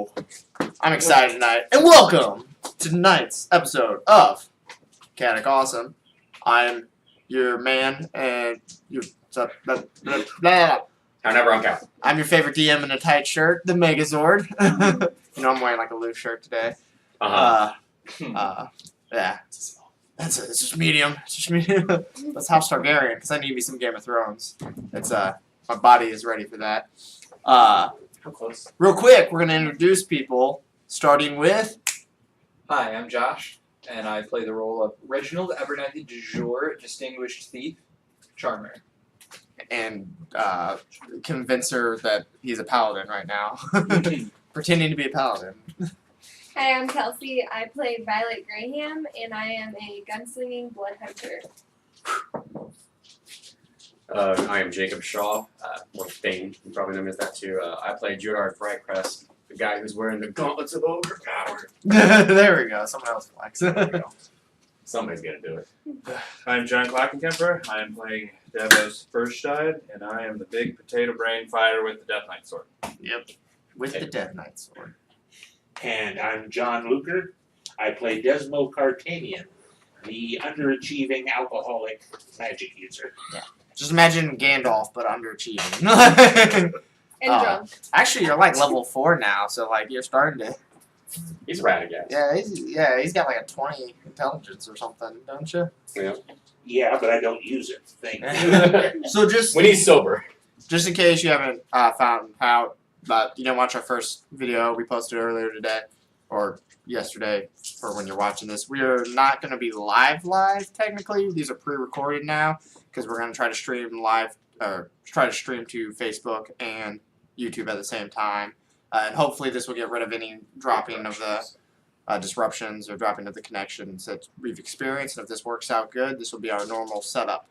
Yo, I'm excited tonight, and welcome to tonight's episode of Chaotic Awesome. I'm your man, and I'm never on count. I'm your favorite DM in a tight shirt, the Megazord. I'm wearing like a loose shirt today. Yeah. It's just medium. It's just medium. That's House Targaryen, because I need me some Game of Thrones. It's my body is ready for that. How close? Real quick, we're gonna introduce people, starting with. Hi, I'm Josh, and I play the role of Reginald Abernathy de Jure, Distinguished Thief, Charmer. And convince her that he's a paladin right now. Pretending to be a paladin. Hi, I'm Kelsey. I play Violet Graham, and I am a gunslinging blood hunter. I am Jacob Shaw, or Thane, you probably know me as that too. I play Judar Brightcrest, the guy who's wearing the gauntlets of overpower. There we go. Someone else flex. Somebody's gonna do it. I'm John Klockenkemper. I am playing Davos Firstide, and I am the big potato brain fighter with the Death Knight sword. Yep. With the Death Knight sword. And I'm John Luker. I play Desmo Cartanian, the underachieving alcoholic magic user. Yeah. Just imagine Gandalf, but underachieving. And drunk. Actually, you're like level 4 now, so like you're starting to. He's rad, I guess. He's got like a 20 intelligence or something, don't you? Yeah. Yeah, but I don't use it. Thank you. So just When he's sober. in case you haven't found out, but you didn't watch our first video we posted earlier today, or yesterday for when you're watching this, we are not going to be live technically. These are pre-recorded now because we're going to try to stream live, or try to stream to Facebook and YouTube at the same time. And hopefully this will get rid of any dropping of the disruptions or dropping of the connections that we've experienced. And if this works out good, this will be our normal setup.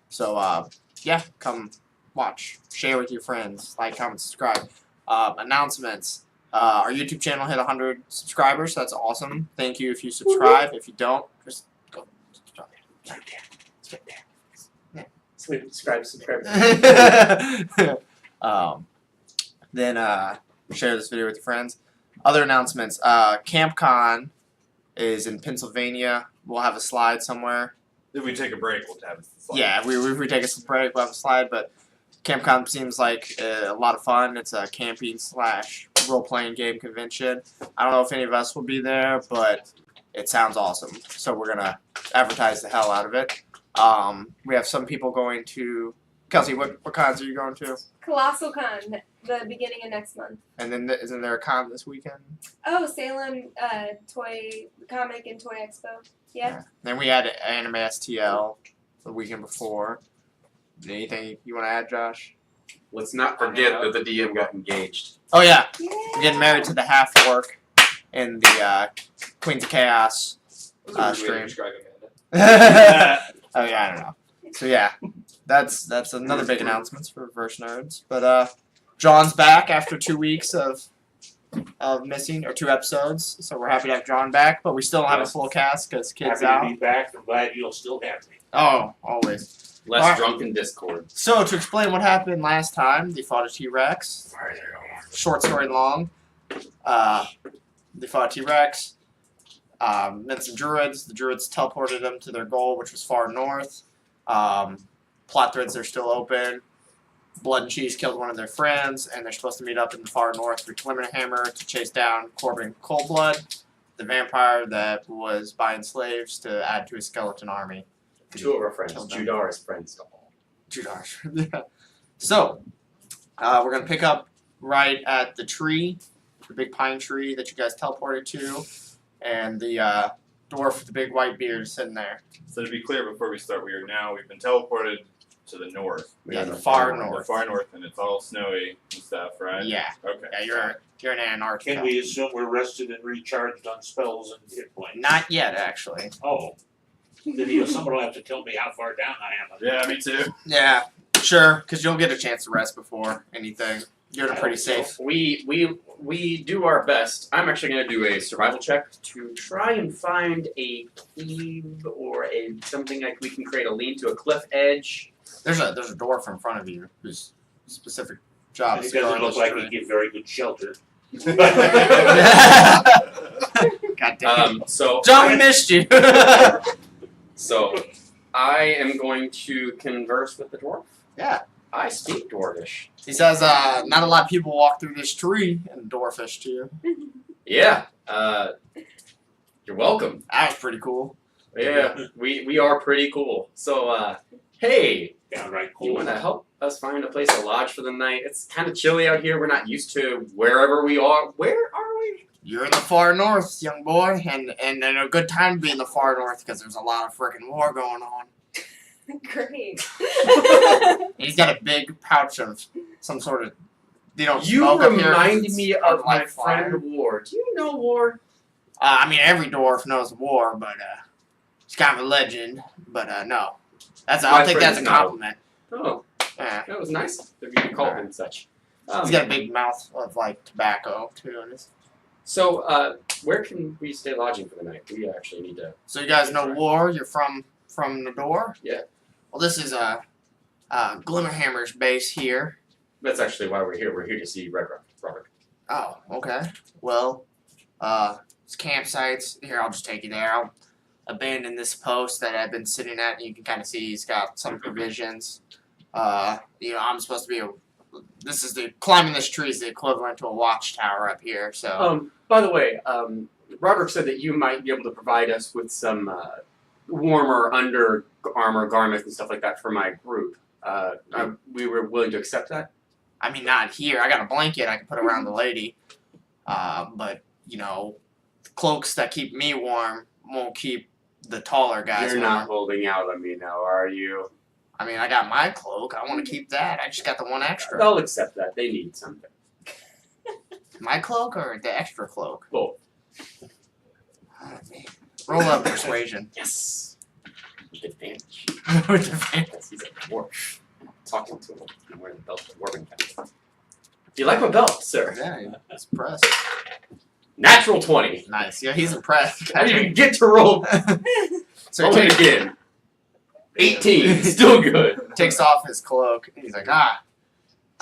So, yeah, come watch, share with your friends, like, comment, subscribe. Announcements. Our YouTube channel hit 100 subscribers, so that's awesome. Thank you if you subscribe. If you don't, just go subscribe. Right there. It's right there. Subscribe. Then share this video with your friends. Other announcements. CampCon is in Pennsylvania. We'll have a slide somewhere. If we take a break, we'll have it. Yeah, if we take a break, we'll have a slide, but CampCon seems like a lot of fun. It's a camping / role-playing game convention. I don't know if any of us will be there, but it sounds awesome. So we're going to advertise the hell out of it. We have some people going to... Kelsey, what cons are you going to? Colossal Con, the beginning of next month. And then isn't there a con this weekend? Oh, Salem Toy Comic and Toy Expo. Yeah. Then we had Anime STL the weekend before. Anything you want to add, Josh? Let's not forget that the DM got engaged. Oh, yeah. Yay. We're getting married to the half-orc in the Queens of Chaos stream. Oh, yeah, I don't know. So, yeah. That's another big announcement for Verse Nerds. But John's back after 2 weeks of missing, or 2 episodes. So we're happy to have John back, but we still don't have a full cast because kids Happy out. to be back. I'm glad you'll still have me. Oh, always. Less drunken Discord. So to explain what happened last time, they fought a T-Rex. Short story long. They fought a T-Rex. Met some druids. The druids teleported them to their goal, which was far north. Plot threads are still open. Blood and Cheese killed one of their friends, and they're supposed to meet up in the far north through Glimmerhammer to chase down Corbin Coldblood, the vampire that was buying slaves to add to his skeleton army. 2 of our friends, Judar's friends. Judar. Yeah. So, we're going to pick up right at the tree, the big pine tree that you guys teleported to, and the dwarf with the big white beard is sitting there. So to be clear, before we start, we've been teleported to the north. Yeah, the far north. The far north, and it's all snowy and stuff, right? Yeah. Okay. Yeah, you're in Antarctica. Can we assume we're rested and recharged on spells and hit points? Not yet, actually. Oh. Then someone will have to tell me how far down I am. Yeah, me too. Yeah, sure, because you'll get a chance to rest before anything. You're pretty safe. We do our best. I'm actually going to do a survival check to try and find a cave or something like we can create a lean to a cliff edge. There's a dwarf in front of you whose specific job is It to guard doesn't look this like tree. he give very good shelter. God damn. So John, we missed you. So I am going to converse with the dwarf. Yeah. I speak dwarvish. He says, not a lot of people walk through this tree and dwarfish to you. Yeah. You're welcome. That was pretty cool. Yeah. We are pretty cool. So hey, Downright you cool. want to help us find a place to lodge for the night? It's kind of chilly out here. We're not used to wherever we are. Where are we? You're in the far north, young boy, and a good time to be in the far north because there's a lot of freaking war going on. Great. He's got a big pouch of some sort of. You know, You smoke up here 'cause remind it's me of my like fire. friend War. Do you know War? I mean, every dwarf knows war, but it's kind of a legend. But no, I My don't think that's friend a is not. compliment. Oh, Yeah. that was nice of you to call him such. He's got a big mouth of like tobacco too. In his... So, where can we stay lodging for the night? We actually need to. So you guys know war? You're from the door? Yeah. Well, this is Glimmerhammer's base here. That's actually why we're here. We're here to see Red Rock, Robert. Oh, okay. Well, it's campsites. Here, I'll just take you there. I'll abandon this post that I've been sitting at. And you can kind of see he's got some provisions. I'm supposed to be climbing this tree is the equivalent to a watchtower up here. So. By the way, Roderick said that you might be able to provide us with some warmer under armor garments and stuff like that for my group. We were willing to accept that. I mean, not here. I got a blanket I can put around the lady. But, cloaks that keep me warm won't keep the taller guys You're warm. not holding out on me now, are you? I mean, I got my cloak. I want to keep that. I just got the one extra. They'll accept that. They need something. My cloak or the extra cloak? Both. Oh, man. Roll up persuasion. Yes. With advantage. With advantage. Yes, he's a dwarf. Talking to him. I'm wearing the belt of the dwarven kind. Do you like my belt, sir? Yeah, he's impressed. Natural 20. Nice. Yeah, he's impressed. I didn't even get to roll. So Roll he it again. 18. Still good. takes off his cloak. And he's like, I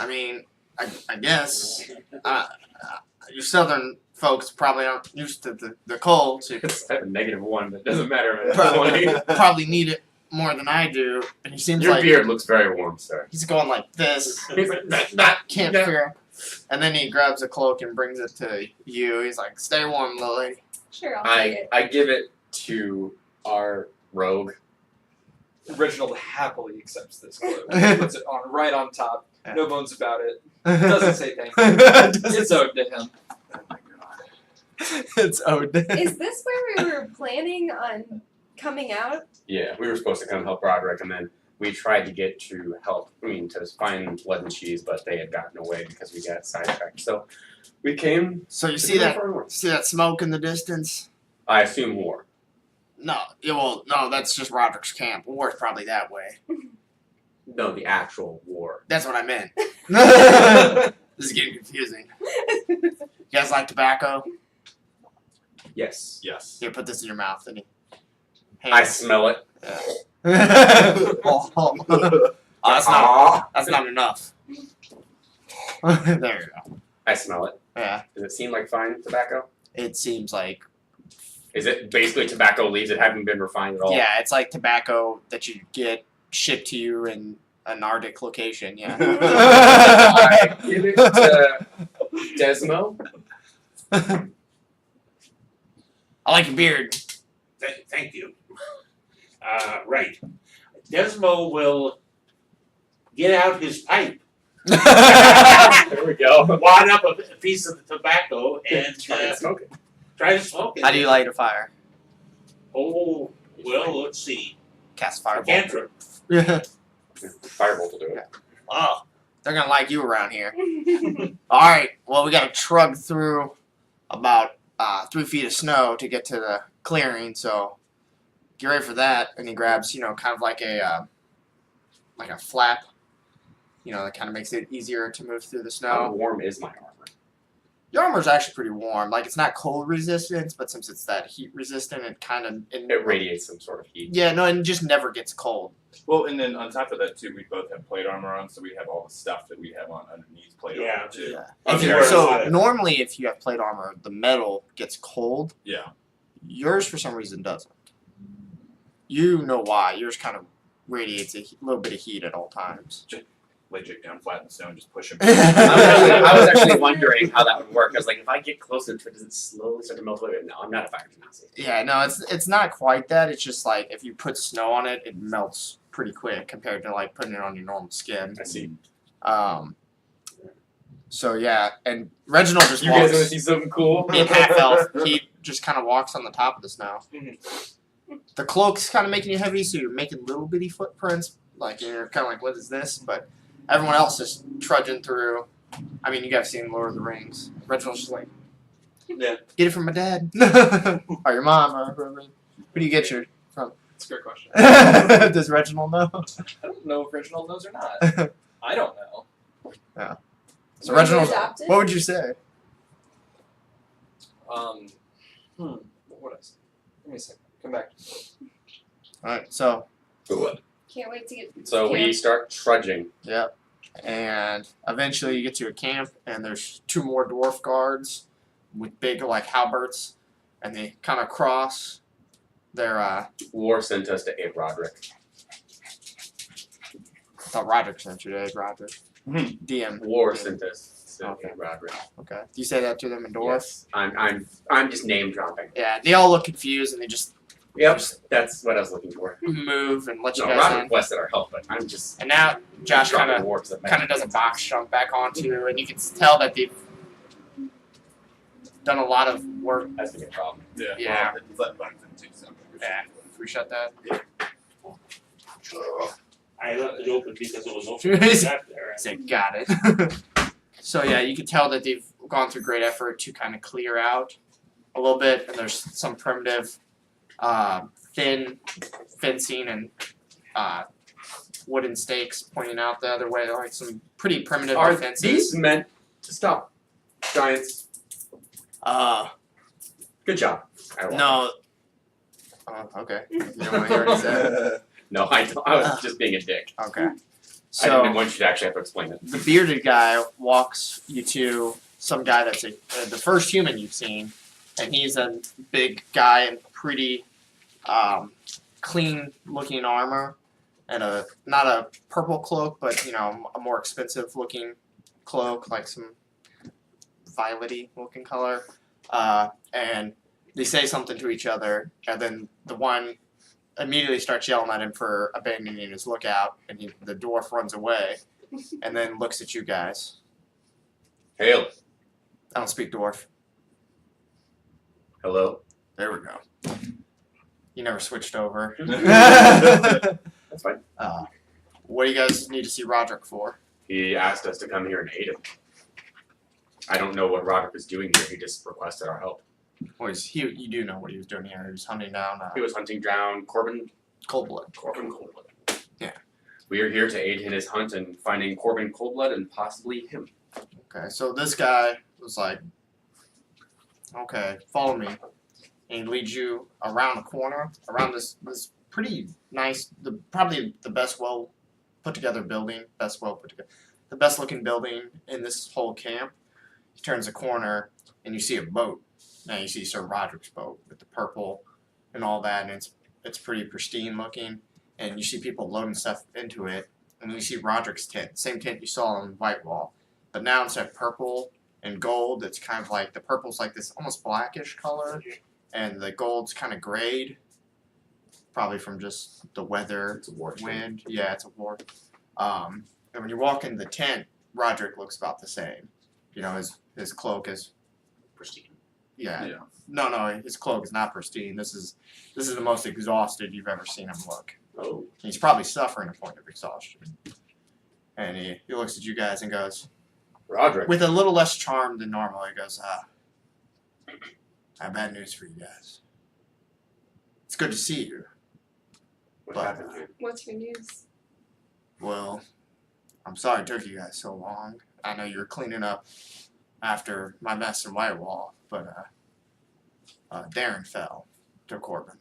mean, I guess you southern folks probably aren't used to the cold, so you It's a -1, but it doesn't matter. Man. probably need it more than I do. And he seems Your like beard looks very warm, sir. he's going like this. He's like, Can't figure. And then he grabs a cloak and brings it to you. He's like, "Stay warm, little lady." Sure, I'll take it. I give it to our rogue. Reginald happily accepts this cloak. Puts it on right on top. No bones about it. Doesn't say thank you. It's owed to him. Oh my god. It's owed. Is this where we were planning on coming out? Yeah, we were supposed to come help Roderick, and then we tried to get to find Blood and Cheese, but they had gotten away because we got sidetracked. So we came. So you to see the that? far north. See that smoke in the distance? I assume war. No, no, that's just Roderick's camp. War's probably that way. No, the actual war. That's what I meant. This is getting confusing. You guys like tobacco? Yes. Yes. Here, put this in your mouth. And I smell it. That's not enough. There you go. I smell it. Yeah, Does it seem like fine tobacco? it seems like Is it basically tobacco leaves that haven't been refined at all? yeah, it's like tobacco that you get shipped to you in an Arctic location. Yeah. I give it to Desmo. I like your beard. Thank you. Right. Desmo will get out his pipe, There we go. wad up a piece of the tobacco, and Try to smoke it. try to smoke it. How do you light a fire? Oh, well, let's see. Cast fireball. Cantrip. Firebolt will do it. Oh, they're gonna like you around here. All right. Well, we gotta trug through about 3 feet of snow to get to the clearing. So get ready for that. And he grabs, kind of like a flap. That kind of makes it easier to move through the How snow. warm is my armor? Your armor is actually pretty warm. Like it's not cold resistance, but since it's that heat resistant, it kind of It radiates some sort of heat. Yeah, no, and it just never gets cold. Well, and then on top of that too, we both have plate armor on, so we have all the stuff that we have on underneath plate Yeah. armor too. If Okay, you- we're a lot so of- normally, if you have plate armor, the metal gets cold. Yeah. Yours, for some reason, doesn't. You know why? Yours kind of radiates a little bit of heat at all times. Lay Jake down flat in the snow and just push him. I was actually wondering how that would work. I was like, if I get close to it, does it slowly start to melt away? No, I'm not a fire genasi. Yeah, no, it's not quite that. It's just like if you put snow on it, it melts pretty quick compared to like putting it on your normal skin. I see. So yeah, and Reginald just You guys walks want to see something cool? in half health. He just kind of walks on the top of the snow. The cloak's kind of making you heavy, so you're making little bitty footprints. Like you're kind of like, what is this? But everyone else is trudging through. I mean, you guys seen Lord of the Rings. Reginald's just like, Yeah. get it from my dad or your mom or whoever. Who do you get your? That's a great question. Does Reginald know? I don't know if Reginald knows or not. I don't know. So Were you Reginald, adopted? what would you say? What would I say? Give me a second. Come back. All right, so Can't wait to get. So we camp. start trudging. yep, and eventually you get to a camp, and there's 2 more dwarf guards with big like halberds, and they kind of cross. They're War sent us to aid Roderick. I thought Roderick sent you to aid Roderick. DM. War sent us to Okay. aid Roderick. Okay. Do you say that to them in dwarf? Yes. I'm just name dropping. Yeah. They all look confused, and they just Yep, that's what I was looking for. move and let you No, guys Roderick in. requested our help, but I'm just And now Josh kind dropping of warps that does a box jump back onto you, and you can tell that they've done a lot of work. That's gonna be a problem. Yeah. Yeah. Well, it's that button too, so. Yeah. If we shut that. I left it open because it was open when I got there. Say, got it. So yeah, you can tell that they've gone through great effort to kind of clear out a little bit, and there's some primitive, thin fencing and wooden stakes pointing out the other way, like some pretty primitive Are defenses. these meant to stop giants? Good job. I won. No. Oh, okay. You don't want to hear what he said? No, I don't. I was just being a dick. Okay. I So didn't want you to actually have to explain it. the bearded guy walks you to some guy that's the first human you've seen, and he's a big guy in pretty clean-looking armor and not a purple cloak, but a more expensive-looking cloak, like some violet-y looking color. And they say something to each other, and then the one immediately starts yelling at him for abandoning his lookout, and the dwarf runs away, and then looks at you guys. Hail. I don't speak dwarf. Hello. There we go. You never switched over. That's fine. What do you guys need to see Roderick for? He asked us to come here and aid him. I don't know what Roderick is doing here. He just requested our help. Well, you do know what he was doing here. He was hunting down He was hunting down Corbin Coldblood. Coldblood. Yeah. We are here to aid in his hunt and finding Corbin Coldblood and possibly him. Okay, so this guy was like, okay, follow me. And he leads you around a corner, around this pretty nice, probably the best put together building, the best looking building in this whole camp. He turns a corner and you see a boat. Now you see Sir Roderick's boat with the purple and all that, and it's pretty pristine looking. And you see people loading stuff into it, and you see Roderick's tent, same tent you saw on Whitewall. But now instead of purple and gold, it's kind of like the purple's like this almost blackish color, and the gold's kind of grayed, probably from just the weather, It's a war. wind. Yeah, it's a war. And when you walk in the tent, Roderick looks about the same. His cloak is Pristine. yeah. No, his cloak is not pristine. This is the most exhausted you've ever seen him look. Oh. He's probably suffering a point of exhaustion. And he looks at you guys and goes, Roderick. with a little less charm than normal, he goes, I have bad news for you guys. It's good to see you. What But- happened here? What's your news? Well, I'm sorry it took you guys so long. I know you were cleaning up after my mess in Whitewall, but Darren fell to Corbin.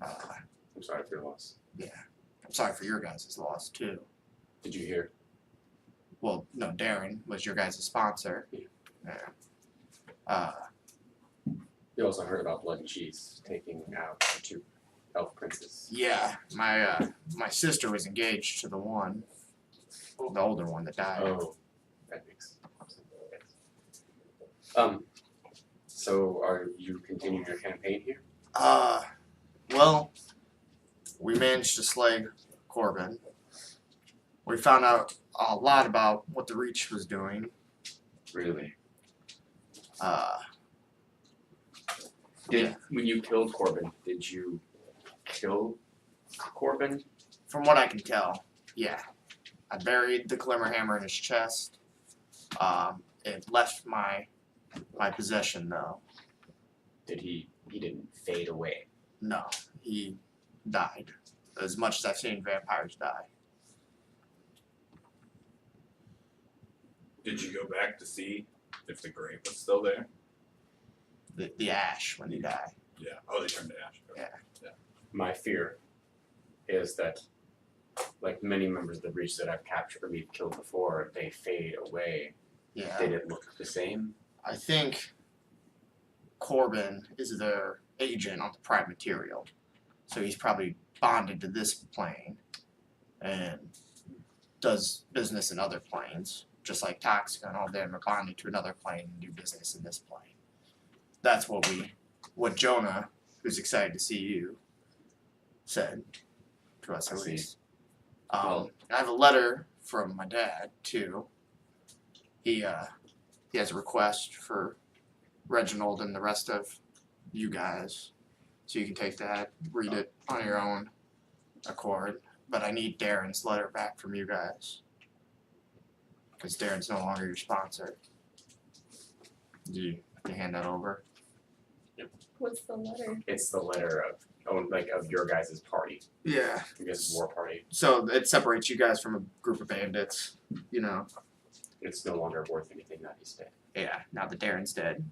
I'm sorry for your loss. I'm sorry for your guys' loss too. Did you hear? Well, no, Darren was your guys' sponsor. Yeah. You also heard about Blood and Cheese taking out the 2 elf princes. Yeah, my sister was engaged to the older one that died. Oh, that makes sense. So are you continuing your campaign here? Well, we managed to slay Corbin. We found out a lot about what the Reach was doing. Really? When you killed Corbin, did you kill Corbin? From what I can tell, yeah. I buried the Glimmerhammer in his chest. It left my possession though. Did he didn't fade away? No, he died. As much as I've seen vampires die. Did you go back to see if the grape was still there? The ash when he died. Yeah. Oh, they turned to ash. Okay. My fear is that, like many members of the Breach that I've captured or we've killed before, they fade away. Yeah. Did it look the same? I think Corbin is their agent on the Prime Material. So he's probably bonded to this plane and does business in other planes, just like Toxica and all them are bonded to another plane and do business in this plane. That's what Jonah, who's excited to see you, said to us I at see. least. I have a letter from my dad too. He has a request for Reginald and the rest of you guys. So you can take that, read it on your own accord. But I need Darren's letter back from you guys. Because Darren's no longer your sponsor. Do you hand that over? What's the letter? It's the letter of your guys' party. Yeah. Your guys' war party. So it separates you guys from a group of bandits, you know. It's no longer worth anything that he's dead. Yeah, now that Darren's dead.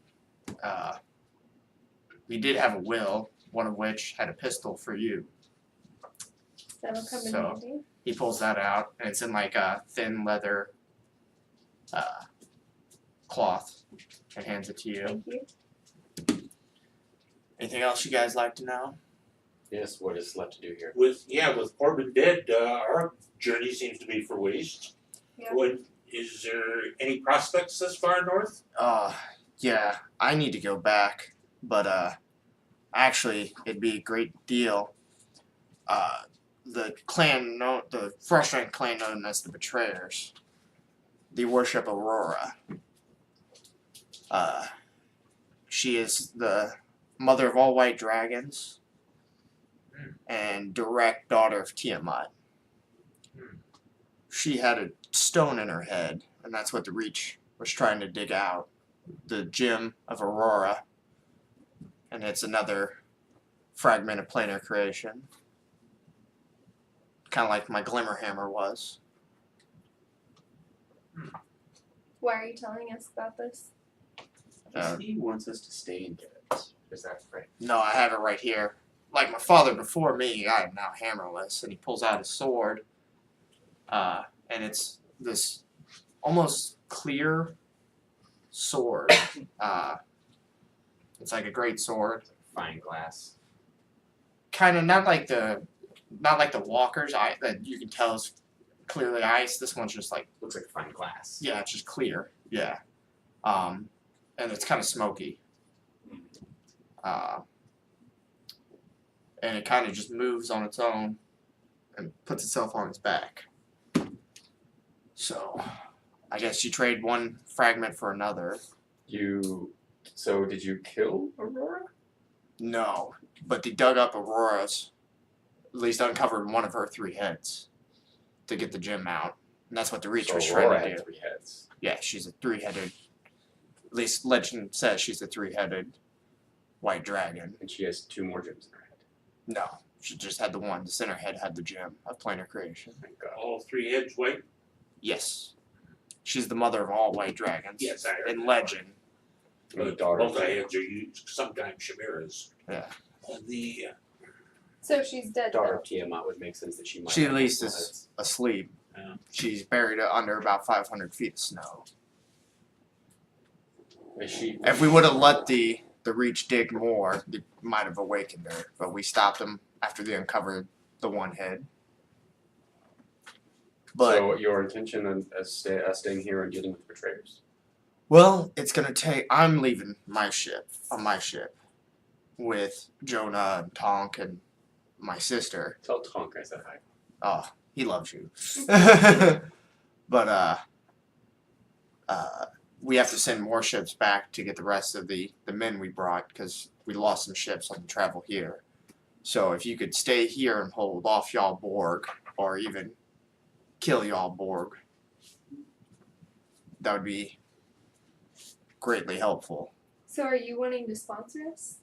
We did have a will, one of which had a pistol for you. That'll come in So- handy. He pulls that out, and it's in like a thin leather cloth, and hands it to you. Thank you. Anything else you guys like to know? Yes, what is left to do here? With Corbin dead, our journey seems to be for waste. Yeah. Is there any prospects this far north? Yeah, I need to go back, but actually, it'd be a great deal. The clan, the frustrating clan known as the Betrayers, they worship Aurora. She is the mother of all white dragons and direct daughter of Tiamat. She had a stone in her head, and that's what the Reach was trying to dig out. The gem of Aurora, and it's another fragment of planar creation. Kind of like my Glimmerhammer was. Why are you telling us about this? He wants us to stay in Devils. Is that right? No, I have it right here. Like my father before me, I am now hammerless, and he pulls out his sword. And it's this almost clear sword. It's like a great sword. Fine glass. Kind of not like the walkers that you can tell is clearly ice. This one's just like, Looks like fine glass. yeah, it's just clear. Yeah. And it's kind of smoky. And it kind of just moves on its own and puts itself on its back. So, I guess you trade one fragment for another. So did you kill Aurora? No, but they dug up Aurora's, at least uncovered one of her 3 heads to get the gem out. And that's what the Reach So was Aurora trying to had do. 3 heads. Yeah, she's a 3-headed, at least legend says she's a 3-headed white dragon. And she has 2 more gems in her head. No, she just had the one. The center head had the gem of planar creation. Thank God. All 3 heads white? Yes. She's the mother of all white dragons. Yes, I heard In that. legend. Or the daughter. Multi-heads are used, sometimes chimeras. Yeah. The So she's dead. Daughter Though. of Tiamat would make sense that she might. She at have least multiple is heads. asleep. Yeah. She's buried under about 500 feet of snow. Is she? If we would have let the Reach dig more, they might have awakened her. But we stopped them after they uncovered the one head. But So your intention on staying here and dealing with betrayers? well, it's gonna take. I'm leaving my ship on my ship with Jonah and Tonk and my sister. Tell Tonk I said hi. Oh, he loves you. But we have to send more ships back to get the rest of the men we brought because we lost some ships on the travel here. So if you could stay here and hold off y'all Borg, or even kill y'all Borg, that would be greatly helpful. So are you wanting to sponsor us?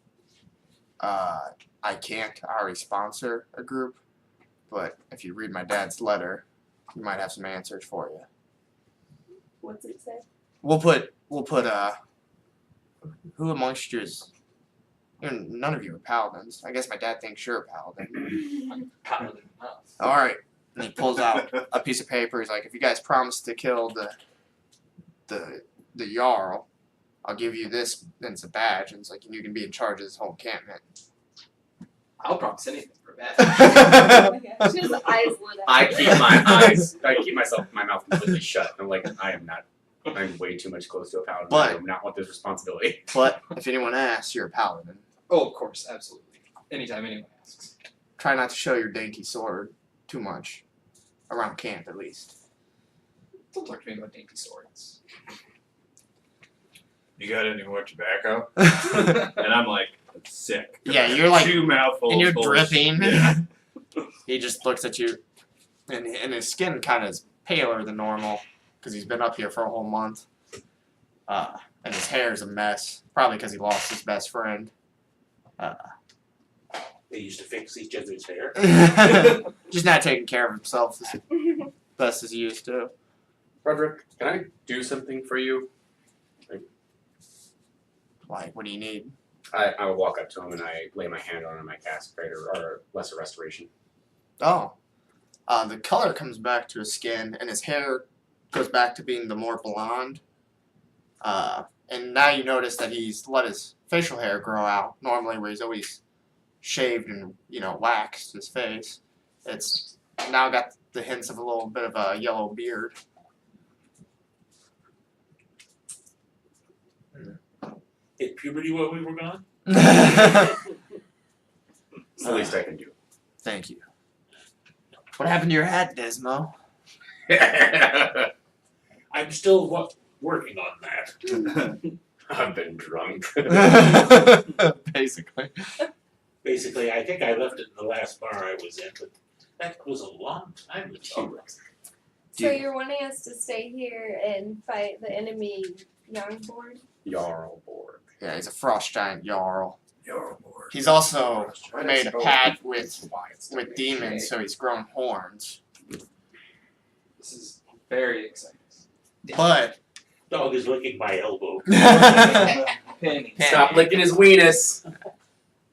I can't. I already sponsor a group, but if you read my dad's letter, he might have some answers for you. What's it say? We'll put who amongst you is none of you are paladins. I guess my dad thinks you're a paladin. Paladin enough. Alright. And he pulls out a piece of paper, he's like, if you guys promise to kill the Jarl, I'll give you this, and it's a badge, and it's like you can be in charge of this whole encampment. I'll promise anything for that. Oh my gosh, his eyes lit up. I keep my mouth completely shut. I'm like, I'm way too much close to a paladin. But- I do not want this responsibility. But if anyone asks, you're a paladin. Oh, of course, absolutely. Anytime anyone asks. Try not to show your dainty sword too much. Around camp, at least. Don't talk to me about dainty swords. You got any more tobacco? And I'm like, sick. Yeah, you're like- 2 mouthfuls. and you're full of- dripping. Yeah. He just looks at you, and his skin kind of is paler than normal because he's been up here for a whole month. And his hair is a mess, probably because he lost his best friend. they used to fix each other's hair. Just not taking care of himself as best as he used to. Frederick, can I do something for you? Like, what do you need? I will walk up to him and I lay my hand on him and I cast greater or lesser restoration. Oh, the color comes back to his skin, and his hair goes back to being the more blonde. And now you notice that he's let his facial hair grow out. Normally, where he's always shaved and waxed his face, it's now got the hints of a little bit of a yellow beard. Hit puberty while we were gone. It's the least I can do. Thank you. What happened to your hat, Desmo? I'm still working on that. I've been drunk. Basically. Basically, I think I left it in the last bar I was in, but that was a long time ago. So you're wanting us to stay here and fight the enemy Youngborn? Jarlborg. Yeah, he's a frost giant Jarl. Jarlborg. He's also made a pact with That's why it's with demons, so he's grown horns. This is very exciting. But Dog is licking my elbow. Penny. Stop licking his weenus.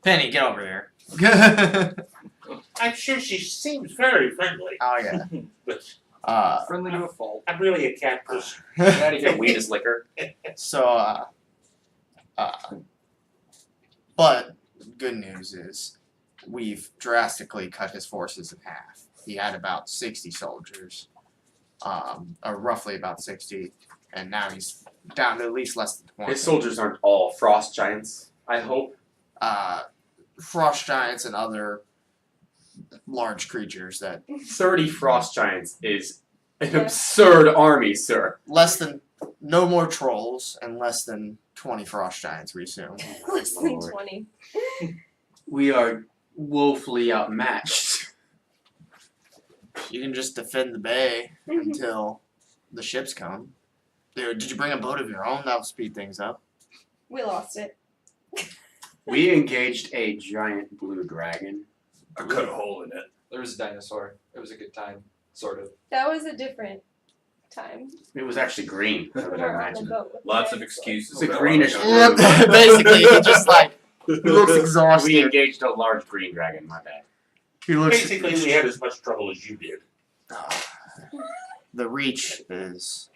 Penny, get over here. I'm sure she seems very friendly, Oh yeah. but Friendly to a fault. I'm really a cat person. Get out of here, weenus licker. So but good news is we've drastically cut his forces in half. He had about 60 soldiers, or roughly about 60, and now he's down to at least less than 20. His soldiers aren't all frost giants, I hope. Frost giants and other large creatures that 30 frost giants is an Yeah. absurd army, sir. no more trolls and less than 20 frost giants, we assume. Less than Lord. 20. We are woefully outmatched. You can just defend the bay until the ships come. Dude, did you bring a boat of your own? That'll speed things up. We lost it. We engaged a giant blue dragon. I cut a hole in it. There was a dinosaur. It was a good time, sort of. That was a different time. It was actually green. I would We're on the imagine. boat with Lots the of dinosaurs. excuses. It's a about greenish why blue. we got- Basically, he just like he looks We exhausted. engaged a large green dragon. My bad. He looks. Basically, we had as much trouble as you did. The reach has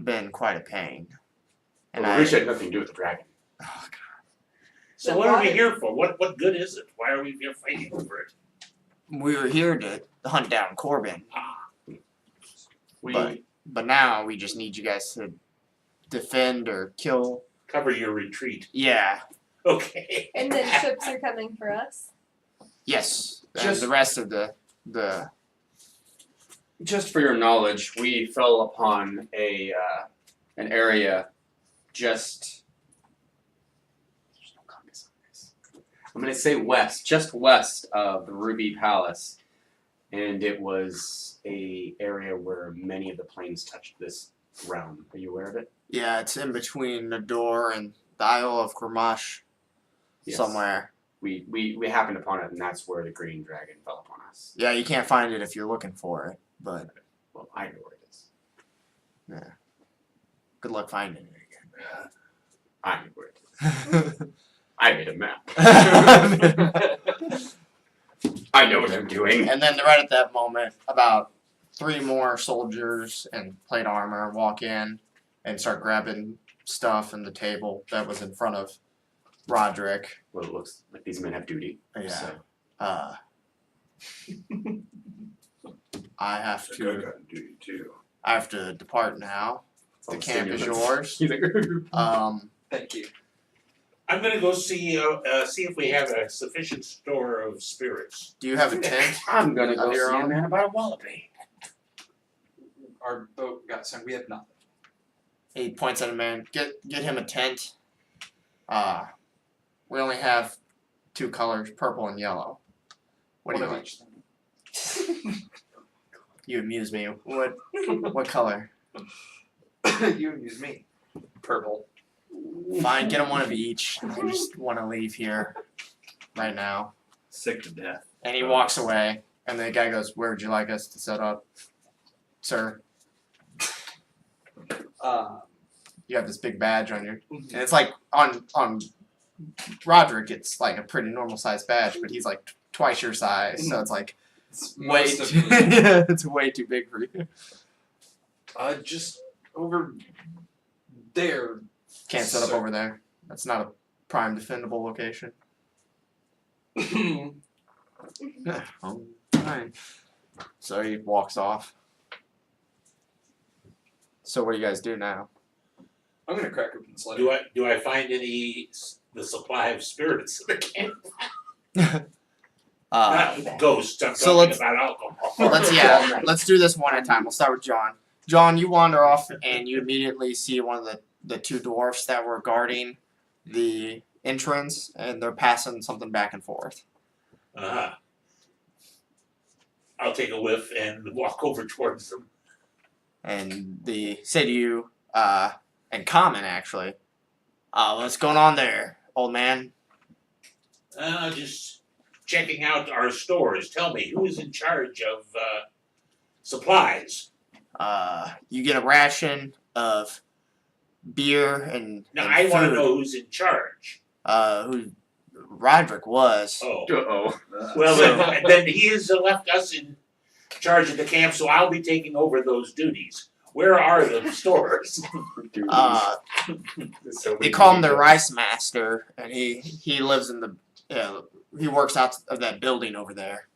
been quite a pain, and Well, I. we had nothing to do with the dragon. So The what are we water- here for? What good is it? Why are we here fighting over it? We were here to hunt down Corbin, We but now we just need you guys to defend or kill. Cover your retreat. Yeah. Okay. And then ships are coming for us. Yes. And Just- the rest of the just for your knowledge, we fell upon an area just. There's no compass on this. I'm gonna say west, just west of the Ruby Palace, and it was a area where many of the planes touched this realm. Are you aware of it? yeah, it's in between the door and the Isle of Gramash Yes. somewhere. We happened upon it, and that's where the green dragon fell upon us. Yeah, you can't find it if you're looking for it, but Well, I know where it is. good luck finding it again. I know where it is. I made a map. I know what I'm doing. And then right at that moment, about 3 more soldiers in plate armor walk in and start grabbing stuff in the table that was in front of Roderick. Well, it looks like these men have duty. Yeah. So. I have Like, I to got duty too. depart now. It's all The camp is stimulants. yours. He's like, Thank you. I'm gonna go see if we have a sufficient store of spirits. Do you have a tent? I'm gonna go Of your see a own? man about a wallaby. Our boat got sunk. We have nothing. He points at a man. Get him a tent. We only have 2 colors, purple and yellow. What do you One of like? each then. You amuse me. What color? You amuse me. Purple. Fine, get him one of each. I just want to leave here right now. Sick to death. And he walks away, and the guy goes, "Where would you like us to set up, sir?" You have this big badge on your, and it's like on Roderick, it's like a pretty normal sized badge, but he's like twice your size, so it's like It's way most of too, me. it's way too big for you. Just over there. Can't set up Sir. over there. That's not a prime defendable location. Oh, fine. So he walks off. So what do you guys do now? I'm gonna crack open the sledge. Do I find the supply of spirits in the camp? Not ghosts. I'm so talking let's- about alcohol. let's do this one at a time. We'll start with John. John, you wander off and you immediately see one of the 2 dwarfs that were guarding the entrance, and they're passing something back and forth. Uh-huh. I'll take a whiff and walk over towards them. And they say to you, in common actually, what's going on there, old man? Just checking out our stores. Tell me, who is in charge of supplies? You get a ration of beer and, Now, and I want to food. know who's in charge. Who Roderick was. Oh. Uh-oh. Well, So- then he has left us in charge of the camp, so I'll be taking over those duties. Where are the stores? So They call him the Rice Master, and he lives in the he works out of that building over there.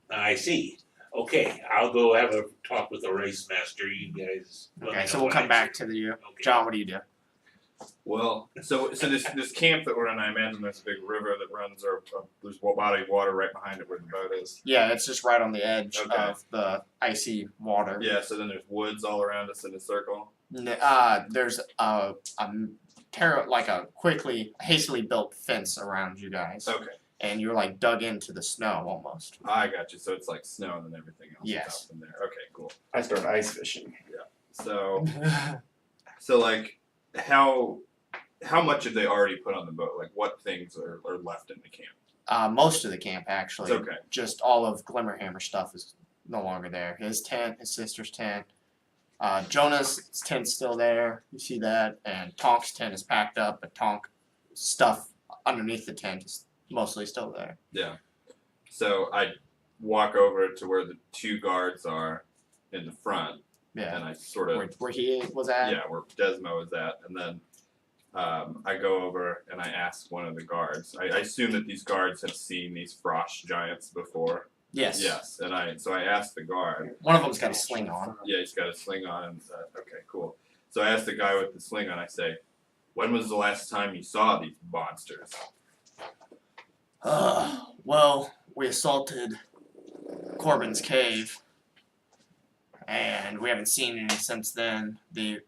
I see. Okay, I'll go have a talk with the race master. You guys. let me Okay, so know we'll what come I back see. to you. Okay. John, what do you do? Well, so this camp that we're in, I imagine there's a big river that runs, or there's a body of water right behind it where the boat is. Yeah, it's just right on the edge Okay. of the icy water. Yeah. So then there's woods all around us in a circle. There's a hastily built fence around you guys, Okay. and you're like dug into the snow almost. I got you. So it's like snow and then everything else Yes. is up in there. Okay. Cool. I started ice fishing. So like how much have they already put on the boat? Like what things are left in the camp? Most of the camp actually. It's okay. Just all of Glimmerhammer stuff is no longer there. His tent, his sister's tent, Jonah's tent's still there. You see that, and Tonk's tent is packed up, but Tonk stuff underneath the tent is mostly still there. Yeah. So I walk over to where the 2 guards are in the front, Yeah, and I sort of where he was at. yeah, where Desmo is at, and then I go over and I ask one of the guards. I assume that these guards have seen these frost giants before. Yes. Yes, and I asked the guard. One of them's got a sling on. Yeah, he's got a sling on. And okay, cool. So I asked the guy with the sling on. I say, "When was the last time you saw these monsters?" Well, we assaulted Corbin's cave, and we haven't seen any since then. The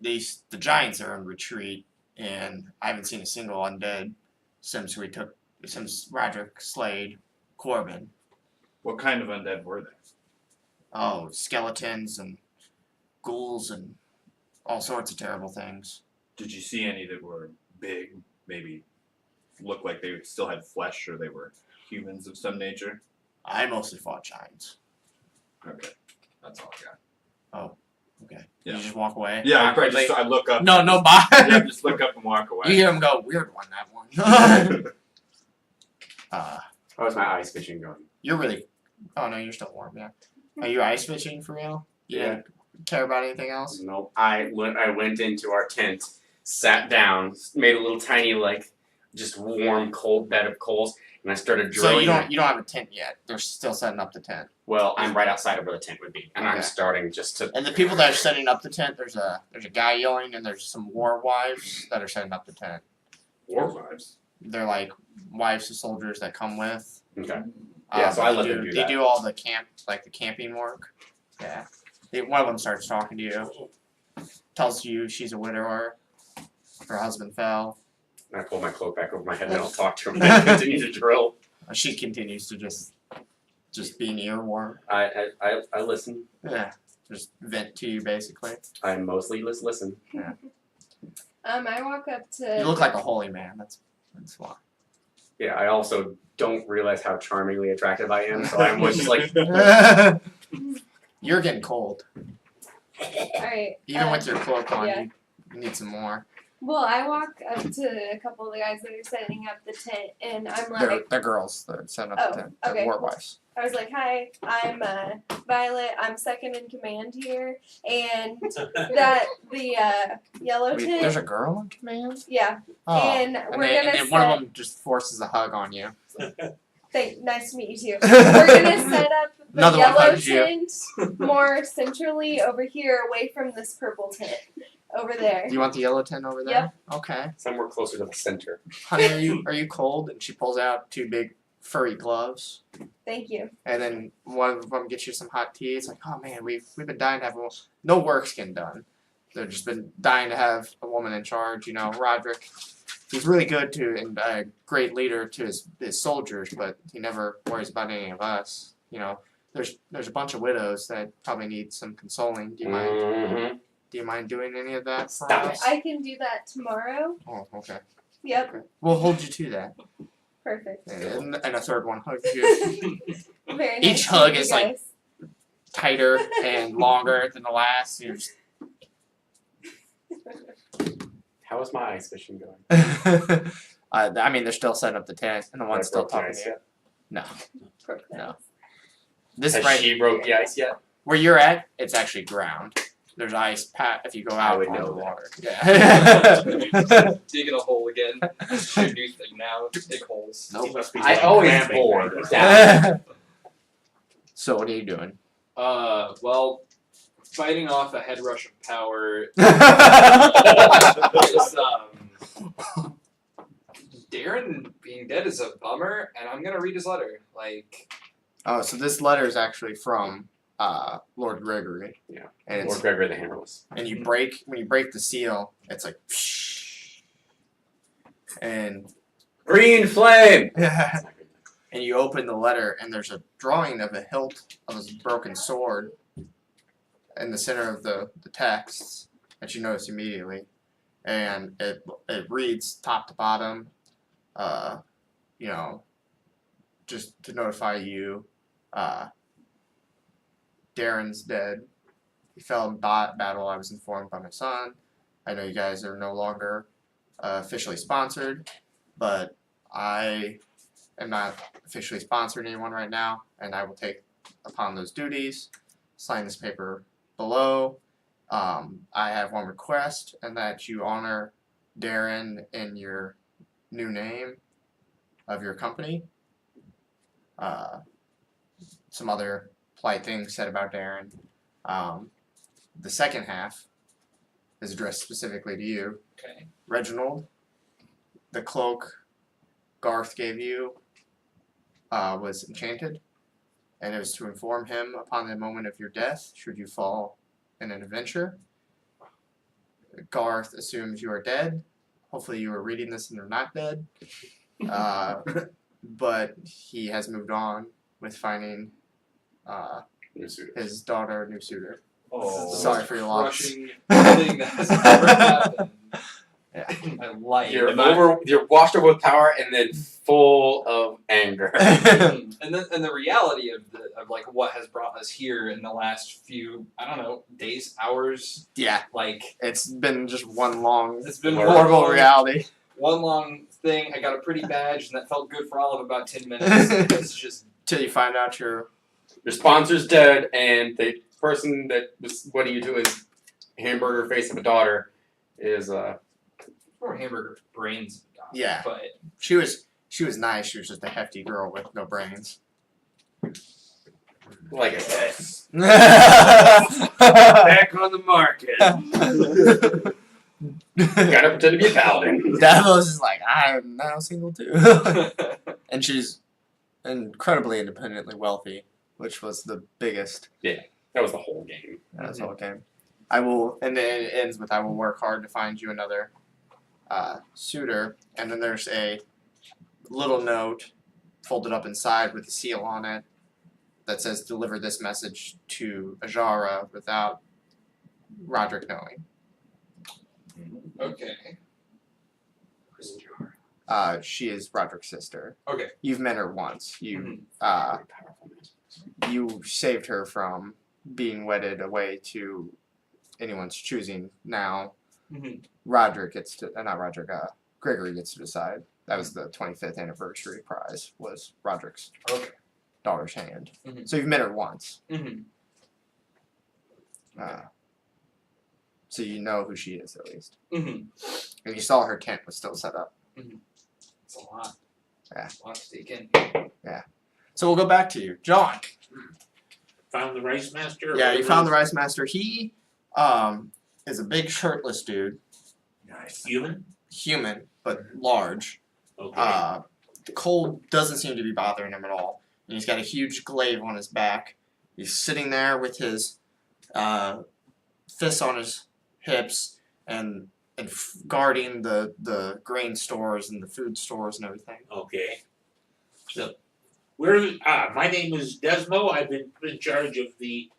giants are in retreat, and I haven't seen a single undead since Roderick slayed Corbin. What kind of undead were they? Oh, skeletons and ghouls and all sorts of terrible things. Did you see any that were big? Maybe looked like they still had flesh, or they were humans of some nature? I mostly fought giants. Okay, that's all I got. Okay. Yeah. You just walk away? Yeah, Awkwardly? I look up. No, bye. Yeah, just look up and walk away. You hear him go, weird one, that one. How was my ice fishing going? You're really. Oh no, you're still warm. Yeah. Are you ice fishing for real? You didn't care about anything else? Nope. I went into our tent, sat down, made a little tiny just warm cold bed of coals, and I started So drilling. you don't have a tent yet. They're still setting up the tent. Well, I'm right outside of where the tent would be, and I'm Okay. starting just to. And the people that are setting up the tent, there's a guy yelling, and there's some war wives that are setting up the tent. War vibes. They're like wives of soldiers that come with. Okay. Yeah, so I let them do They that. do all the the camping work. Yeah. One of them starts talking to you. Tells you she's a widower. Her husband fell. And I pull my cloak back over my head, and I'll talk to him and continue to drill. She continues to just be an earworm. I listen. Yeah. Just vent to you basically. I mostly listen. I walk up to. You look like a holy man. That's why. Yeah, I also don't realize how charmingly attractive I am, so I'm just like, You're getting cold. Alright. Even with your cloak on, yeah. you need some more. Well, I walk up to a couple of the guys that are setting up the tent, and I'm like, They're girls. They're setting up Oh, the tent. They're okay. war wives. I was like, hi, I'm Violet. I'm second in command here, and that the yellow Wait, tent. there's a girl in command? Yeah, Oh. and we're and gonna then set. one of them just forces a hug on you. Nice to meet you too. We're gonna set up the Another one yellow hugs you. tent more centrally over here, away from this purple tent over there. Do you want the yellow tent over there? Okay. somewhere closer to the center. Honey, are you cold? And she pulls out 2 big furry gloves. Thank you. And then one of them gets you some hot tea. It's like, oh man, we've been dying to have no work's getting done. They've just been dying to have a woman in charge. You know, Roderick, he's really good to and a great leader to his soldiers, but he never worries about any of us. You know, there's a bunch of widows that probably need some consoling. Do you mind? Mm-hmm. Do you mind doing any of that for Stop us? I can do that tomorrow. Oh, okay. Yep. Okay. We'll hold you to that. Perfect. And a third one hugs you. Very nice. Each to hug meet you is like- guys. Tighter and longer than the last. You're just How is my ice fishing going? I mean, they're still setting up the tent, and the one's still Broke the talking ice to you. yet? No, Perfect. No. this Has right she broke the ice yet? where you're at, it's actually ground. There's ice if you go I out would on know the that. water. Yeah. Digging a hole again. It's your new thing now. Dig holes. Nope. He must be I going always glamping bore right down. So what are you doing? Well, fighting off a head rush of power. Just, Darren being dead is a bummer, and I'm gonna read his letter. Like, Oh, so this letter is actually from Lord Gregory. Yeah. And Or it's Gregory the Hammerless. and when you break the seal, it's like and Green flame! and you open the letter and there's a drawing of a hilt of a broken sword in the center of the text that you notice immediately. And it reads top to bottom, you know, just to notify you, Darren's dead, he fell in battle. I was informed by my son. I know you guys are no longer officially sponsored, but I am not officially sponsoring anyone right now, and I will take upon those duties. Sign this paper below. I have one request, and that you honor Darren in your new name of your company. Some other polite things said about Darren. The second half is addressed specifically to you. Okay. Reginald, the cloak Garth gave you was enchanted, and it was to inform him upon the moment of your death, should you fall in an adventure. Garth assumes you are dead. Hopefully you are reading this and are not dead. But he has moved on with finding New suitor. his daughter a new suitor. Oh, Sorry for your loss. crushing thing that has ever happened Yeah. in my life. You're washed over with power and then full of anger. And the reality of like what has brought us here in the last few, I don't know, days, hours, Yeah, like it's been just one long it's been horrible reality. one long thing. I got a pretty badge and that felt good for all of about 10 minutes. It's just Till you find out you're Your sponsor's dead, and the person that was wedding you to his hamburger face of a daughter is more hamburger brains. Yeah. But she was nice. She was just a hefty girl with no brains. like I said, Gotta back on the market. Gotta pretend to be a paladin. Davos is like, I am now single too. And she's incredibly independently wealthy, which was the biggest. That was the whole game. That's the whole game. I will, and then it ends with, I will work hard to find you another suitor. And then there's a little note folded up inside with a seal on it that says, deliver this message to Ajara without Roderick knowing. okay. She is Roderick's sister. Okay. You've met her once. You Mhm. Very powerful man. you saved her from being wedded away to anyone's choosing. Now Mhm. Roderick gets to, not Roderick, Gregory gets to decide. That was the 25th anniversary prize, was Roderick's Okay. daughter's hand. Mhm. So you've met her once. Mhm. So you know who she is, at least. Mhm. And you saw her tent was still set up. It's a lot. Yeah. A lot to take in. So we'll go back to you. John. Found the Rice Master? Yeah, you found the Rice Master. He is a big shirtless dude. Nice. Human? Human, but large. Okay. The cold doesn't seem to be bothering him at all. And he's got a huge glaive on his back. He's sitting there with his fists on his hips and guarding the grain stores and the food stores and everything. Okay. So, my name is Desmo. I've been put in charge of the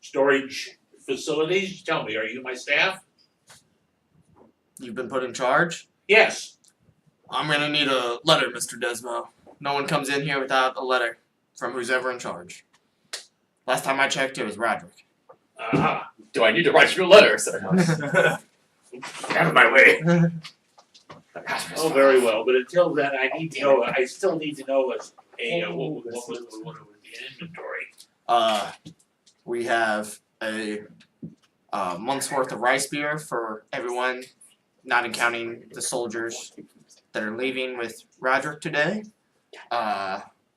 storage facilities. Tell me, are you my staff? You've been put in charge? Yes. I'm gonna need a letter, Mr. Desmo. No one comes in here without a letter from who's ever in charge. Last time I checked, it was Roderick. Ah. Do I need to write you a letter, sir? Get out of my way. Oh, very well. But until then, I need to know. I still need to know what was the inventory. We have a month's worth of rice beer for everyone, not counting the soldiers that are leaving with Roderick today.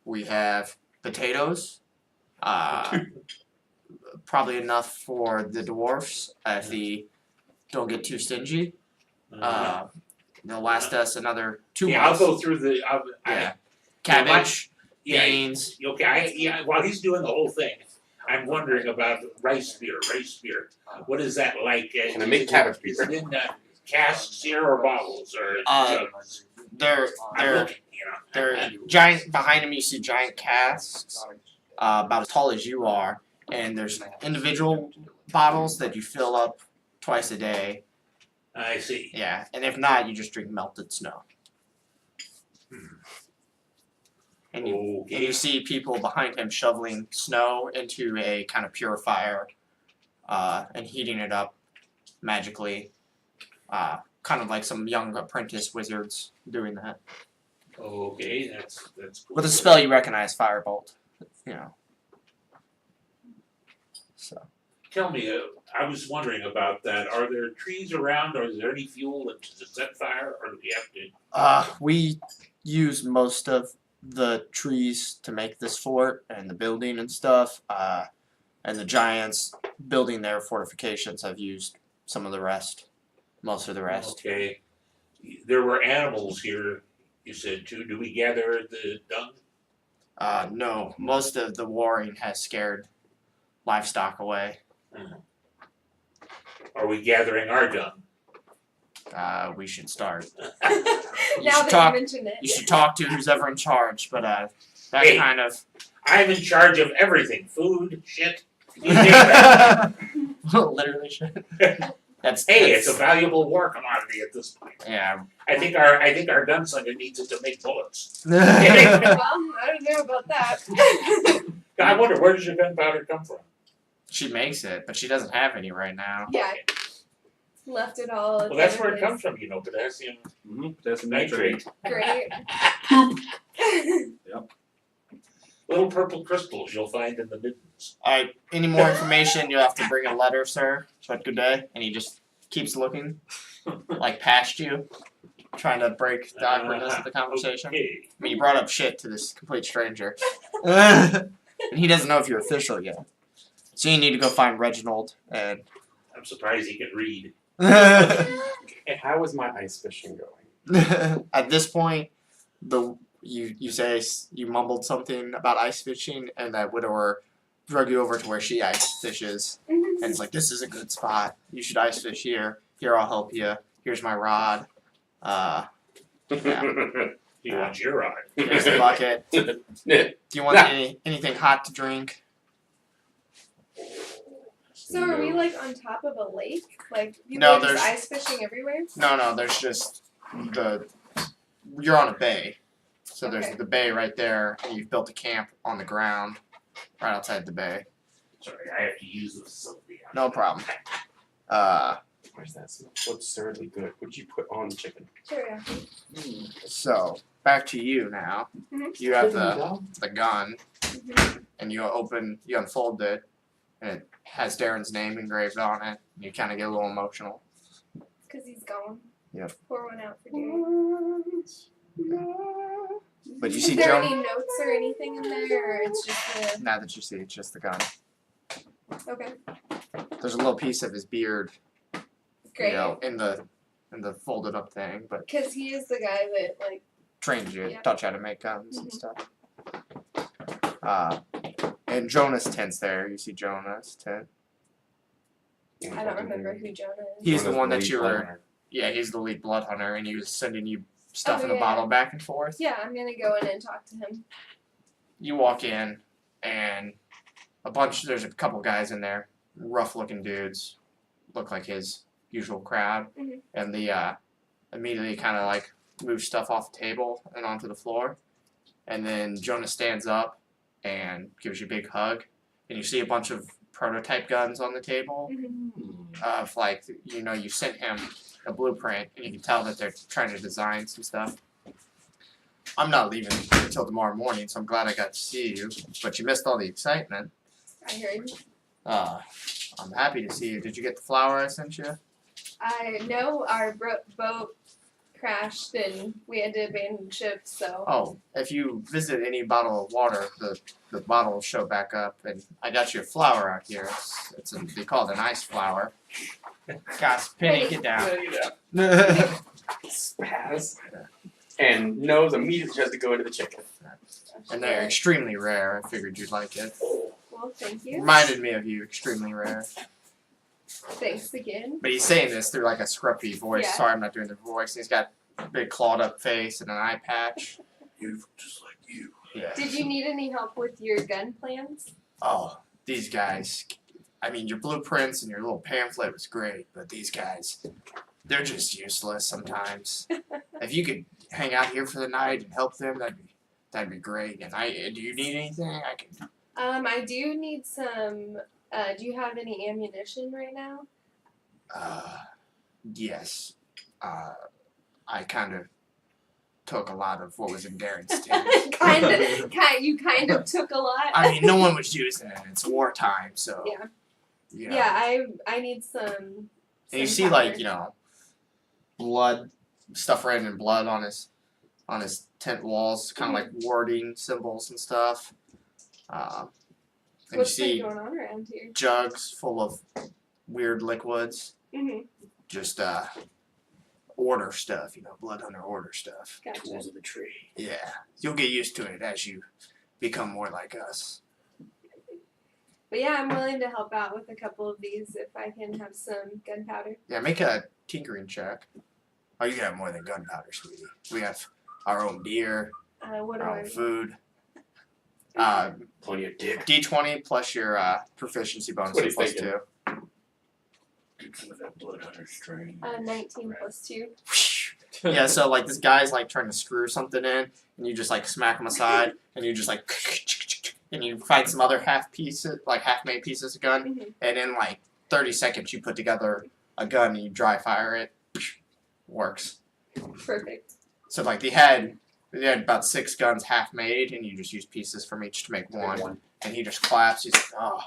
We have potatoes. Probably enough for the dwarfs if they don't get too stingy. They'll last us another 2 yeah, months. I'll go through the. Yeah. Cabbage, Yeah. beans. Okay. While he's doing the whole thing, I'm wondering about rice beer. What is that like? Can I make cabbage beer? Is it in casks here or bottles or jugs? They're I'm looking, they're giant. Behind them, you see giant casks, about as tall as you are, and there's individual bottles that you fill up twice a day. I see. Yeah, and if not, you just drink melted snow. And you Okay. see people behind him shoveling snow into a kind of purifier and heating it up magically. Kind of like some young apprentice wizards doing that. Okay, that's cool. With a spell you recognize, Firebolt. You know. So. Tell me, I was wondering about that. Are there trees around, or is there any fuel to set fire, or do we have to? We use most of the trees to make this fort and the building and stuff. And the giants building their fortifications have used some of the rest, most of the rest. Okay. There were animals here, you said too. Do we gather the dung? No, most of the warring has scared livestock away. Are we gathering our dung? We should start. Now should that talk- you mention it. You should talk to who's ever in charge, but that Hey. kind of. I'm in charge of everything. Food, shit. You name it. Literally shit. That's Hey, it's a valuable war commodity at this point. yeah. I think our gunslinger needs it to make bullets. Well, I don't know about that. I wonder, where does your gunpowder come from? She makes it, but she doesn't have any right now. Yeah. Left it all. at Well, that's the where other it comes from, you know, potassium That's a nitrate. place. Great. Little purple crystals you'll find in the middens. Alright, any more information, you'll have to bring a letter, sir. But good day. And he just keeps looking, like past you, trying to break the awkwardness of the conversation. Okay. I mean, you brought up shit to this complete stranger. And he doesn't know if you're official yet. So you need to go find Reginald and. I'm surprised he can read. How is my ice fishing going? At this point, you say you mumbled something about ice fishing, and that widower drug you over to where she ice fishes, and it's like, this is a good spot. You should ice fish here. Here, I'll help you. Here's my rod. He wants your rod. Here's the bucket. Do you want anything hot to drink? So are we like on top of a lake? Like people No, are just there's- ice fishing everywhere? No, there's just you're on a bay. So Okay. there's the bay right there, and you've built a camp on the ground right outside the bay. Sorry, I have to use the facility. No problem. Where's that smell? So absurdly good. What did you put on the chicken? Sure, yeah. So back to you now. Mhm. You have the gun, Mhm. and you unfold it, and it has Darren's name engraved on it. And you kind of get a little emotional. Because he's gone. Yep. Pour one out for Darren. But you Is see there Joan. any notes or anything in there, or it's just Now that you see, it's just the gun. okay, There's a little piece of his beard, great. you know, in the folded up thing, but Because he is the guy that like trains you, Yeah. taught you how to make guns and Mhm. stuff. And Jonas tent's there. You see Jonas tent. I don't remember who Jonah is. He's the Jonas one that Lee you were. Brenner. Yeah, he's the lead blood hunter, and he was sending you stuff Oh, in a yeah. bottle back and forth. Yeah, I'm gonna go in and talk to him. You walk in, and there's a couple guys in there, rough-looking dudes, look like his usual crowd, Mhm. and the immediately kind of like move stuff off the table and onto the floor, and then Jonah stands up and gives you a big hug, and you see a bunch of prototype guns on the table of like you sent him a blueprint, and you can tell that they're trying to design some stuff. I'm not leaving until tomorrow morning, so I'm glad I got to see you. But you missed all the excitement. I heard. I'm happy to see you. Did you get the flower I sent you? I know our boat crashed and we had to abandon ship, so Oh, if you visit any bottle of water, the bottle will show back up. And I got you a flower out here. They call it an ice flower. Gosh, Penny, get down. Spaz. And knows immediately has to go into the chicken. And they're extremely rare. I figured you'd like it. well, thank you. Reminded me of you, extremely rare. Thanks again. But he's saying this through like a scruffy voice. Yeah. Sorry, I'm not doing the voice. He's got a big clawed up face and an eye patch. Beautiful, just like you. Yeah. Did you need any help with your gun plans? Oh, these guys. I mean, your blueprints and your little pamphlet was great, but these guys, they're just useless sometimes. If you could hang out here for the night and help them, that'd be great. And do you need anything? I can. I do need some Do you have any ammunition right now? Yes. I kind of took a lot of what was in Darren's tent. You kind of took a lot. I mean, no one was using it. It's wartime, so. Yeah. You know. Yeah, I need some. And you some see, powder. like, you know, blood, stuff written in blood on his tent walls, kind of like warding symbols and stuff. And What's you been see going on around here? jugs full of weird liquids. Hmm. Just order stuff, you know, blood hunter order stuff. Gotcha. Tools of the tree. Yeah, you'll get used to it as you become more like us. But yeah, I'm willing to help out with a couple of these if I can have some gunpowder. Yeah, make a tinkering check. Oh, you got more than gunpowder, sweetie. We have our own beer, What do our I? own food. Plenty of dick. D20 plus your proficiency bonus What of he's plus thinking. 2. Get some of that blood hunter strain. 19 plus 2. Yeah, so like this guy's like trying to screw something in, and you just like smack him aside, and you just like, and you find some other half-made pieces of gun, Mhm. and in like 30 seconds you put together a gun and you dry fire it. Works. Perfect. So like they had about 6 guns half made, and you just use pieces from each to make one. And he just claps. He's like, "Oh,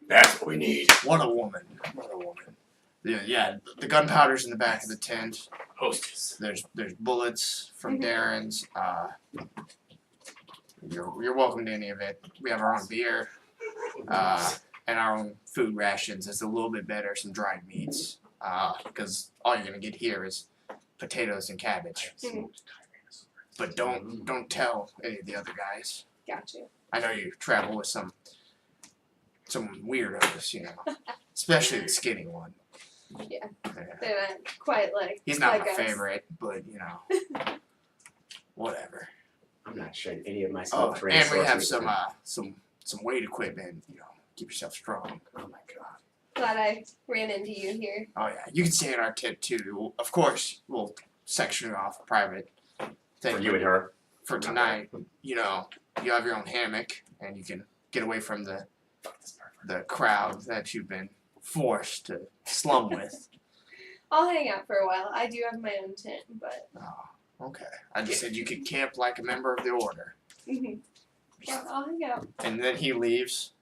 That's what we need. what a woman! What a woman!" Yeah. The gunpowder's in the back of the tent. Hostess. There's bullets from Mhm. Darren's. You're welcome to any of it. We have our own beer, and our own food rations. It's a little bit better. Some dried meats, because all you're gonna get here is potatoes and cabbage. Mhm. But don't tell any of the other guys. Gotcha. I know you travel with some weirdos, you know, especially the skinny one. Yeah. Yeah. They're not quite like. He's not like my us. favorite, but you know, whatever. I'm not sharing any of my Oh, smoke for any and we have sorcery. some weight equipment. You know, keep yourself strong. Oh my god. Glad I ran into you here. Oh yeah, you can stay in our tent too. Of course, we'll section you off a private thing For you and her. for tonight. You know, you have your own hammock, and you can get away from the crowd that you've been forced to slum with. I'll hang out for a while. I do have my own tent, but Oh, okay. I just said you could camp like a member of the order. yeah, I'll hang out. And then he leaves,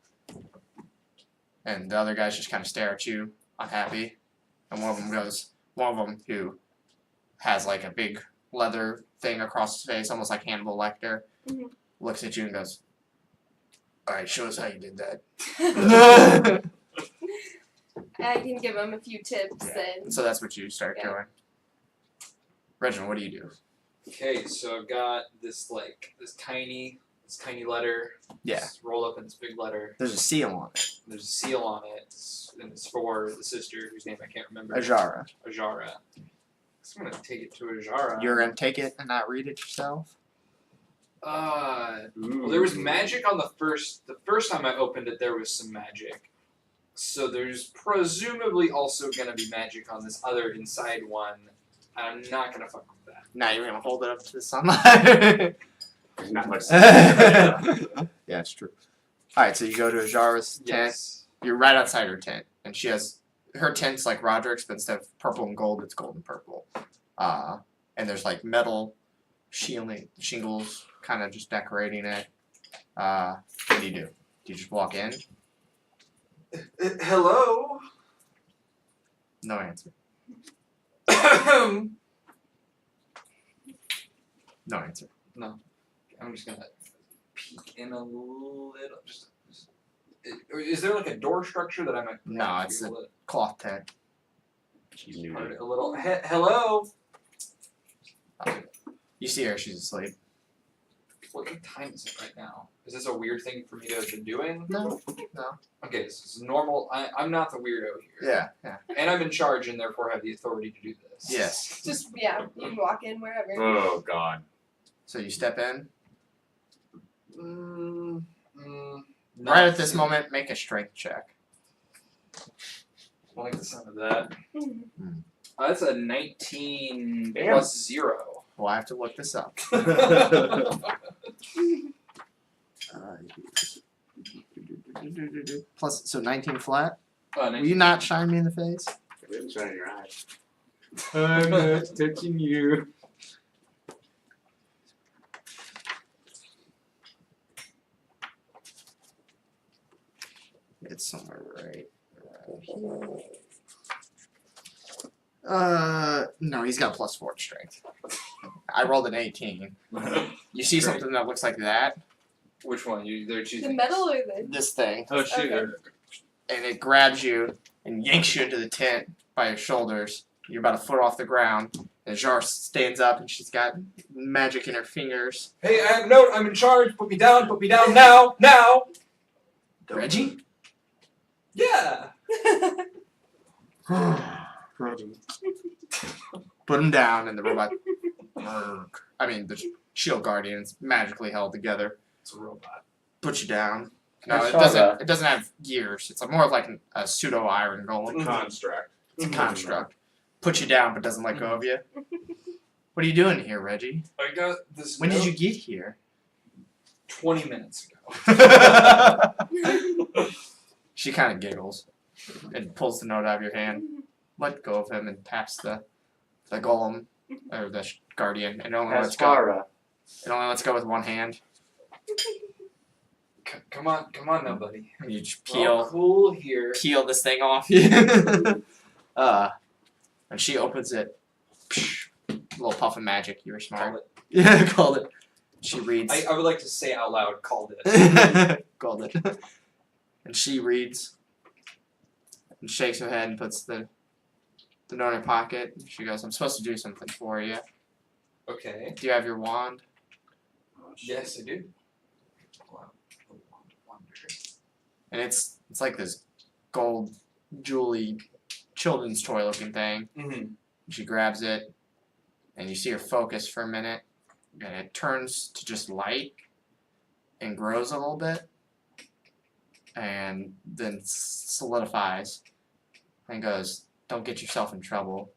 and the other guys just kind of stare at you, unhappy. And one of them who has like a big leather thing across his face, almost like Hannibal Lecter, Mhm. looks at you and goes, "Alright, show us how you did that." I can give them a few tips And and so that's what you start Yeah. doing. Reginald, what do you do? Okay, so I've got this tiny letter. Yeah. Just roll up in this big letter. There's a seal on it. There's a seal on it, and it's for the sister whose name I can't remember. Ajara. Ajara. So I'm gonna take it to Ajara. You're gonna take it and not read it yourself? Well, there was magic on the first time I opened it. There was some magic. So there's presumably also gonna be magic on this other inside one. I'm not gonna fuck with that. Now you're gonna hold it up to the sunlight. There's not much. Yeah, it's true. Alright, so you go to Ajara's tent. Yes. You're right outside her tent, and she has her tent's like Roderick's, but instead of purple and gold, it's gold and purple. And there's like metal shingles, kind of just decorating it. What do you do? Do you just walk in? Hello. No answer. No answer. I'm just gonna peek in a little. Is there like a door structure that I might? No, it's a cloth tent. She's new. part a little. Hello. You see her, she's asleep. What time is it right now? Is this a weird thing for me to have been doing? No. Okay, this is normal. I'm not the weirdo here. Yeah. And I'm in charge and therefore have the authority to do this. Yes. just you can walk in wherever. Oh god. So you step in. Not Right at this moment, make a strength check. I like the sound of that. Mhm. That's a 19 Damn. plus 0. Well, I have to look this up. Plus, so 19 flat. Oh, Will you not shine me in the face? It didn't shine in your eyes. I'm not touching you. It's somewhere right around here. No, he's got +4 strength. I rolled an 18. You see Great. something that looks like that? Which one? They're The choosing. metal or the This thing. Oh shoot! Okay. And it grabs you and yanks you into the tent by your shoulders. You're about a foot off the ground. And Jar stands up and she's got magic in her fingers. Hey, I have a note. I'm in charge. Put me down now, now. Reggie? Yeah. Put him down, and the robot. The shield guardian's magically held together. It's a robot. Put you down. No, I it saw doesn't. that. It doesn't have gears. It's more of like a pseudo iron golem. Construct. It's a construct. Put you down, but doesn't let go of you. What are you doing here, Reggie? I got this. When did note you get here? 20 minutes ago. She kind of giggles and pulls the note out of your hand. Let go of him and taps the golem or the guardian. And only lets go. Aspara. It only lets go with one hand. Come on now, buddy. And you just We're all cool here. peel this thing off you. And she opens it. A little puff of magic. You were smart. Called it. Yeah, called it. She reads. I would like to say out loud, called it. Called it. And she reads and shakes her head and puts the note in her pocket. She goes, I'm supposed to do something for you. Okay. Do you have your wand? Yes, I do. Wow. Wonder. And it's like this gold jewelly children's toy looking thing. Mm-hmm. She grabs it and you see her focus for a minute and it turns to just light and grows a little bit and then solidifies and goes, don't get yourself in trouble.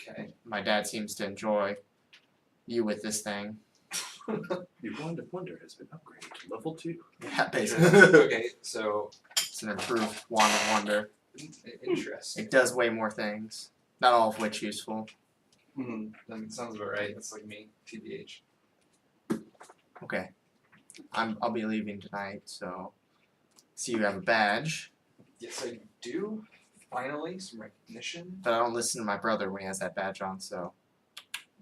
Okay. My dad seems to enjoy you with this thing. Your wand of wonder has been upgraded to level 2. Yeah, basically. Okay, so It's an improved wand of wonder. interesting. It does way more things, not all of which useful. Mm-hmm. That sounds about right. That's like me, TBH. Okay. I'll be leaving tonight, so see you have a badge. Yes, I do. Finally, some recognition. But I don't listen to my brother when he has that badge on, so.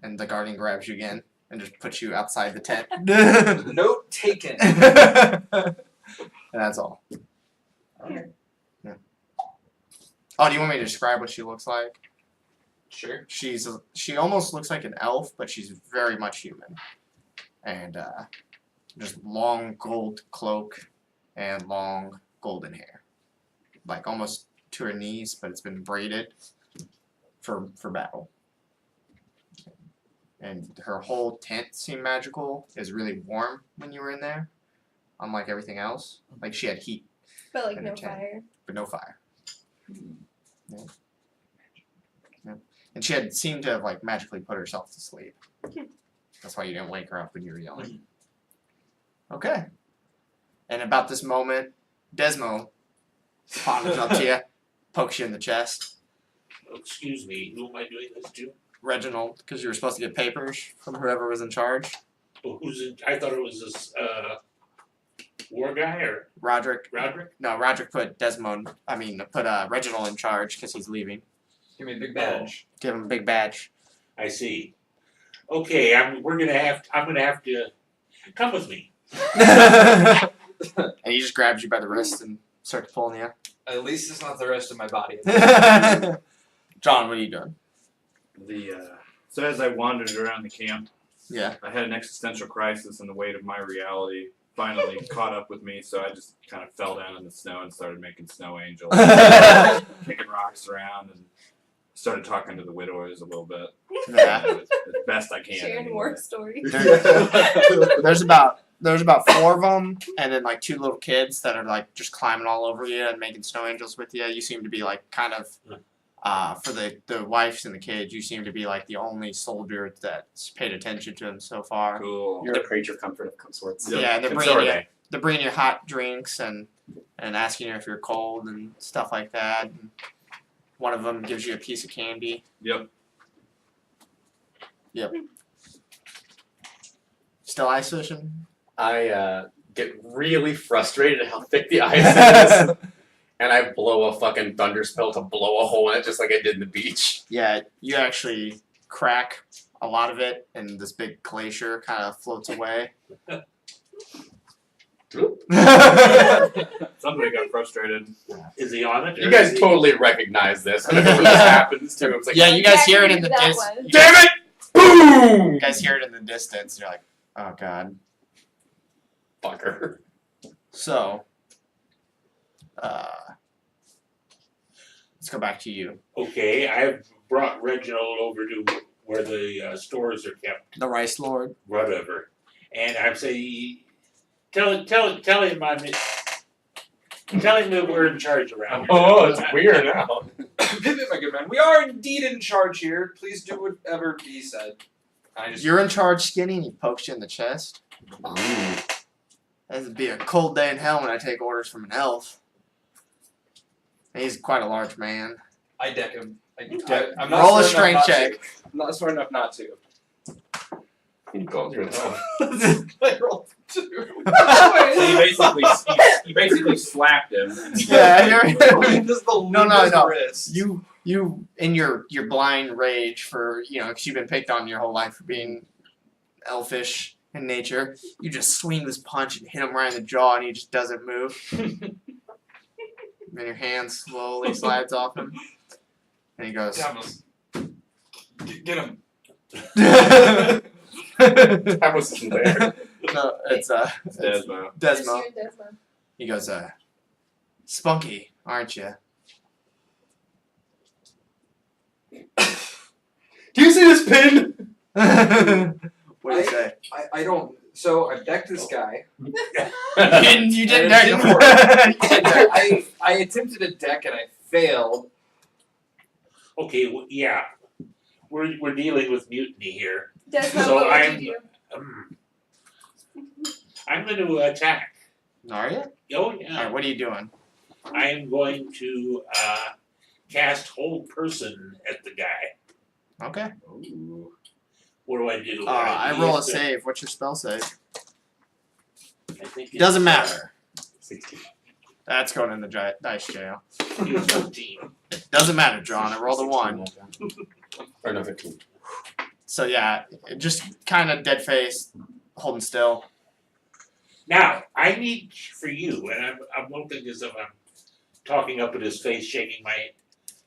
And the guardian grabs you again and just puts you outside the tent. Note taken. And that's all. Okay. Yeah. Oh, do you want me to describe what she looks like? Sure. She almost looks like an elf, but she's very much human. And just long gold cloak and long golden hair. Like almost to her knees, but it's been braided for battle. And her whole tent seemed magical. It was really warm when you were in there, unlike everything else. Like she had heat, but like And no a tent. fire. but no fire. Yeah. Yeah. And she had seemed to have like magically put herself to sleep. That's why you didn't wake her up when you were yelling. Okay. And about this moment, Desmo paunches up to you, pokes you in the chest. Excuse me, who am I doing this to? Reginald, because you were supposed to get papers from whoever was in charge. Well, who's in? I thought it was this war guy or Roderick. Roderick. No, Roderick put Reginald in charge because he's leaving. Give me a big badge. Give him a big badge. I see. Okay, I'm gonna have to come with me. And he just grabs you by the wrist and starts pulling you. At least it's not the rest of my body. John, what are you doing? So as I wandered around the camp, Yeah. I had an existential crisis, and the weight of my reality finally caught up with me. So I just kind of fell down in the snow and started making snow angels, kicking rocks around, and started talking to the widowers a little bit. Yeah. As best I can. Sharing anyway. war story. There's about 4 of them, and then like 2 little kids that are like just climbing all over you and making snow angels with you. You seem to be like kind of, for the wives and the kids, you seem to be like the only soldier that's paid attention to them so far. Cool. You're the creature comfort of sorts. Yeah, and And so are they. they're bringing you hot drinks and and asking you if you're cold and stuff like that. And one of them gives you a piece of candy. Yep. Still ice fishing? I get really frustrated at how thick the ice is, and I blow a fucking thunder spell to blow a hole in it, just like I did in the beach. Yeah, you actually crack a lot of it, and this big glacier kind of floats away. Somebody got frustrated. Is he on it? You or guys is he- totally recognize this. Whenever this happens to him, it's like, Yeah, you guys hear it in the That distance. one. damn it! Boom! You guys hear it in the distance, and you're like, oh god. Fucker. So, let's go back to you. Okay, I've brought Reginald over to where the stores are kept, The Rice Lord. whatever. And I'm saying, tell him that we're in charge around here. Oh, it's weird now. Pivot, my good man. We are indeed in charge here. Please do whatever he said. I just You're in charge, Skinny, and he pokes you in the chest. That'd be a cold day in hell when I take orders from an elf. He's quite a large man. I deck him. I'm Roll a not smart enough strength not check. to. I'm not smart enough not to. He called you an elf. I rolled 2. So you basically slapped him. Yeah, Just the No, lubeless no. wrist. you in your blind rage for, you know, because you've been picked on your whole life for being elfish in nature, you just swing this punch and hit him right in the jaw, and he just doesn't move. And then your hand slowly slides off him, and he goes. Davos. Get him. I wasn't there. No, it's It's Desmo. Desmo. Desmo. He goes, spunky, aren't you? Do you see this pin? What do you say? I don't. So I decked this guy. You didn't And it didn't work. deck I attempted a deck and I failed. Okay, yeah. We're dealing with mutiny here. Desmo, So what would I'm- you do? I'm going to attack. Are you? Oh yeah. Alright, what are you doing? I am going to cast hold person at the guy. Okay. What do I do? I roll a save. What's your spell save? I think It doesn't matter. 16. That's going in the dice jail. It's 14. Doesn't matter, John. I rolled a 1. Or no, 15. So yeah, just kind of dead face, holding still. Now, I need for you, and I'm looking as if I'm talking up at his face, shaking my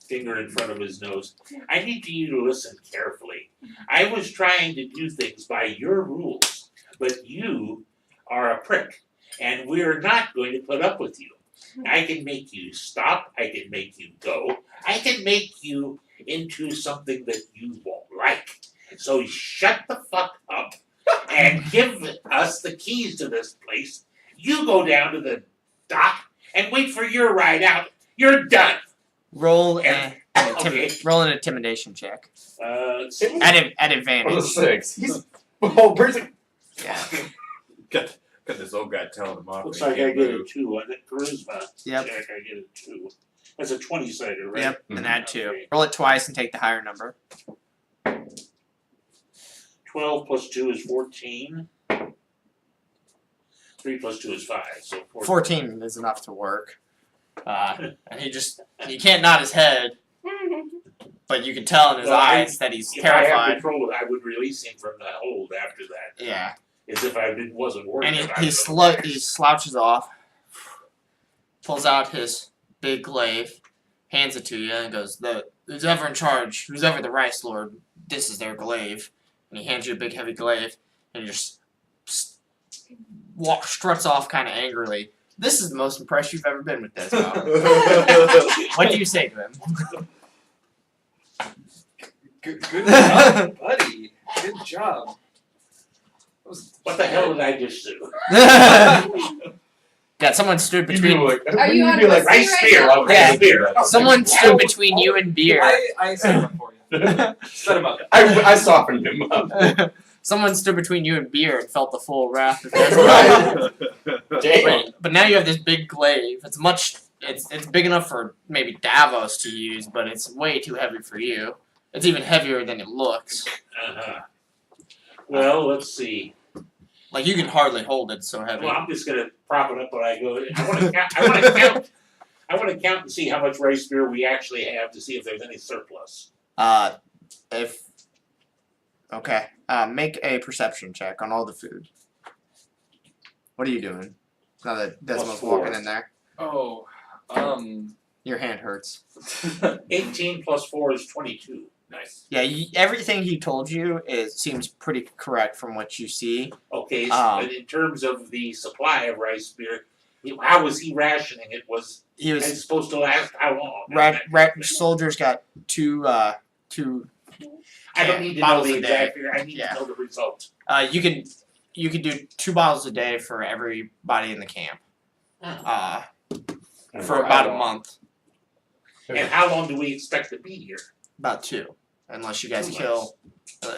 finger in front of his nose. I need you to listen carefully. I was trying to do things by your rules, but you are a prick, and we're not going to put up with you. I can make you stop. I can make you go. I can make you into something that you won't like. So shut the fuck up and give us the keys to this place. You go down to the dock and wait for your ride out. You're done. Roll an okay. roll an intimidation check Let's see. at What a advantage. 6. He's a whole person. Yeah. Got this old guy telling him off. Looks and like he I can't get a move. 2 on it. Charisma Yep. check. I get a 2. That's a 20-sider, right? Yep. And add 2. Okay. Roll it twice and take the higher number. 12 plus 2 is 14. 3 plus 2 is 5. So 14 is enough to work. And he can't nod his head, but you can tell in his Well, eyes that he's If I have terrified. control, I would release him from that hold after that. Yeah. As if I wasn't worried And about he it. he slouches off, pulls out his big glaive, hands it to you, and goes, who's ever in charge, who's ever the Rice Lord, this is their glaive. And he hands you a big heavy glaive, and he just struts off kind of angrily. This is the most impressed you've ever been with this. What do you say to him? Good job, buddy. Good job. What the hell did I just do? Yeah, someone stood You'd be between. like, Are you you'd be on like, the Rice right beer. now? Yeah. Rice beer. Someone stood between you and beer. I set him up for you. Set him up. I softened him up. Someone stood between you and beer and felt the full wrath of Desmond. Damn. But now you have this big glaive. It's big enough for maybe Davos to use, but it's way too heavy for you. It's even heavier than it looks. Uh-huh. Well, let's see. Like you can hardly hold it. It's so heavy. Well, I'm just gonna prop it up when I go. I want to count. I want to count. I want to count and see how much rice beer we actually have to see if there's any surplus. Make a perception check on all the food. What are you doing? Now that Desmond's +4. walking in there, Oh, your hand hurts. 18 plus 4 is 22. Nice. Yeah, everything he told you seems pretty correct from what you see. Okay, so, Um, but in terms of the supply of rice beer, how was he rationing it? Was He it was supposed to last how long? soldiers got two. I don't need to know bottles the a exact day. figure. I need Yeah. to know the result. You can do 2 bottles a day for everybody in the camp. For about a month, And how long do we expect to be here? about 2, unless you guys 2 kill.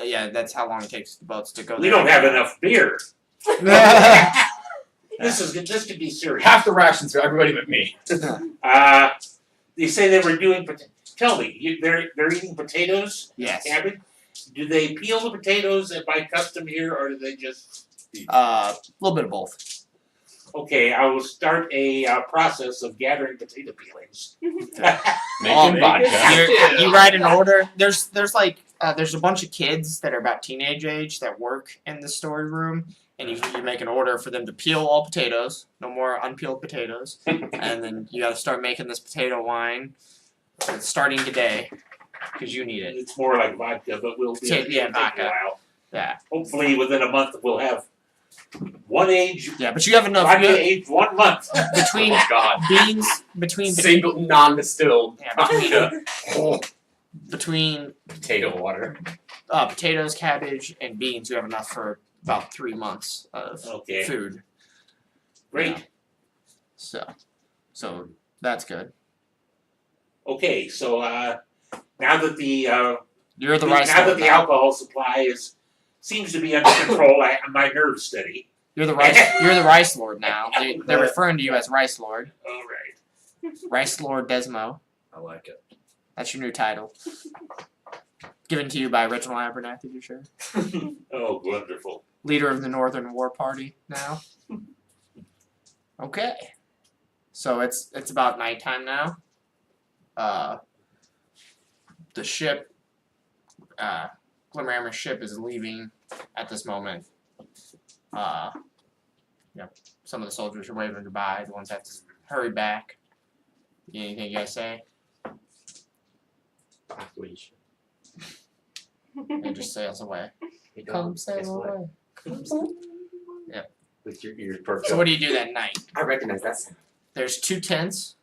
Yeah, that's how long it takes the boats to go. We there. don't have enough beer. enough. This could be serious. Half the rations for everybody but me. They say they were doing. Tell me, they're eating potatoes, Yes. cabbage. Do they peel the potatoes by custom here, or do they just? A little bit of both. Okay, I will start a process of gathering potato peelings. Making vodka. You write an order. There's a bunch of kids that are about teenage age that work in the storage room, and you make an order for them to peel all potatoes. No more unpeeled potatoes. And then you got to start making this potato wine, starting today, because you need it. It's more like vodka, but we'll be Yeah, take vodka. a while. Yeah. Hopefully, within a month, we'll have one age. Yeah, but you have enough Vodka aged 1 month. between Oh God. beans between Single non-distilled Yeah, vodka. between Potato water. potatoes, cabbage, and beans. You have enough for about 3 months of Okay, food. great. So that's good. Okay, so now that the You're the rice now lord that the now. alcohol supply seems to be under control, my nerves steady. You're the rice lord now. They're referring to you as rice lord. All right. Rice lord Desmo. I like it. That's your new title. Given to you by Reginald Abernathy, you sure? Oh, wonderful. Leader of the Northern War Party now. Okay. So it's about nighttime now. The ship, Glimmerhammer's ship is leaving at this moment. Some of the soldiers are waving goodbye. The ones have to hurry back. Anything you guys say? It just sails away. Come sail away. With your ears perked So up. what do you do that night? I recognize that sound. There's 2 tents.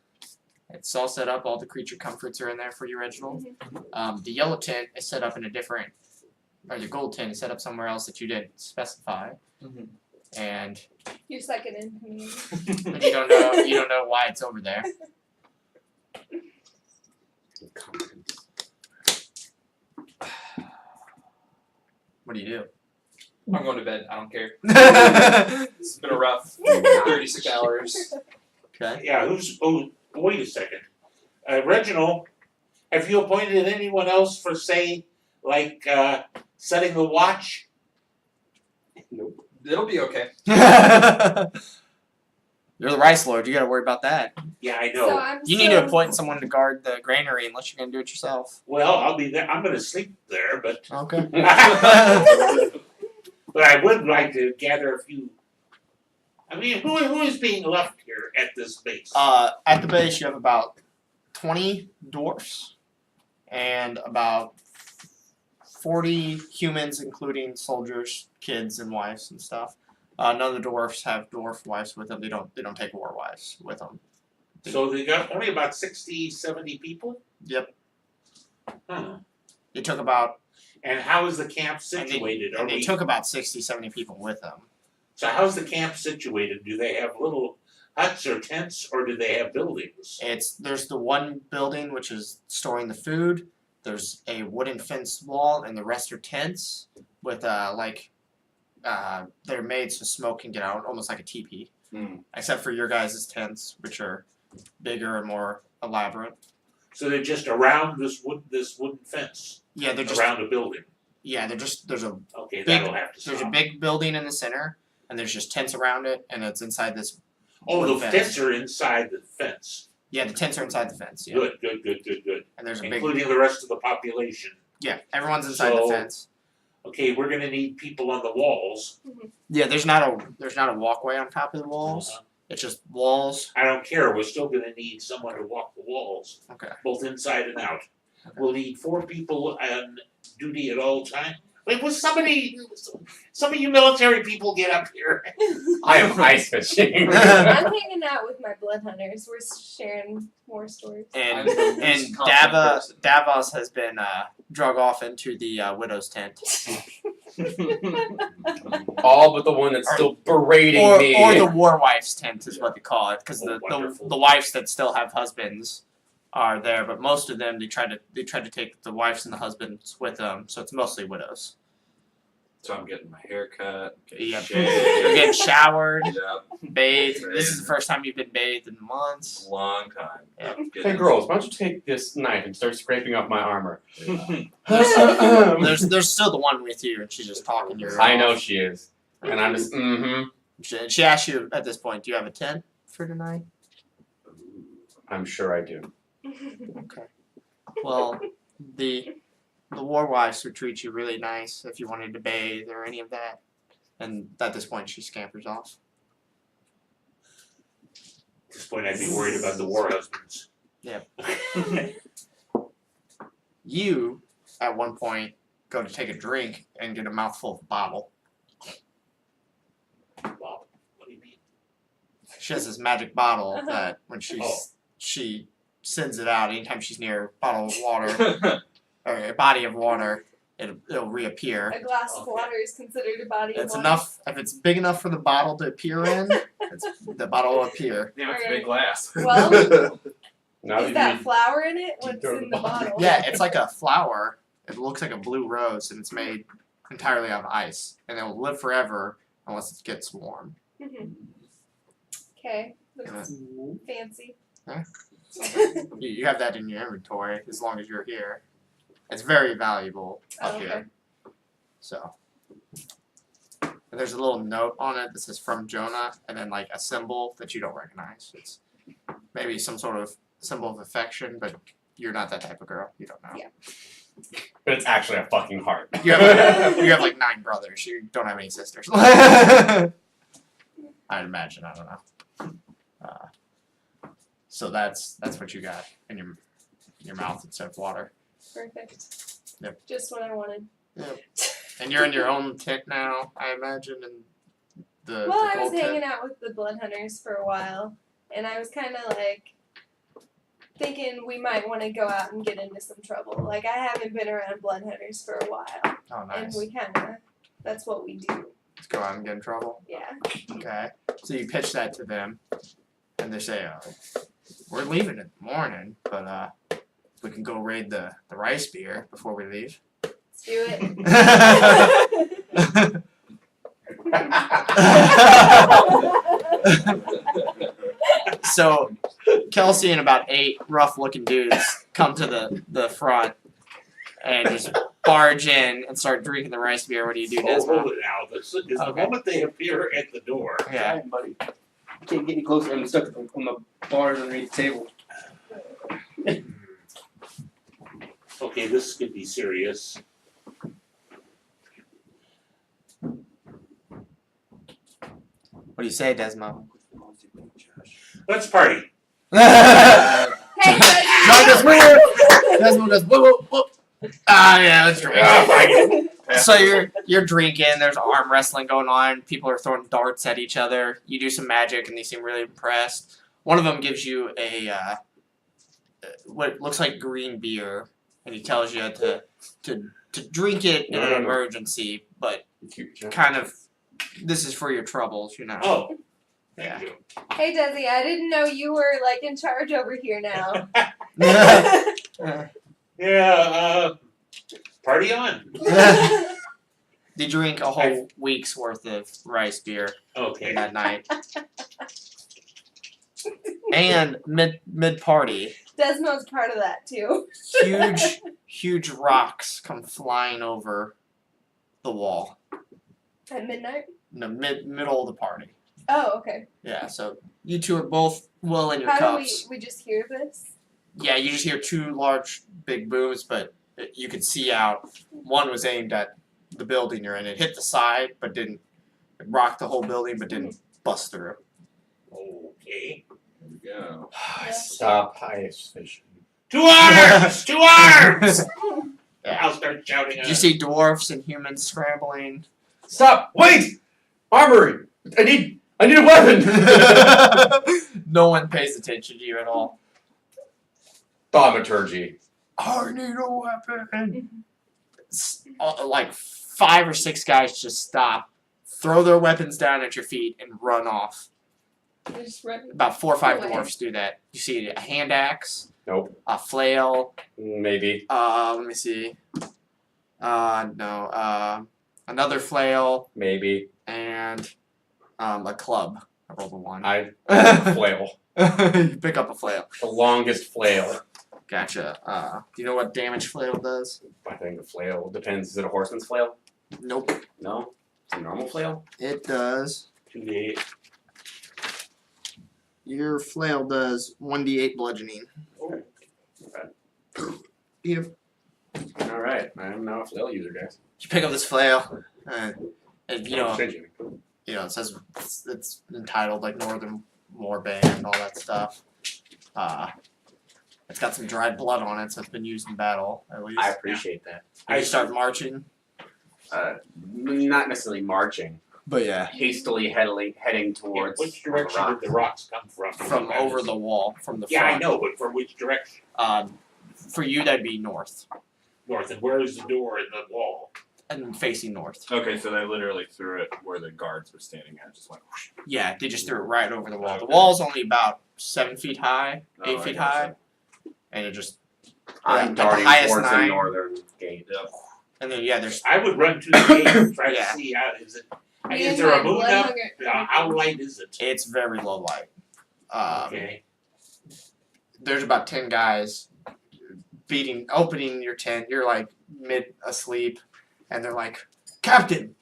It's all set up. All the creature comforts are in there for you, Reginald. The yellow tent is set up in a different, or the gold tent is set up somewhere else that you didn't specify. And You're second in command. but you don't know why it's over there. What do you do? I'm going to bed. I don't care. Okay. It's been a rough 36 hours. Yeah, wait a second. Reginald, have you appointed anyone else for, say, like, setting the watch? Nope. It'll be okay. You're the rice lord. You got to worry about that. Yeah, I So know. I'm You need to appoint someone to guard the granary unless you're gonna do it yourself. Well, I'll be there. I'm going to sleep there, but Okay. but I would like to gather a few. I mean, who is being left here at this base? At the base, you have about 20 dwarfs and about 40 humans, including soldiers, kids, and wives and stuff. None of the dwarfs have dwarf wives with them. They don't take war wives with them. So they got only about 60, 70 people? Yep. Huh. They took about And how is the camp and situated? they, and they took about 60, 70 people with them. So how's the camp situated? Do they have little huts or tents, or do they have buildings? There's the one building which is storing the food, There's a wooden fence wall, and the rest are tents with they're made so smoke can get out, almost like a teepee. Except for your guys' tents, which are bigger and more elaborate. So they're just around this wooden fence Yeah, they're just around the building. there's a Okay, Big- that'll have to there's a stop. big building in the center, and there's just tents around it, and it's inside this. Oh, the wooden tents are inside the fence. Yeah, the tents are inside the fence. Yeah, Good. and there's a big. Including the rest of the population. Yeah, everyone's inside the So- fence. Okay, we're gonna need people on the walls. Yeah, there's not a walkway on top of the walls. It's just walls. I don't care, we're still gonna need someone to walk the walls, Okay. both inside and out. Okay. We'll need 4 people on duty at all times. Wait, will some of you military people get up here? I am ice fishing. I'm hanging out with my blood hunters. We're sharing war stories. And I'm the and least confident person. Davos has been drug off into the widow's tent, All but the one that's still berating or me. the war wife's tent is what they call it, because Oh, the wonderful. wives that still have husbands are there, but most of them they try to take the wives and the husbands with them, so it's mostly widows. So I'm getting my hair cut, getting Yep. shaved. You're getting showered, Yep, bathed. This is the first time you've been bathed in months. long time. Yeah. Hey girls, why don't you take this knife and start scraping off my armor? There's still the one with you, and she's just talking to your. I know she is. And I'm just, She asks you at this point, "Do you have a tent for tonight?" I'm sure I do. Okay. Well, the war wives would treat you really nice if you wanted to bathe or any of that. And at this point, she scampers off. At this point, I'd be worried about the war husbands. You, at one point, go to take a drink and get a mouthful of bottle. Wow, what do you mean? She has this magic bottle Uh-huh. that when Oh. she sends it out anytime she's near a bottle of water or a body of water, it'll reappear. A glass of Okay. water is considered a body of It's water. enough if it's big enough for the bottle to appear in. The bottle will appear. Damn, it's a big glass. Well, Now is that flour in it? What's in the bottle? Yeah, it's like a flower. It looks like a blue rose, and it's made entirely out of ice, and it will live forever unless it gets warm. Okay, looks fancy. You have that in your inventory as long as you're here. It's very valuable up Oh, okay. here. So, and there's a little note on it that says "From Jonah," and then like a symbol that you don't recognize. It's maybe some sort of symbol of affection, but you're not that type of girl. You don't know. Yeah. But it's actually a fucking heart. You have like 9 brothers. You don't have any sisters. I'd imagine. I don't know. So that's what you got in your mouth instead of water. Perfect. Yep. Just what I wanted. And you're in your own tent now, I imagine, and the Well, I gold was tent. hanging out with the blood hunters for a while, and I was kind of like thinking we might want to go out and get into some trouble. Like, I haven't been around blood hunters for a while, Oh, and nice. we kind of, that's what we do. Let's go out and get in trouble. Yeah. Okay. So you pitch that to them, and they say, "We're leaving in the morning, but we can go raid the rice beer before we leave." Let's do it. So Kelsey and about 8 rough-looking dudes come to the front and just barge in and start drinking the rice beer. What do you do, Oh, Desmond? hold it now. The Okay. moment they appear at the door, Yeah. Hi, buddy. Can't get any closer. I'm stuck on the bars underneath the table. okay, this could be serious. What do you say, Desmond? Let's party. Desmond Hey, goes, "Whoa." Desmond goes, "Whoa, whoa, whoa." Yeah, let's drink. So you're drinking. There's arm wrestling going on. People are throwing darts at each other. You do some magic, and they seem really impressed. One of them gives you a what looks like green beer, and he tells you to drink it in an emergency, but kind of this is for your troubles, you know. Oh, thank Yeah. you. Hey, Desi, I didn't know you were like in charge over here now. Yeah, party on. They drink a whole week's worth of rice beer Okay. that night. And mid party, Desmo's part of that too. huge rocks come flying over the wall. At midnight? In the middle of the party. Oh, okay. Yeah, so you two are both well in your How cups. do we just hear this? Yeah, you just hear two large big booms, but you could see out. One was aimed at the building you're in. It hit the side, but didn't. It rocked the whole building, but didn't bust through. Okay. Here we go. Stop ice fishing. 2 arms! 2 arms! Yeah. I'll start shouting You see dwarfs and humans scrambling. Stop! Wait! Armory! I need a weapon! No one pays attention to you at all. Thaumaturgy. I need a weapon. Like 5 or 6 guys just stop, throw their weapons down at your feet, and run off. We're just running. About 4 or 5 Away. dwarfs do that. You see a hand axe, Nope. a flail. Maybe. Let me see. No. Another flail Maybe. and a club. I rolled a 1. I flail. You pick up a flail. The longest flail. Gotcha. Do you know what damage flail does? I think a flail depends. Is it a horseman's flail? Nope. No. It's a normal flail. It does. 2d8. Your flail does 1d8 bludgeoning. Yep. All right. I'm now a flail user, guys. You pick up this flail, and you know, Changing. it says it's entitled like Northern Warband and all that stuff. It's got some dried blood on it, so it's been used in battle at least. I appreciate that. I start marching, Not necessarily marching. but yeah, Hastily heading towards. Which direction did the rocks come from? from over the wall, from the Yeah, I front. know, but from which direction? For you, that'd be north North. And where is the door in the wall? and facing north. Okay, so they literally threw it where the guards were standing at. Just went. Whoosh. Yeah, they just threw it right over the wall. The Okay. wall's only about 7 feet high, Oh, 8 I feet gotcha. high, and it just I'm at the darting highest towards 9. the northern gate. Yep. And then there's I would run to the gate and try Yeah. to see how is it. Me Is and there my a moon blood up? hunger- How light is it? it's very low light. Okay. There's about 10 guys opening your tent. You're like mid asleep, and they're like, Captain,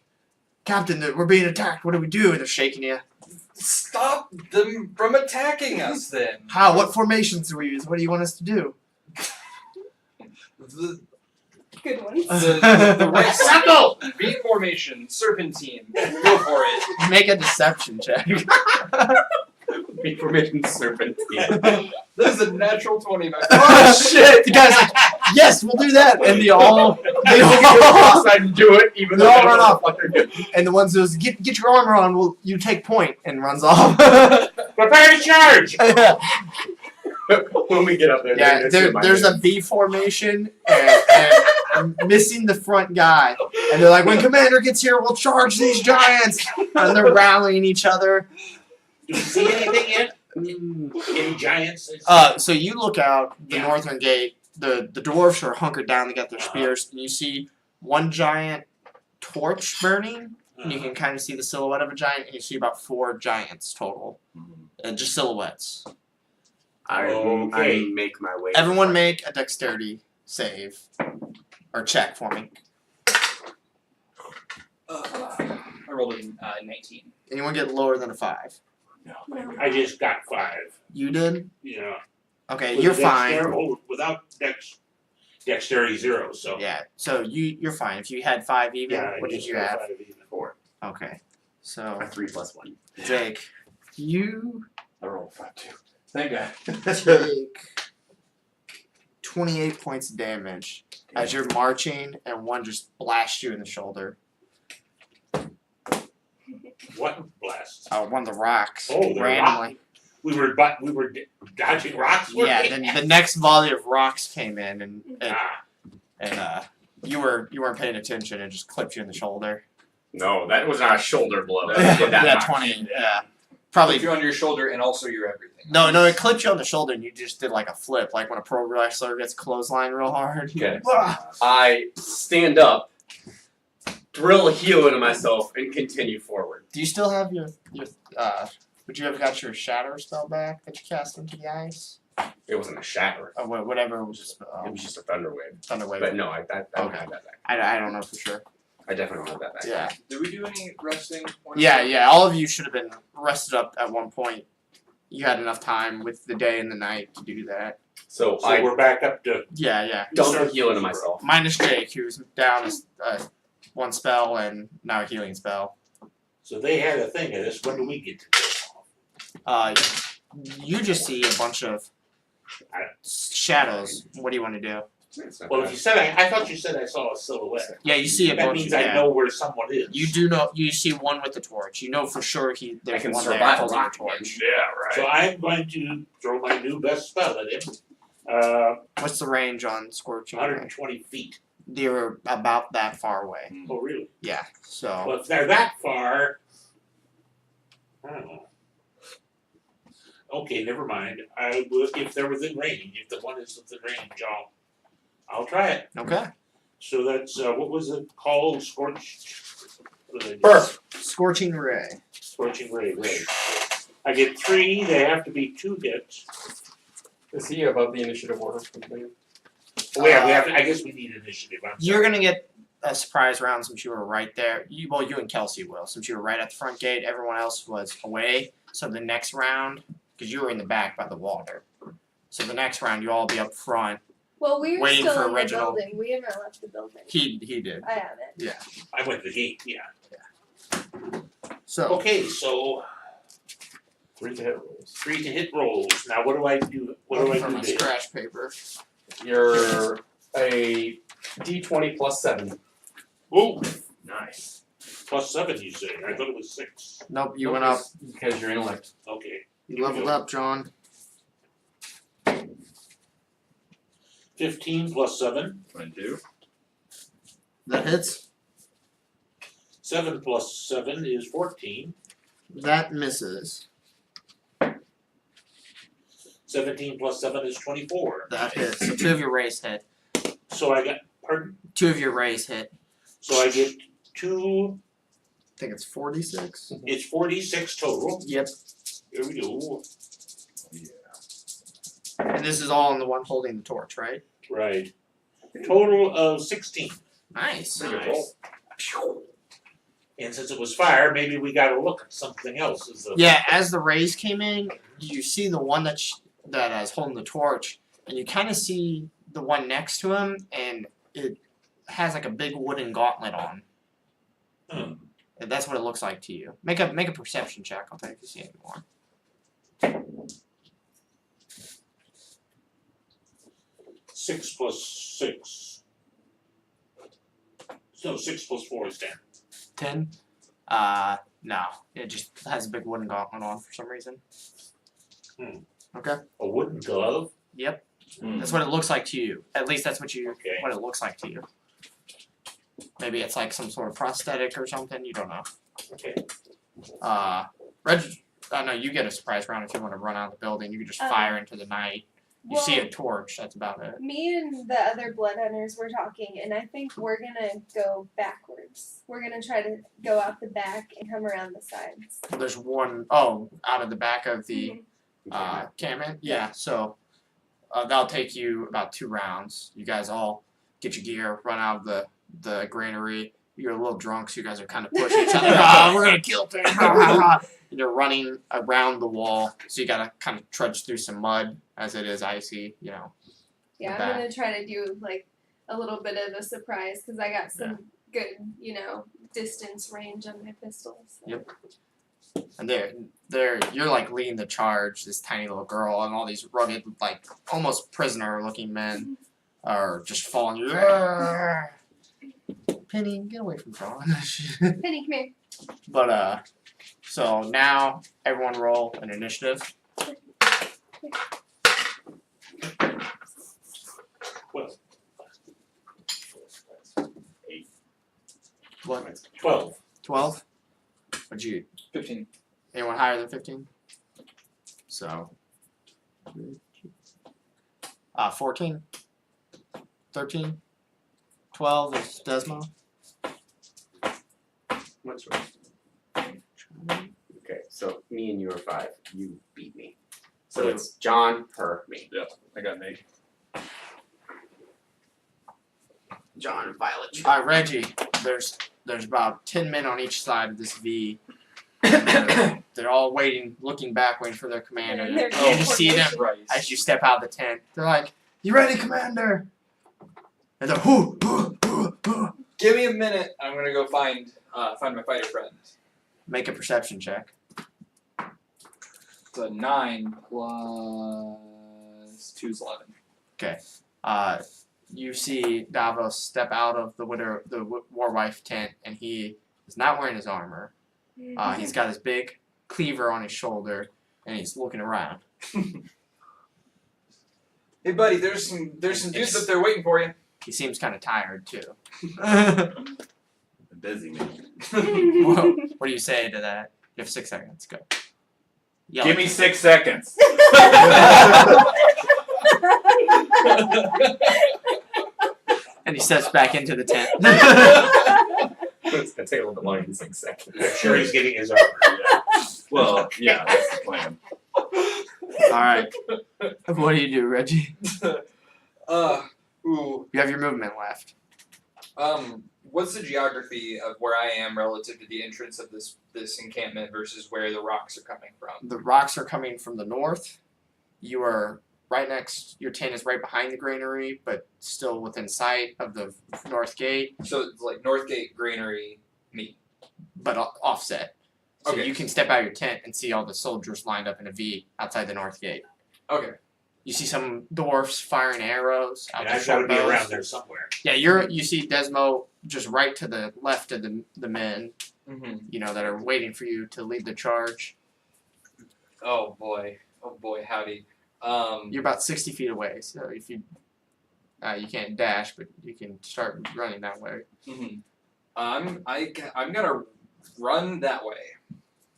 we're being attacked. What do we do? And they're shaking you. Stop them from attacking us then. How? What formations do we use? What do you want us to do? The, Good ones. the right Suckle! V formation, serpentine. Go for it. Make a deception check. Information serpentine. This is a natural 20 back. Oh shit! The guy's like, yes, we'll do that, and they all Outside and do it, even They though all they run don't know off. what they're doing. and the one says, get your armor on. Well, you take point, and runs off. Prepare to charge! When we get up there, Yeah, there's a V formation and missing the front guy. And they're like, when Commander gets here, we'll charge these giants. And they're rallying each other. Do you see anything yet? Any giants? So you look out the Yeah. northern gate. The dwarves are hunkered down. They got their spears. And you see one giant torch burning. And you can kind of see the silhouette of a giant. And you see about 4 giants total. Just silhouettes. Okay. I make my way. Everyone make a dexterity save. Or check for me. I rolled a 19. Anyone get lower than a 5? I just got 5. You did? Yeah. Okay, With you're the fine. without dexterity 0, so. Yeah, so you're fine. If you had 5 even, Yeah, I what did just you got have? 5 even. 4. Okay, so 3 plus 1. Jake, you I rolled 5 too. Thank God. take 28 points of damage as you're marching, and one just blasts you in the shoulder. What blast? One of the rocks Oh, the randomly. We were dodging rocks. weren't Yeah, we? then the next volley of rocks came in, and Ah, you weren't paying attention, and just clipped you in the shoulder. No, that was not a shoulder blow. That did that yeah, much. 20. Yeah, Probably Put you on your shoulder and also your everything. no. It clipped you on the shoulder, and you just did like a flip, like when a pro wrestler gets clothesline real hard. Okay. Ah! I stand up, drill a heel into myself, and continue forward. Do you still have your would you have got your shatter spell back that you cast into the ice? It wasn't a shatter. Or whatever it was just It was just a thunder wave. Thunderwave. But no, I don't Okay. have that back. I don't know for sure. I definitely don't have that back. Yeah. Did we do any resting? Yeah. All of you should have been rested up at one point. You had enough time with the day and the night to do that. So, So I we're back up to Yeah. dump a heel into myself. Minus Jake, who's down one spell and now a healing spell. so they had a thing of this. When do we get to go? You just see a bunch of shadows. What do you want to do? It's not Well, bad. if you said I thought you said I saw a silhouette. Yeah, you see a That bunch. means Yeah. I know where someone is. You do know. You see one with the torch. You know for sure there's I can one survive there a holding the rock torch. Yeah, So right. I'm going to throw my new best spell at him. What's the range on Scorching Ray? 120 feet. They're about that far away. Oh, really? Yeah. So Well, if they're that far, I don't know. Okay, never mind. I would if they're within range. If the one is within range, I'll try it. okay. So that's what was it called? Scorched. What did I do? Burp. Scorching Ray. Scorching ray. Right. I get 3. They have to be 2 hits. Is he above the initiative order? Oh, yeah, we have. I guess we need initiative. I'm You're sorry. gonna get a surprise round since you were right there. You and Kelsey will, since you were right at the front gate. Everyone else was away. So the next round, because you were in the back by the water. So the next round, you all be up front. Well, we were Waiting still for in Reginald. the building. We haven't left the building. He did. I haven't. I went to the gate. Yeah. So Okay, so 3 to hit rolls. 3 to hit rolls. Now, what do I do? What do looking I for do my there? scratch paper. You're a D20 plus 7. Oh, Nice. plus 7, you say? I thought it was 6. Nope, you went up. Because your intellect. Okay. You leveled up, John. 15 plus 7. 22. That hits. 7 plus 7 is 14. That misses. 17 plus 7 is 24. That hits. So 2 of your rays hit. So I got, pardon? 2 of your rays hit. So I get 2, I think it's 46. it's 46 total. Yep. Here we go. And this is all on the one holding the torch, right? Right. Total of 16. Nice. Nice. And since it was fire, maybe we gotta look at something else. Yeah, as the rays came in, you see the one that is holding the torch, and you kind of see the one next to him, and it has like a big wooden gauntlet on. Hmm. And that's what it looks like to you. Make a perception check. I'll tell you if you see any more. 6 plus 6. So 6 plus 4 is 10. 10? No. It just has a big wooden gauntlet on for some reason. Okay. A wooden glove? Yep. Hmm. That's what it looks like to you. At least that's what Okay. what it looks like to you. Maybe it's like some sort of prosthetic or something. You don't know. Okay. No, you get a surprise round if you want to run out of the building. You can just Um, fire into the night. You Well, see a torch. That's about it. me and the other blood hunters were talking, and I think we're gonna go backwards. We're gonna try to go out the back and come around the sides. There's one out of the back of the Mhm. Cameron. Yeah. So that'll take you about 2 rounds. You guys all get your gear, run out of the granary. You're a little drunk, so you guys are kind of pushing each other. We're gonna kill things. And you're running around the wall, so you gotta kind of trudge through some mud as it is icy. You know. Yeah, the I'm back. gonna try to do like a little bit of a surprise because I got some good, distance range on my pistols. So. Yep. And you're like leading the charge, this tiny little girl, and all these rugged, like almost prisoner-looking men are just following you. Penny, get away from John. Penny, come here. But so now everyone roll an initiative. 12. What? 12. 12. What'd you? 15. Anyone higher than 15? So. 14. 13. 12 is Desmo. What's right? Okay, so me and you are 5. You beat me. So Okay. it's John, her, me. I got Nate. John, Violet. Alright, Reggie, there's about 10 men on each side of this V. And they're all waiting, looking back, waiting for their commander. And they're You just see them Right. as you step out of the tent. They're like, "You ready, Commander?" And they're, "Hoo, hoo, hoo, hoo." Give me a minute. I'm gonna go find my fighter friend. Make a perception check. It's a 9 plus 2 is 11. You see Davos step out of the Warwife tent, and he is not wearing his armor. He's got his big cleaver on his shoulder, and he's looking around. Hey, buddy, there's some dudes up there waiting for you. He seems kind of tired too. Busy man. Whoa, what do you say to that? You have 6 seconds. Go. Yell Give at me him. 6 seconds. And he steps back into the tent. It's gonna take a little bit longer than 6 seconds. I'm sure he's getting his armor. Well, yeah, that's the plan. Alright. What do you do, Reggie? Ooh. You have your movement left. What's the geography of where I am relative to the entrance of this encampment versus where the rocks are coming from? The rocks are coming from the north. You are right next, your tent is right behind the granary, but still within sight of the north gate, So it's like Northgate Granary, me. but offset. So Okay. you can step out of your tent and see all the soldiers lined up in a V outside the north gate. Okay. You see some dwarfs firing arrows out And their I've got to short be bows. around there somewhere. Yeah, you see Desmo just right to the left of the men, Mm-hmm. that are waiting for you to lead the charge. Oh boy, howdy. You're about 60 feet away, so if you can't dash, but you can start running that way. Mm-hmm. I'm gonna run that way.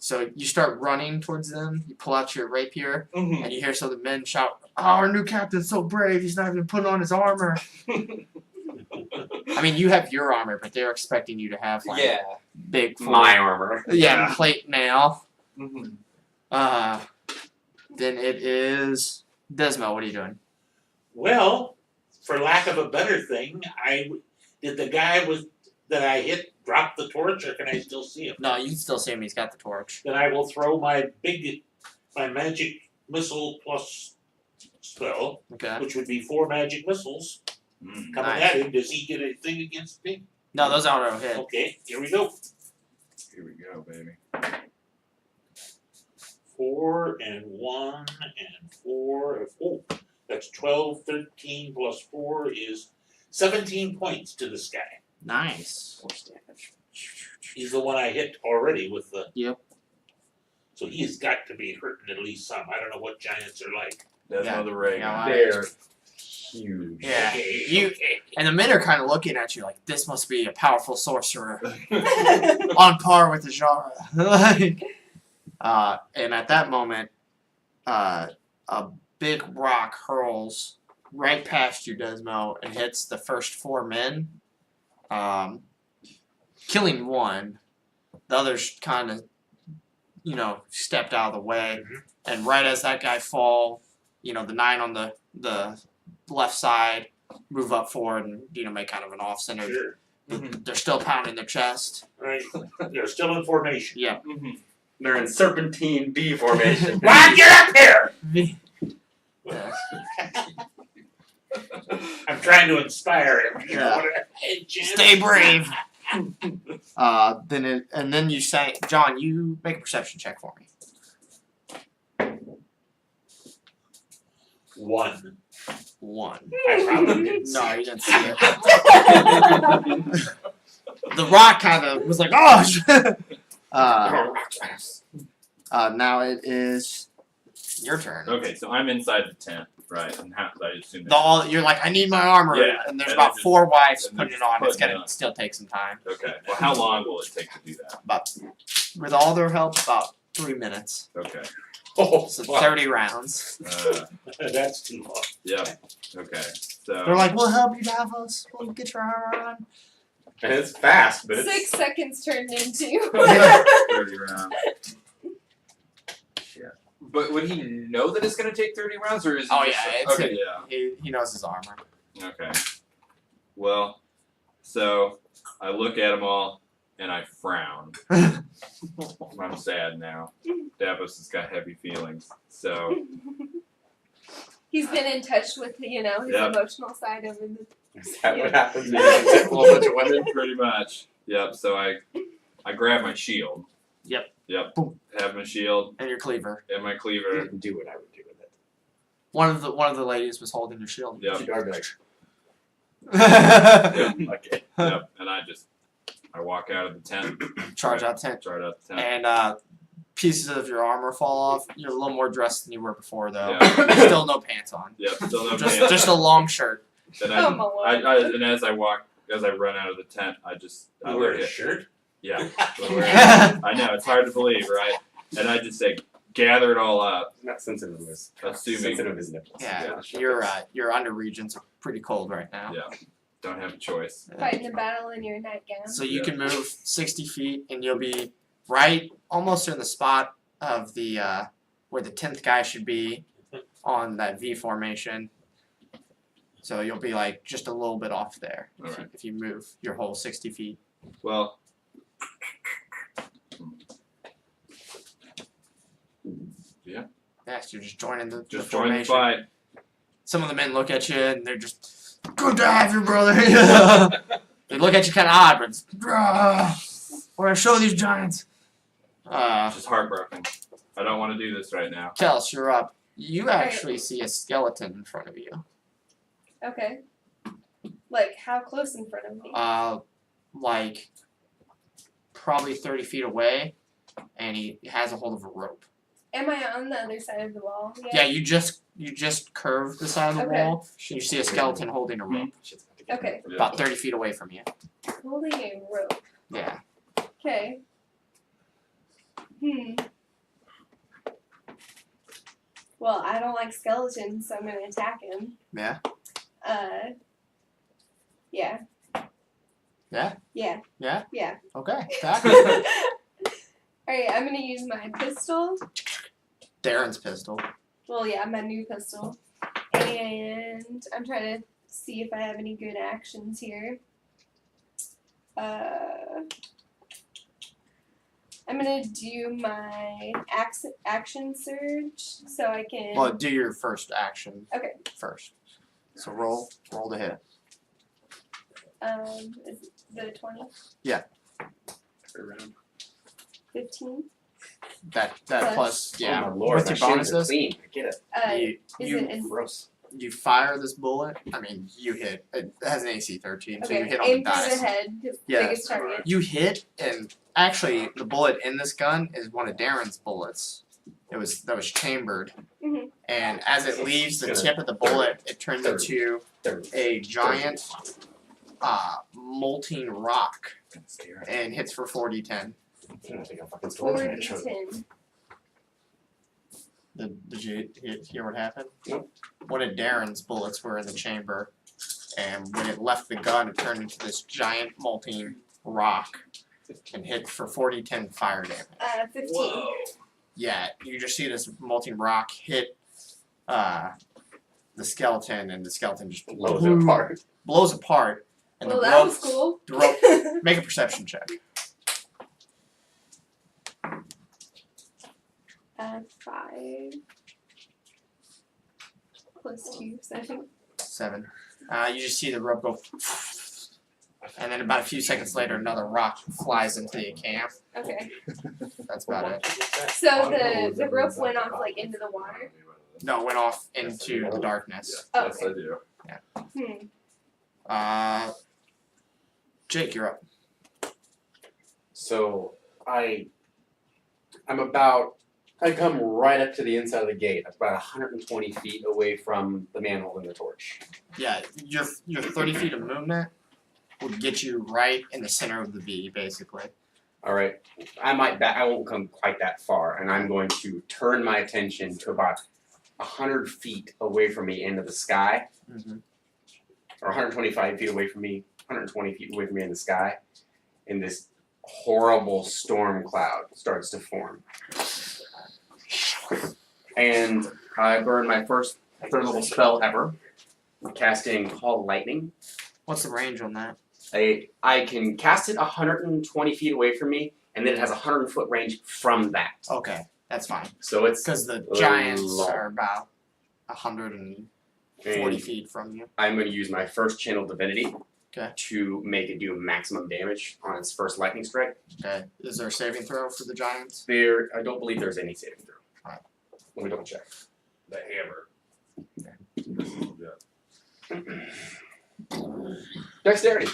So you start running towards them. You pull out your rapier, Mm-hmm. and you hear some of the men shout, "Oh, our new captain's so brave! He's not even putting on his armor." I mean, you have your armor, but they're expecting you to have like Yeah. big full, My armor. yeah, plate mail. Mm-hmm. Then it is Desmo. What are you doing? Well, for lack of a better thing, did the guy that I hit drop the torch, or can I still see him? No, you can still see him. He's got the torch. Then I will throw my magic missile plus spell, Okay. which would be 4 magic missiles Mm. coming Nice. at him. Does he get a thing against me? No, those auto hit. Okay, here we go. Here we go, baby. 4 and 1 and 4. Oh, that's 12, 13 plus 4 is 17 points to this guy. Nice. Force damage. He's the one I hit already with the. Yep. So he's got to be hurting at least some. I don't know what giants are like. That's Yeah. another Reagan. Yeah, They're huge. Yeah. Okay, You- okay. And the men are kind of looking at you like, this must be a powerful sorcerer. On par with the genre. Like, and at that moment, a big rock hurls right past you, Desmo, and hits the first 4 men, killing one. The others kind of, stepped out of the way. Mhm. And right as that guy fall, the 9 on the left side move up forward and, make kind of an off-center. Sure. They're still pounding their chest. Right. They're still in formation. Yeah. Mm-hmm. They're in serpentine B formation. Ron, get up here! Yeah. I'm trying to inspire him. You know Yeah. what hey, Jim. Stay brave. Then you say, John, you make a perception check for me. 1. 1. I probably didn't see No, it. you didn't see it. The rock kind of was like, oh, shit. Now it is your turn. Okay, so I'm inside the tent, right? And I assume You're like, I need my armor, Yeah, and there's and about then 4 wives and putting then it on. It's putting it gonna on. still take some time. Okay. Well, how long will it take to do that? With all their help, about 3 minutes. Okay. Oh, So fuck. 30 rounds. That's too long. Yep. Okay. So. They're like, we'll help you, Davos. We'll get your armor on. And it's fast, but it's 6 seconds turned into. 30 rounds. But would he know that it's gonna take 30 rounds, or is he Oh, just yeah, it's okay? Yeah. He knows his armor. Okay. Well, so I look at them all and I frown. I'm sad now. Davos has got heavy feelings. So He's been in touch with, his Yep. emotional side over the. is that what happens when you take a whole bunch of women? pretty much. Yep. So I grab my shield. Yep. Yep. Boom. Have my shield And your cleaver. and my You cleaver. can do what I would do with it. One of the ladies was holding your shield. Yep. I'd be like, okay. Yep. And I walk out of the tent. Charge out tent. Charge out the tent. And pieces of your armor fall off. You're a little more dressed than you were before, though. Yeah. Still no pants on. Yep. Still no Just pants. just a long shirt. Then Oh my lord. and as I run out of the tent, I You wear look a at shirt? yeah. I know it's hard to believe, right? And I just say, gather it all up, Not sensitive to this. assuming Sensitive as nipples. Yeah, Yeah. your under regions are pretty cold right now. Yeah. Don't have a choice. Fighting a battle in your nightgown. So you Yeah. can move 60 feet, and you'll be right almost in the spot of the where the 10th guy should be on that V formation. So you'll be like just a little bit off there Alright. if you move your whole 60 feet. Well. Yeah, so you're just joining the Just join the formation. fight. Some of the men look at you and they're just, good to have you, brother. They look at you kind of odd, but it's, we're gonna show these giants. Just heartbroken. I don't want to do this right now. Kels, you're up. You actually see a skeleton in front of you. Okay. Like, how close in front of me? Like probably 30 feet away, and he has a hold of a rope. Am I on the other side of the wall? Yeah, you just curve the side of the Okay. wall. You see a skeleton holding a rope Shit's about to get Okay. Yeah. about 30 feet away from you. Holding a rope. Yeah. Okay. Well, I don't like skeletons, so I'm gonna attack him. Yeah. Yeah. Yeah? Yeah. Yeah? Yeah. Okay. Attack. Alright, I'm gonna use my pistol. Darren's pistol. Well, yeah, my new pistol. And I'm trying to see if I have any good actions here. I'm gonna do my action surge so I can. Well, do your first action Okay. first. So roll to hit. Is it the 20? Yeah. 15? That Plus. plus yeah. Oh my lord, with my your shins are bonuses, clean. I get it. you Is you it in, Gross. you fire this bullet. I mean, you hit. It has an AC 13, so you okay, hit on the aim for dice. the head, Yeah. biggest target. You hit, and actually, the bullet in this gun is one of Darren's bullets. That was chambered, Mhm. and as it leaves the tip of the bullet, it turns into They're a giant molting rock kind of scary. and hits for 4d10. I think I fucking stole it. 4d10. Did you hear what happened? Nope. One of Darren's bullets were in the chamber, and when it left the gun, it turned into this giant molting rock and hit for 4d10 fire damage. 15. Yeah, you just see this molting rock hit the skeleton, and the skeleton just Blows it apart. blows apart. And Well, the that rope, was cool. the rope, make a perception check. 5 plus 2, 7. 7. You just see the rope go, and then about a few seconds later, another rock flies into the camp. Okay. That's about it. So the rope went off like into the water. No, it went off into the darkness. Oh, Yes, I do. Jake, you're up. So I come right up to the inside of the gate. I'm about 120 feet away from the man holding the torch. Yeah, your 30 feet of movement would get you right in the center of the V, basically. All right, I won't come quite that far, and I'm going to turn my attention to about 100 feet away from me into the sky, or 125 feet away from me, 120 feet away from me in the sky, and this horrible storm cloud starts to form. And I burn my first third level spell ever, casting Call Lightning. What's the range on that? I can cast it 120 feet away from me, and then it has a 100-foot range from that. Okay, that's fine. So it's Because the giants long. are about 140 and feet from you. I'm going to use my first Channel Divinity Okay. to make it do maximum damage on its first lightning strike. Okay. Is there a saving throw for the giants? I don't believe there's any saving throw. Alright. Let me double check. The hammer. Dexterity.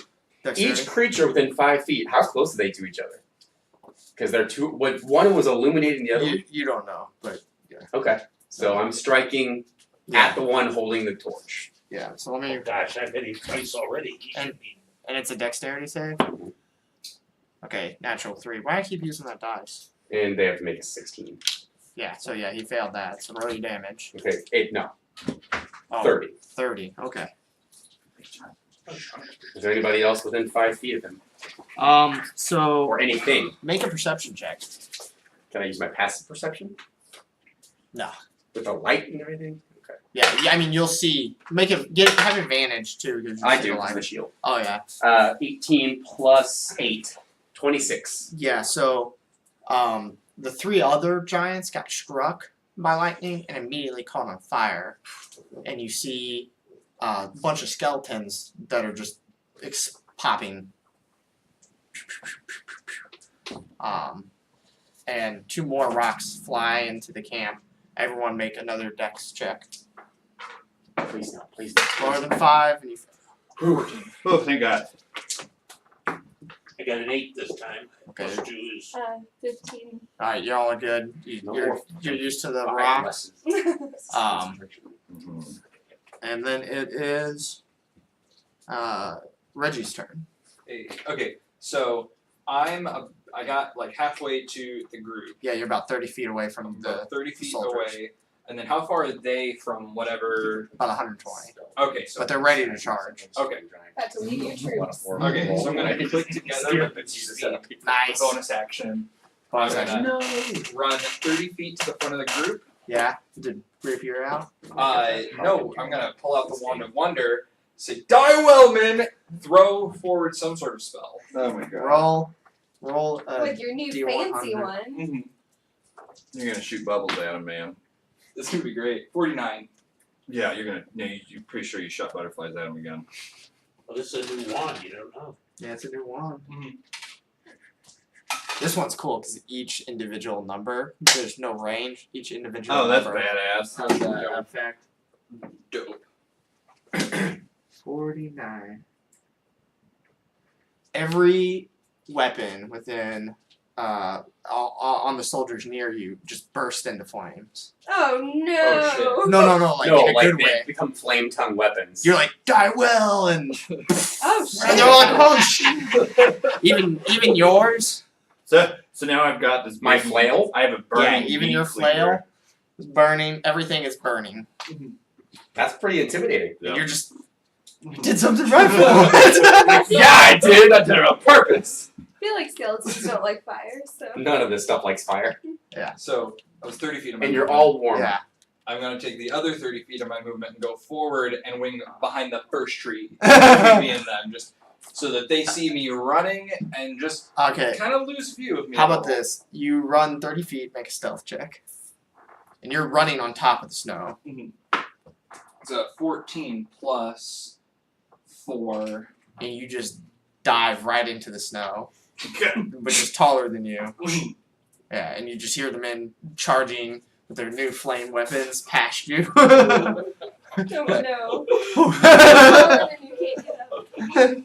Dexterity? Each creature within 5 feet. How close are they to each other? Because they're two. One was illuminating the other. You don't know, but Okay. So I'm striking at the one holding the torch. yeah. So let me. Oh gosh, I've hit him twice already. He And- should be. And it's a dexterity save. Okay, natural 3. Why do I keep using that dice? And they have to make a 16. Yeah. So yeah, he failed that. So roll your damage. Okay. No. Oh, 30. 30. Okay. Is there anybody else within 5 feet of him? So Or anything? make a perception check. Can I use my passive perception? No. With the light and everything? Okay. Yeah. I mean, you'll see. Have advantage too. 'Cause you I see do, the because light. of the shield. Oh yeah. 18 plus 8. 26. Yeah. So, the 3 other giants got struck by lightning and immediately caught on fire, and you see a bunch of skeletons that are just popping. And 2 more rocks fly into the camp. Everyone make another dex check. Please no, please no. Lower than 5, and you. Oh, thank God. I got an 8 this time. Okay. Plus 2 is 15. All right, y'all are good. No You're more. used to the Fire rocks. lessons. Mhm. And then it is Reggie's turn. Hey, okay, so I got like halfway to the group, Yeah, you're about 30 feet away from the about 30 feet soldiers. away, and then how far are they from whatever? about 120. Okay, so But they're ready to charge. Okay. Had to leave your troops. Okay, so I'm gonna click together with the Nice. bonus action. Bonus I'm action. gonna run 30 feet to the front of the group. Yeah. Did rapier out? No, I'm gonna pull out the wand of wonder, say, "Die well, men!" Throw forward some sort of spell. Oh my God. Roll. With your new D100. fancy one. You're gonna shoot bubbles at him, man. This could be great. 49. Yeah, you're gonna. Yeah, you're pretty sure you shot butterflies at him again. well, this is a new wand. You don't know. Yeah, it's a new one. Mhm. This one's cool because each individual number, there's no range. Each individual Oh, that's number badass. has that effect. Dope. 49. Every weapon within on the soldiers near you just burst into flames. Oh no! No, like in a like good they way. become flame tongue weapons. You're like, die well, and Oh shit! and they're like, holy shit. Even yours. So now I've got this. My big- flail? I have a burning. Yeah, even meat your cleaver. flail is burning. Everything is burning. That's pretty intimidating. Yeah. And you're just you did something right for once. Yeah, I did. I did it on purpose. I feel like skeletons don't like fire, so. None of this stuff likes fire, So I was 30 feet of my and you're movement. all warm. Yeah. I'm gonna take the other 30 feet of my movement and go forward and wing behind the first tree. Between me and them, just so that they see me running and just Okay. kind of lose view of me. How a about little. this? You run 30 feet, make a stealth check. And you're running on top of the snow. It's a 14 plus 4. And you just dive right into the snow. Which is taller than you. Yeah, and you just hear the men charging with their new flame weapons past you. Oh no! Taller than you can't get up.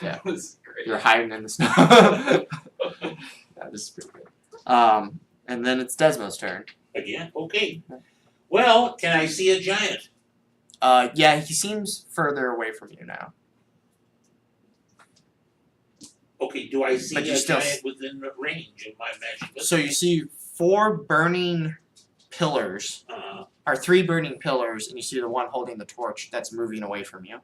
Yeah. This is great. You're hiding in the snow. Yeah, this is pretty good. And then it's Desmo's turn. Again? Okay. Well, can I see a giant? Yeah, he seems further away from you now. Okay, do I see But you a still giant within range of my magic missile? So you see 4 burning pillars, or 3 burning pillars, and you see the one holding the torch that's moving away from you.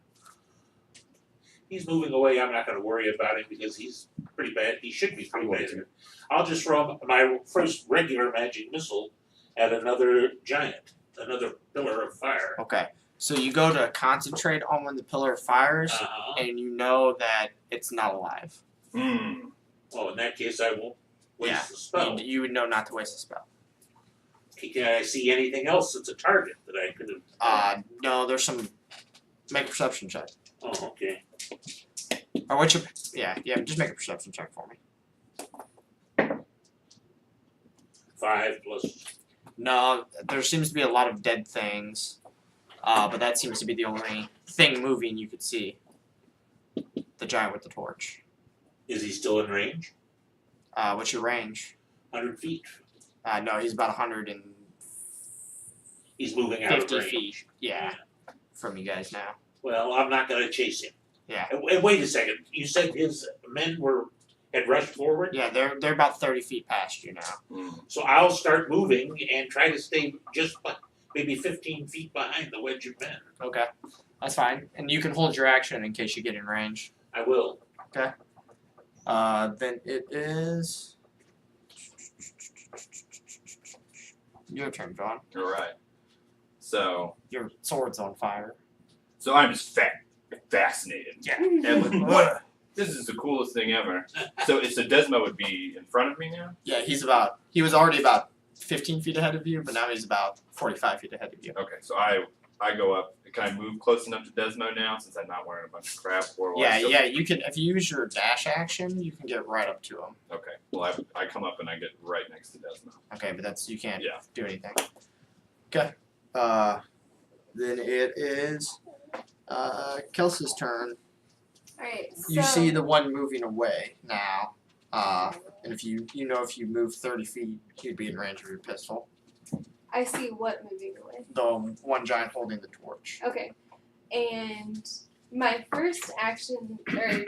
He's moving away. I'm not going to worry about him because he's pretty bad. He should be pretty bad. I'll just throw my first regular magic missile at another giant, another pillar of fire. Okay. So you go to concentrate on when the pillar fires, and you know that it's not alive. Well, in that case, I won't waste the spell. You would know not to waste a spell. Okay, can I see anything else that's a target that I could have? No, there's some. Make a perception check. Oh, okay. Or what's your. Yeah, just make a perception check for me. 5 plus. No, there seems to be a lot of dead things, but that seems to be the only thing moving you could see. The giant with the torch. Is he still in range? What's your range? 100 feet. No, he's about 150 He's moving out of range. feet. Yeah, from you guys now. Well, I'm not going to chase him. Yeah. And wait a second. You said his men had rushed forward? Yeah, they're about 30 feet past you now. So I'll start moving and try to stay just maybe 15 feet behind the wedge of men. Okay, that's fine. And you can hold your action in case you get in range. I will. Then it is your turn, John. All right. So Your sword's on fire. I'm just fascinated. Yeah. And like, what? This is the coolest thing ever. So Desmo would be in front of me now? Yeah, he was already about 15 feet ahead of you, but now he's about 45 feet ahead of you. Okay, so I go up. Can I move close enough to Desmo now since I'm not wearing a bunch of crap? Or will I still- You can, if you use your dash action, you can get right up to him. Okay. Well, I come up and I get right next to Desmo. Okay, but you can't Yeah. do anything. Okay. Then it is Kelsey's turn. Alright, so You see the one moving away now. And if you move 30 feet, he'd be in range of your pistol. I see what moving away. The one giant holding the torch. Okay. And my first action or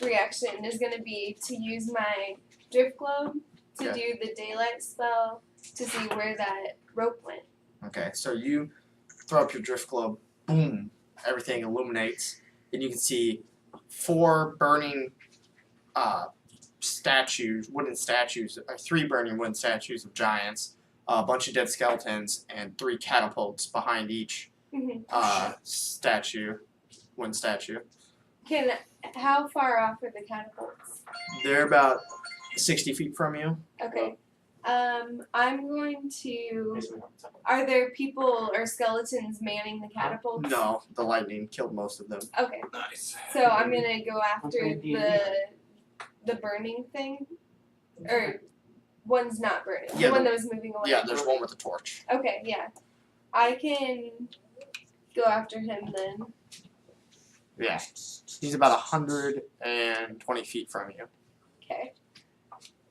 reaction is gonna be to use my drift globe to do the daylight spell to see where that rope went. Okay, so you throw up your drift globe, boom, everything illuminates, and you can see 4 burning wooden statues, or 3 burning wooden statues of giants, a bunch of dead skeletons, and 3 catapults behind each Mhm. wooden statue. How far off are the catapults? They're about 60 feet from you. Okay. I'm going to. Are there people or skeletons manning the catapults? No, the lightning killed most of them. Okay. Nice. So I'm gonna go after the burning thing, or one's not burning. Yeah, the one that was moving away. Yeah, there's one with a torch. Okay, yeah, I can go after him then. Yeah, he's about 120 feet from you. Okay.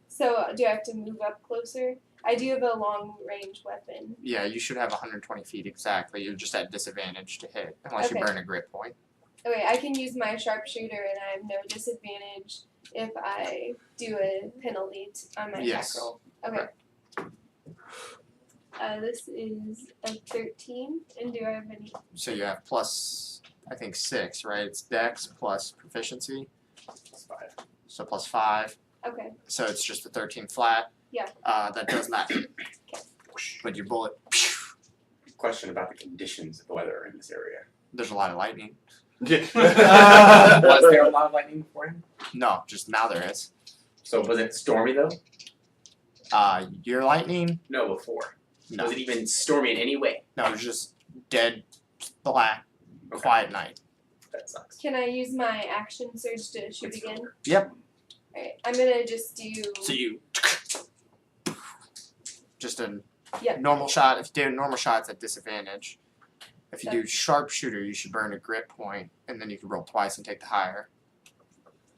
So do I have to move up closer? I do have a long range weapon. Yeah, you should have 120 feet exactly. You're just at disadvantage to hit unless you Okay. burn a grit point. Okay, I can use my sharpshooter and I have no disadvantage if I do a penalty on my Yes. attack roll. Okay. This is a 13, and do I have any? So you have plus, I think 6, right? It's Dex plus proficiency, That's 5. so plus 5. Okay. So it's just a 13 flat. Yeah. That does not hit. Okay. But your bullet, Question about the conditions of the weather in this area. there's a lot of lightning. Was there a lot of lightning before him? No, just now there is. So was it stormy though? Your lightning? No, before. No. Was it even stormy in any way? No, it's just dead, black, Okay. quiet night. That sucks. Can I use my action surge to shoot It's again? over. Yep. Alright, I'm gonna just do. So you just a Yeah. normal shot. If you do normal shots at disadvantage. If you do That's- sharpshooter, you should burn a grit point, and then you can roll twice and take the higher.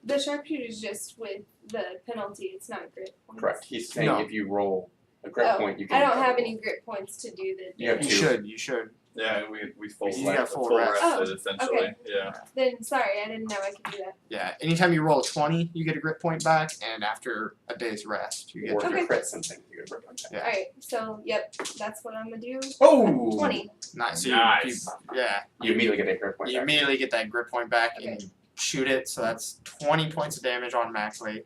The sharpshooter is just with the penalty. It's not grit points. Correct. He's saying No. if you roll a grit Oh, point, you can. I don't have any grit points to do the. You have You two. should. You should. Yeah, we full You got full rest. rested essentially. okay. Yeah. Then sorry, I didn't know I could do that. Yeah. Anytime you roll a 20, you get a grit point back, and after a day's rest, you get. Or if Okay. you crit something, you get a grip on that. Yeah. Alright, so yep, that's what I'm gonna do. Oh! 20. Nice. So Nice. Yeah. You immediately get a grip point. You back. immediately get that grit point back Okay. and you shoot it. So that's 20 points of damage automatically.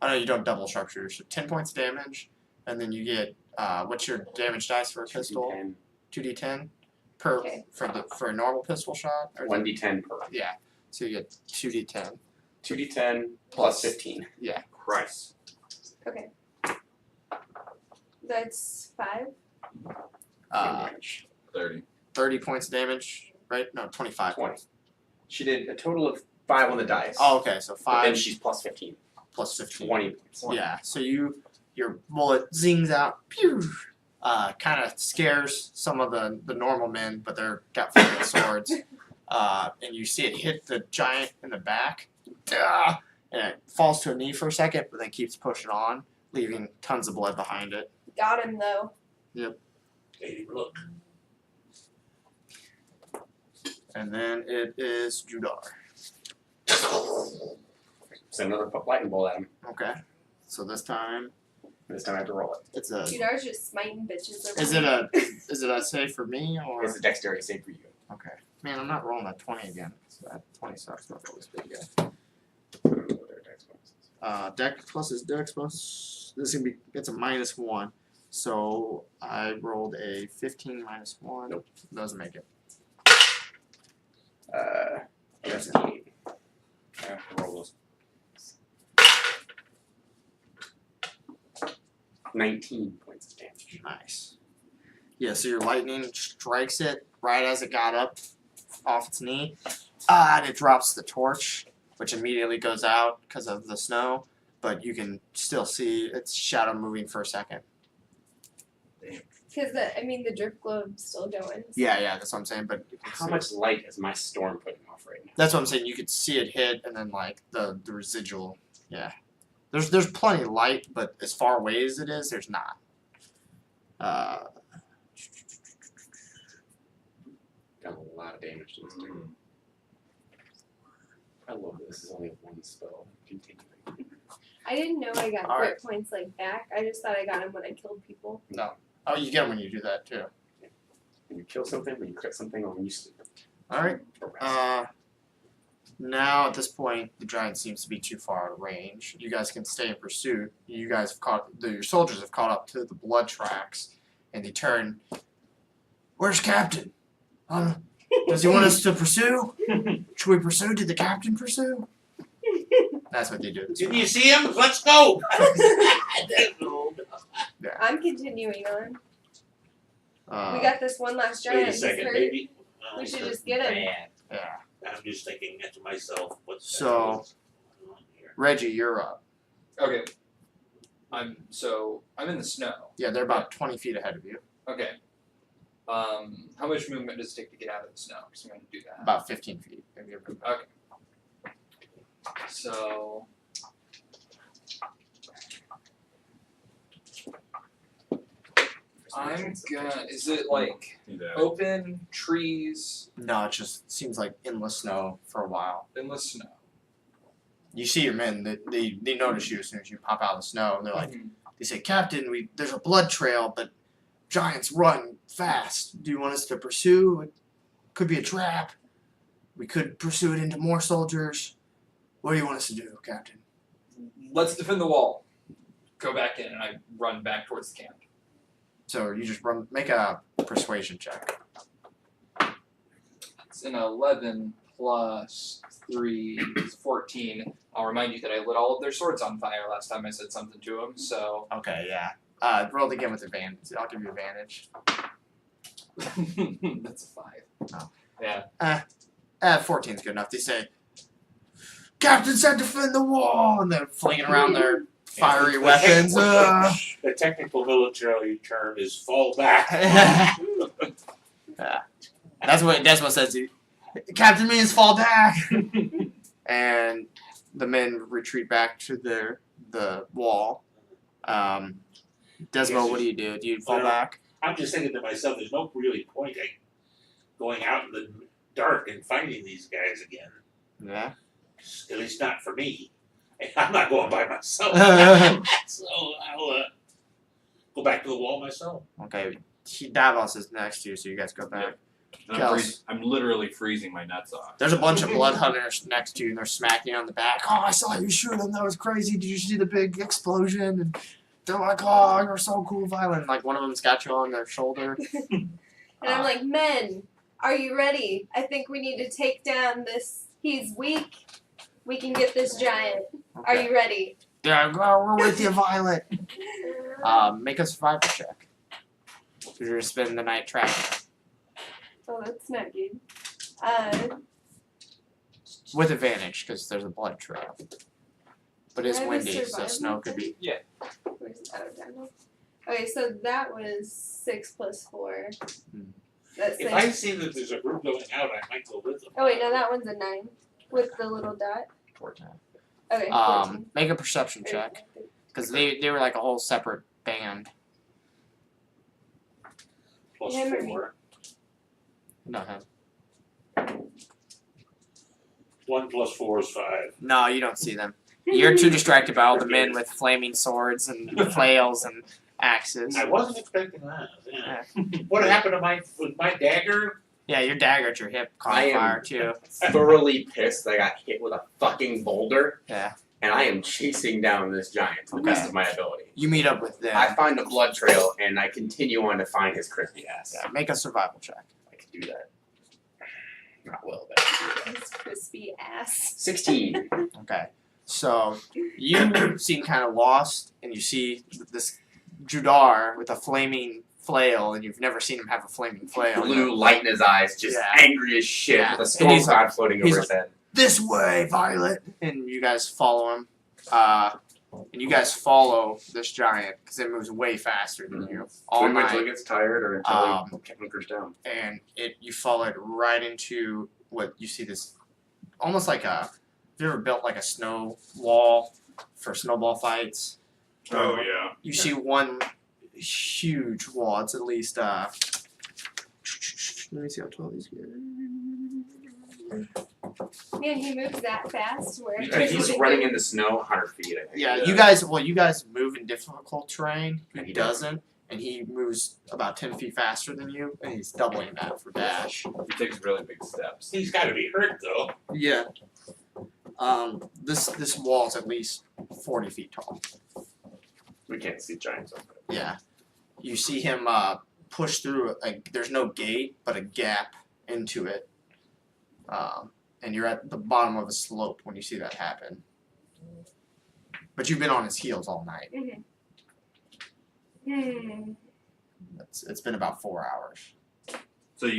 Oh no, you don't double sharpshooter. So 10 points of damage, and then you get what's your damage dice for a pistol? 2d10. 2d10 per Okay. for a normal pistol shot. Or 1d10 per. Yeah. So you get 2d10. 2d10 plus 15. Christ. Okay. That's 5. Damage. 30. 30 points of damage, right? No, 25. 20. She did a total of 5 on the dice. Oh, okay. So But then 5 she's plus 15. plus 15. 20 points. Yeah. So your bullet zings out. Pew! Kind of scares some of the normal men, but they're got flaming swords. And you see it hit the giant in the back, and it falls to a knee for a second, but then keeps pushing on, leaving tons of blood behind it. Got him though. Made him look. And then it is Judar. Send another lightning bolt at him. Okay. So this time This time I have to roll it. it's a. Judar's just smiting bitches over Is it a save for me or? It's a dexterity save for you. Okay. Man, I'm not rolling a 20 again. So that 20 sucks. That's always big guy. Dex plus is Dex plus. This is gonna be. It's a -1. So I rolled a 15 -1. Nope. Doesn't make it. Investigate. I have to roll those. 19 points of damage. Nice. Yeah. So your lightning strikes it right as it got up off its knee, and it drops the torch, which immediately goes out because of the snow. But you can still see its shadow moving for a second. Because the drift globe's still going. Yeah, that's what I'm saying. But you can How see- much light is my storm putting off right now? That's what I'm saying. You could see it hit, and then like the residual. Yeah, there's plenty of light, but as far away as it is, there's not. Done a lot of damage to this thing. I love this. This is only one spell. Continuing. I didn't know I got All crit points like back. I just thought I got them when I killed people. Oh, you get them when you do that too. When you kill something, when you crit something, or when you sleep. All right. Or rest. Now at this point, the giant seems to be too far out of range. You guys can stay in pursuit. You guys have your soldiers have caught up to the blood tracks, and they turn. Where's Captain? Does he want us to pursue? Should we pursue? Did the captain pursue? That's what they do. Didn't you see him? Let's go! I'm continuing on. Uh, We got this one last giant. Wait a He's second, hurt. maybe. We should just get him. yeah. I'm just thinking to myself, what's So- going on here? Reggie, you're up. Okay. I'm in the snow. Yeah, they're about 20 feet ahead of you. Okay. How much movement does it take to get out of the snow? Because I'm gonna do that. About 15 feet. Maybe you're- Okay. So I'm gonna. Is it like He's out. open trees No, it just seems like endless snow for a while. in the snow? You see your men, they notice you as soon as you pop out of the snow. And they're like, they say, Captain, there's a blood trail, but giants run fast. Do you want us to pursue? It could be a trap. We could pursue it into more soldiers. What do you want us to do, Captain? Let's defend the wall. Go back in, and I run back towards the camp. So you just make a persuasion check. It's an 11 plus 3 is 14. I'll remind you that I lit all of their swords on fire last time I said something to them, so. Okay, yeah. Roll again with advantage. I'll give you advantage. That's a 5. Oh. Yeah. 14's good enough. They say, Captain said defend the wall! And they're flinging around their fiery weapons. The technical military term is fall back. Yeah. That's what Desmond says. Captain means fall back! And the men retreat back to the wall. Desmo, what do you do? Do you fall Well, back? I'm just thinking to myself, there's no really point going out in the dark and fighting these guys again. Yeah. At least not for me. I'm not going by myself. So I'll go back to the wall myself. Okay. Davos is next to you, so you guys go back. And Kels. I'm literally freezing my nuts off. There's a bunch of blood hunters next to you, and they're smacking you on the back. Oh, I saw you shoot him. That was crazy. Did you see the big explosion? And they're like, oh, you're so cool, violent. Like one of them's got you on their shoulder. And I'm like, men, are you ready? I think we need to take down this. He's weak. We can get this giant. Are you ready? Yeah, we're with you, Violet. Make a survival check. You're gonna spend the night tracking Oh, that's not good. with advantage because there's a blood trail. But it's Can I have a windy, so survival snow could be. Where's down? Okay, so that was 6 plus 4. That's If 6. I see that there's a group going out, I might go with them. Oh wait, no, that one's a 9 with the little dot. 14. Okay. 14. Make a perception check because they were like a whole separate band. Plus Yeah, maybe. 4. No, him. 1 plus 4 is 5. No, you don't see them. You're too distracted by all the men with flaming swords and flails and axes. I wasn't expecting that. Yeah. What happened to my dagger? Yeah, your dagger at your hip caught I am- fire too. Thoroughly pissed that I got hit with a fucking boulder. Yeah. And I am chasing down this giant to the best of my ability. You meet up with them. I find a blood trail and I continue on to find his crispy ass. Yeah, make a survival check. I can do that. Not well, but I can do that. His crispy ass. 16. Okay. So you seem kind of lost, and you see this Judar with a flaming flail, and you've never seen him have a flaming flail. Blue light in his eyes, just Yeah. angry as shit Yeah. with a And storm he's cloud floating he's over his head. This way, Violet, and you guys follow him. And you guys follow this giant because it moves way faster than you all Wait until he night. gets tired or until he hunkers down. And you follow it right into what you see this almost like a. Have you ever built like a snow wall for snowball fights? Oh yeah. You see one huge wall. It's at least let me see how tall these guys. Man, he moves that fast. Where He's running in the snow 100 feet, I think. Yeah, you guys move in difficult terrain. And He he doesn't, and he moves about 10 feet faster than you, and he's doubling that for dash. He takes really big steps. He's got to be hurt though. Yeah. This wall is at least 40 feet tall. We can't see giants up there. Yeah. You see him push through there's no gate, but a gap into it. And you're at the bottom of a slope when you see that happen. But you've been on his heels all night. It's been about 4 hours. So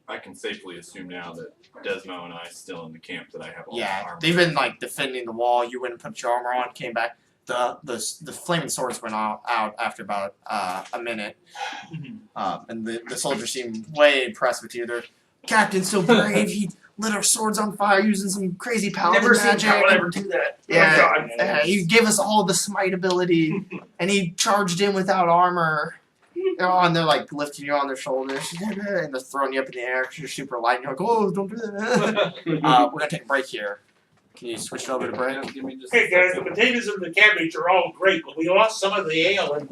I can safely assume now that Desmo and I still in the camp that I have all the Yeah, armor. they've been like defending the wall. You went and put your armor on, came back. The flaming swords went out after about a minute, and the soldiers seem way impressed with you. They're Captain's so brave. He lit our swords on fire using some crazy paladin Never seen magic. someone ever do that. Yeah, Oh, God. he gave us all the smite ability, and he charged in without armor. And they're like lifting you on their shoulders, and they're throwing you up in the air because you're super light. And you're like, oh, don't do that. We're gonna take a break here. Can you switch it over to break? Give me just Hey guys, the potatoes and the cabbage are all great, but we lost some of the ale and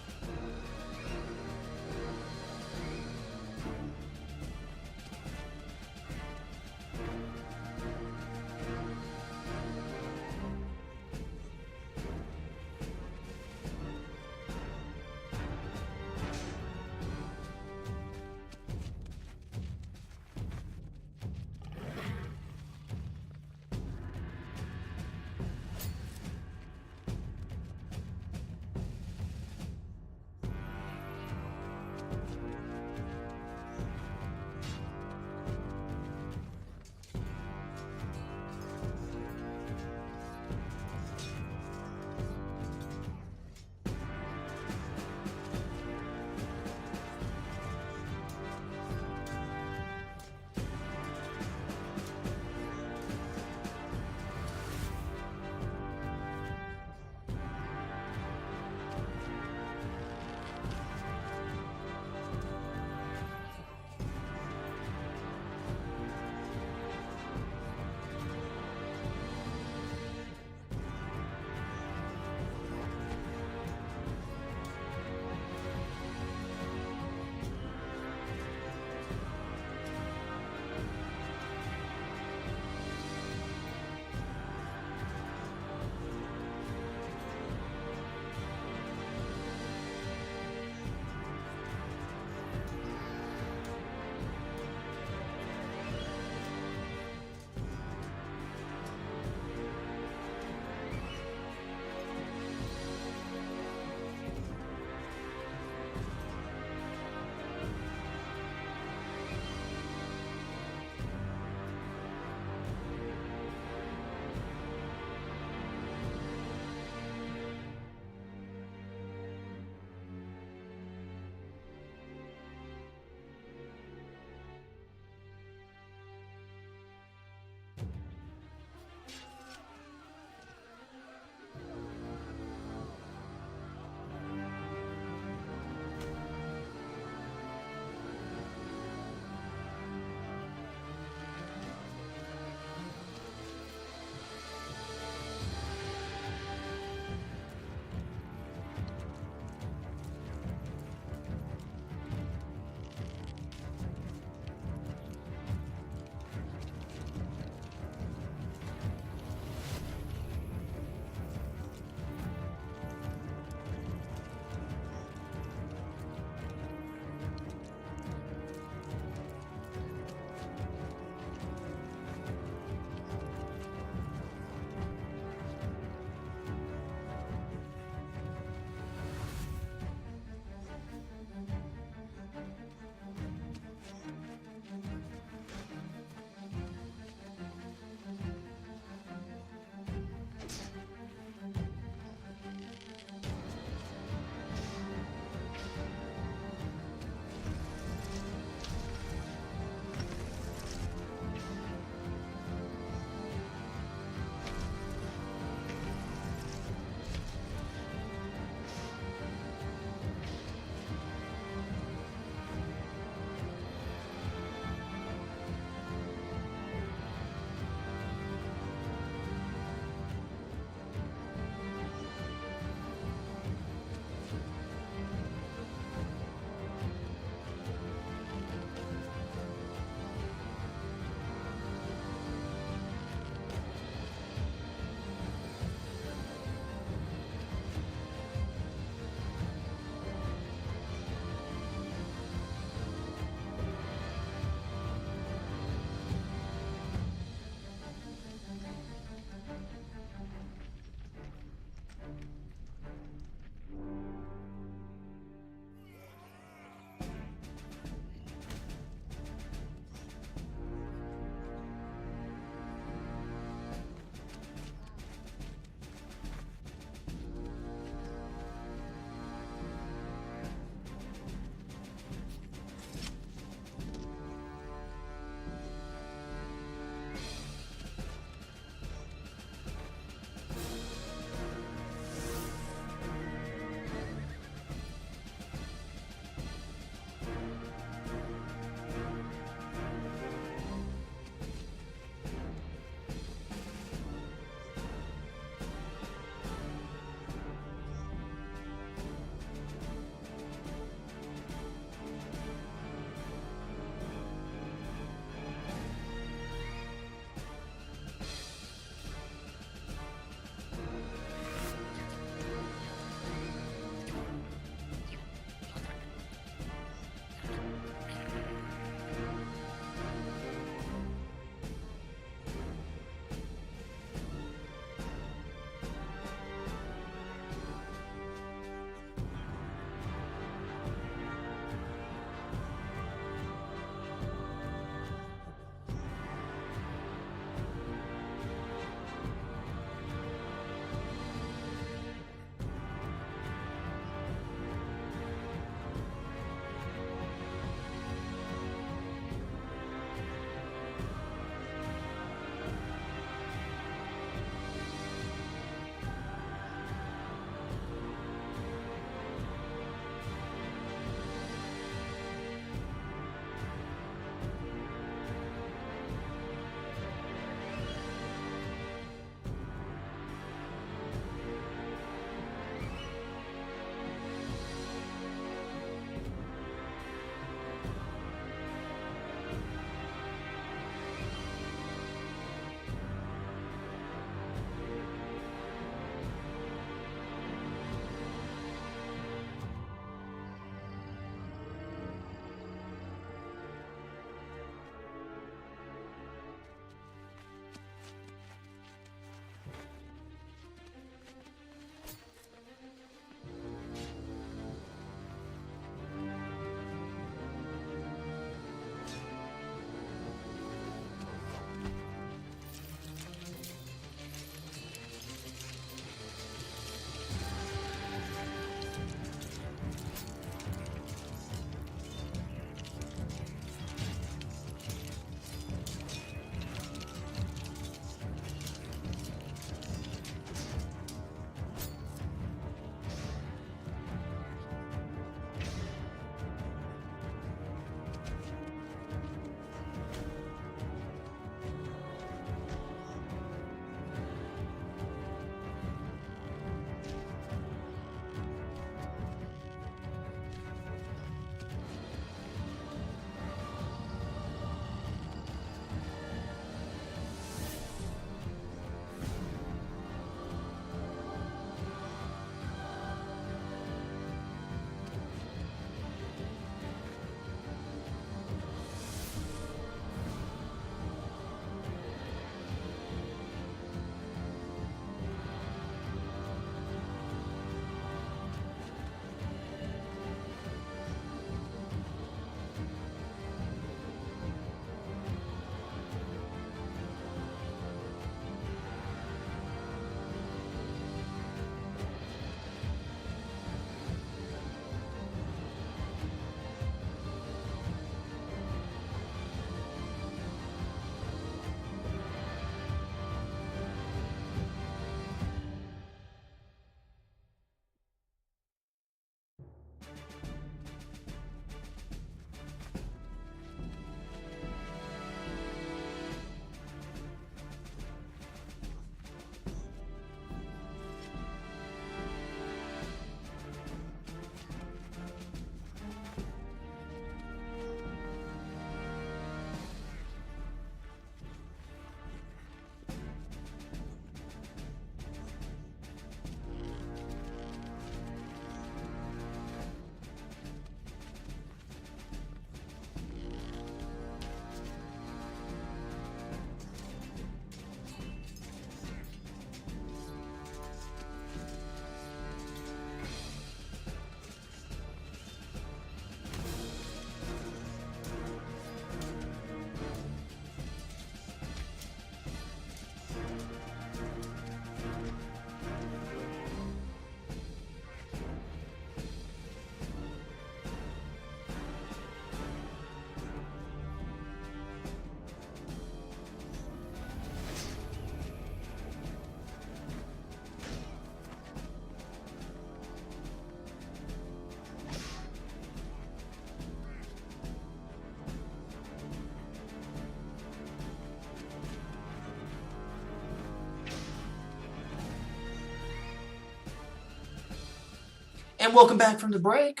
And welcome back from the break.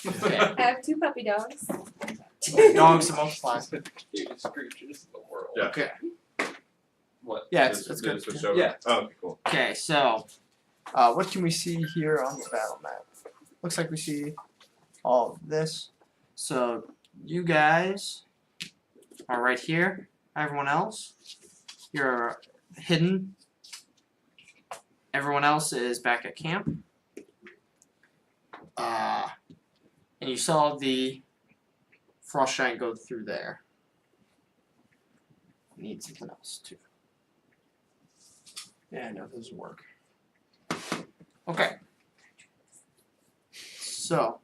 I have 2 puppy dogs. Dogs to multiply. Cutest creatures in the world. Yeah. Okay. What? Yeah, Did it's it good. switch over? Yeah. Oh, okay, cool. Okay, so what can we see here on the battle map? Looks like we see all of this. So you guys are right here. Everyone else, you're hidden. Everyone else is back at camp. And you saw the frost giant go through there. Need something else too. Yeah, no, this will work. Okay. So,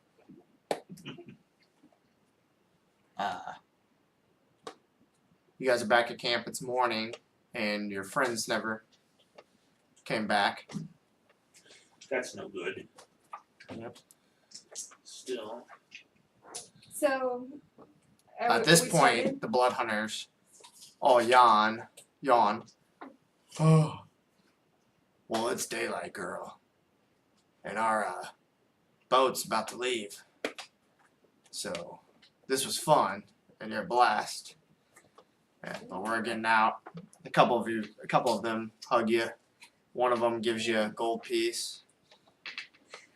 you guys are back at camp. It's morning, and your friends never came back. That's no good. Yep. Still. So. At this we point, started? the blood hunters all yawn. Oh. Well, it's daylight, girl. And our boat's about to leave. So, this was fun, and you're a blast. Yeah, but we're getting out. A couple of them hug you. One of them gives you a gold piece.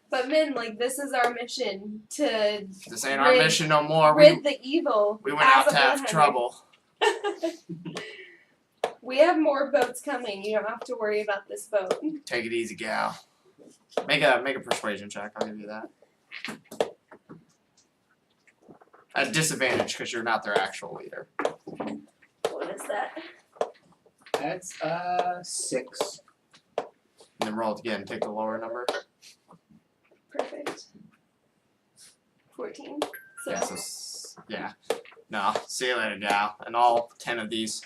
But men, like, this is our mission to This ain't our Rid- mission no more. rid the evil. We went as out a to have blood trouble. hunter. We have more boats coming. You don't have to worry about this boat. Take it easy, gal. Make a persuasion check. I'll give you that. At disadvantage because you're not their actual leader. What is that? That's 6. And then roll it again. Take the lower number. Perfect. 14. So Yeah. Yeah. No. See you later, gal. And all 10 of these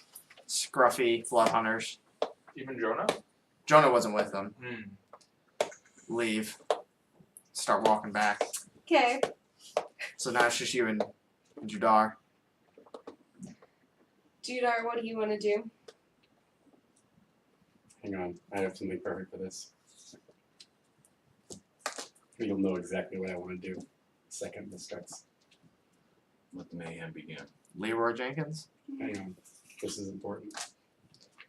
scruffy blood hunters. Even Jonah? Jonah wasn't with them. Hmm. Leave. Start walking back. okay. So now it's just you and Judar. Judar, what do you want to do? Hang on, I have something perfect for this. You'll know exactly what I want to do the second this starts. Let the mayhem begin. Leroy Jenkins. Hang on, this is important.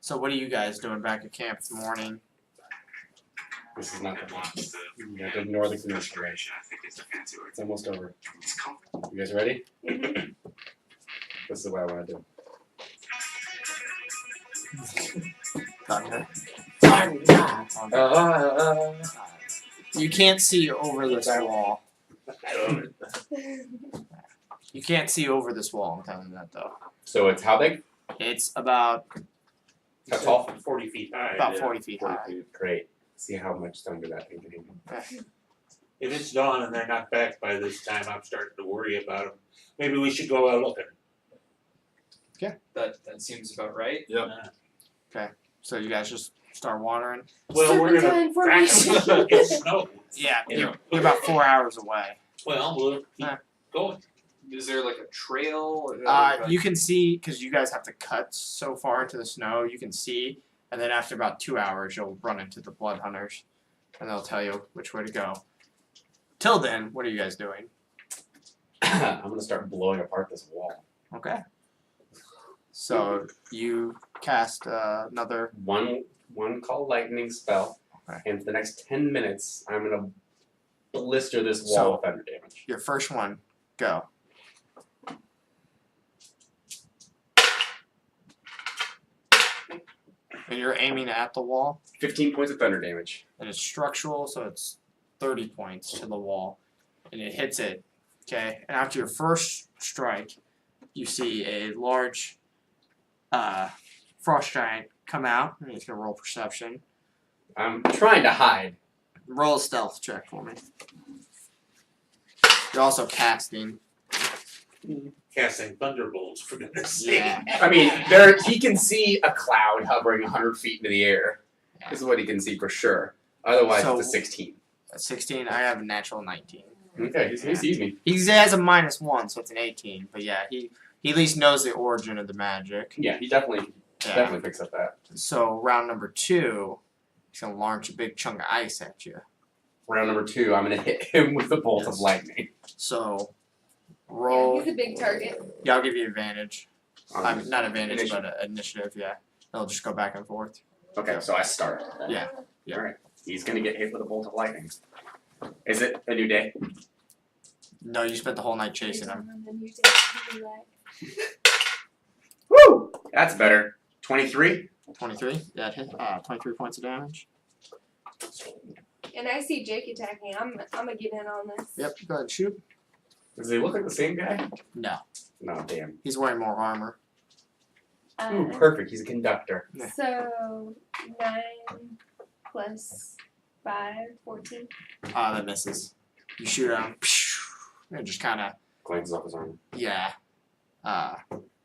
So what are you guys doing back at camp this morning? This is not the last. You have to ignore the commission. It's almost over. You guys ready? Mhm. This is what I want to do. Thunder. You can't see over this wall. You can't see over this wall, I'm telling you that though. So it's how big? It's about How tall? 40 feet high. about yeah. 40 feet 40 high. feet. Great. See how much thunder that thing can handle. If it's dawn and they're not back by this time, I'm starting to worry about them. Maybe we should go out looking. That seems about right. So you guys just start wandering. Well, we're gonna Serpentine practice formation. get snow. Yeah, you're about 4 hours away. Well, we'll keep going. Is there like a trail? Or You can see, because you guys have to cut so far into the snow, you can see, and then after about 2 hours, you'll run into the blood hunters, and they'll tell you which way to go. Till then, what are you guys doing? I'm gonna start blowing apart this wall. Okay. So you cast another. One call lightning spell, Okay. and for the next 10 minutes, I'm gonna blister this wall So- with thunder damage. Your first one, go. And you're aiming at the wall, 15 points of thunder damage. and it's structural, so it's 30 points to the wall, and it hits it. Okay, and after your first strike, you see a large frost giant come out. And he's gonna roll perception. I'm trying to hide. Roll a stealth check for me. You're also casting. Casting thunderbolts, for goodness sake. Yeah. I mean, he can see a cloud hovering 100 feet into the air. This is what he can see for sure. Otherwise, So- it's a 16. At 16, I have a natural 19. Okay, he sees me. He has a -1, so it's an 18. But yeah, he at least knows the origin of the magic. Yeah, he definitely picks up that. So round number 2, he's gonna launch a big chunk of ice at you. round number 2, I'm gonna hit him with a bolt of Yes. lightning. So Yeah, roll. he's a big target. Yeah, I'll give you advantage. I mean, not advantage, Initiative. but initiative. Yeah, they'll just go back and forth. Okay, so I start. Yeah. Yeah. Alright. He's gonna get hit with a bolt of lightning. Is it a new day? No, you spent the whole night chasing him. And then you take the light. Woo! That's better. 23? 23. Yeah, hit. 23 points of damage. And I see Jake attacking. I'm gonna get in on this. Yep. Go ahead, shoot. Does he look like the same guy? No, No, damn. he's wearing more armor. Ooh, perfect. He's a conductor. Yeah. So 9 plus 5, 14. That misses. You shoot him. And just kind of Glances off his armor. yeah.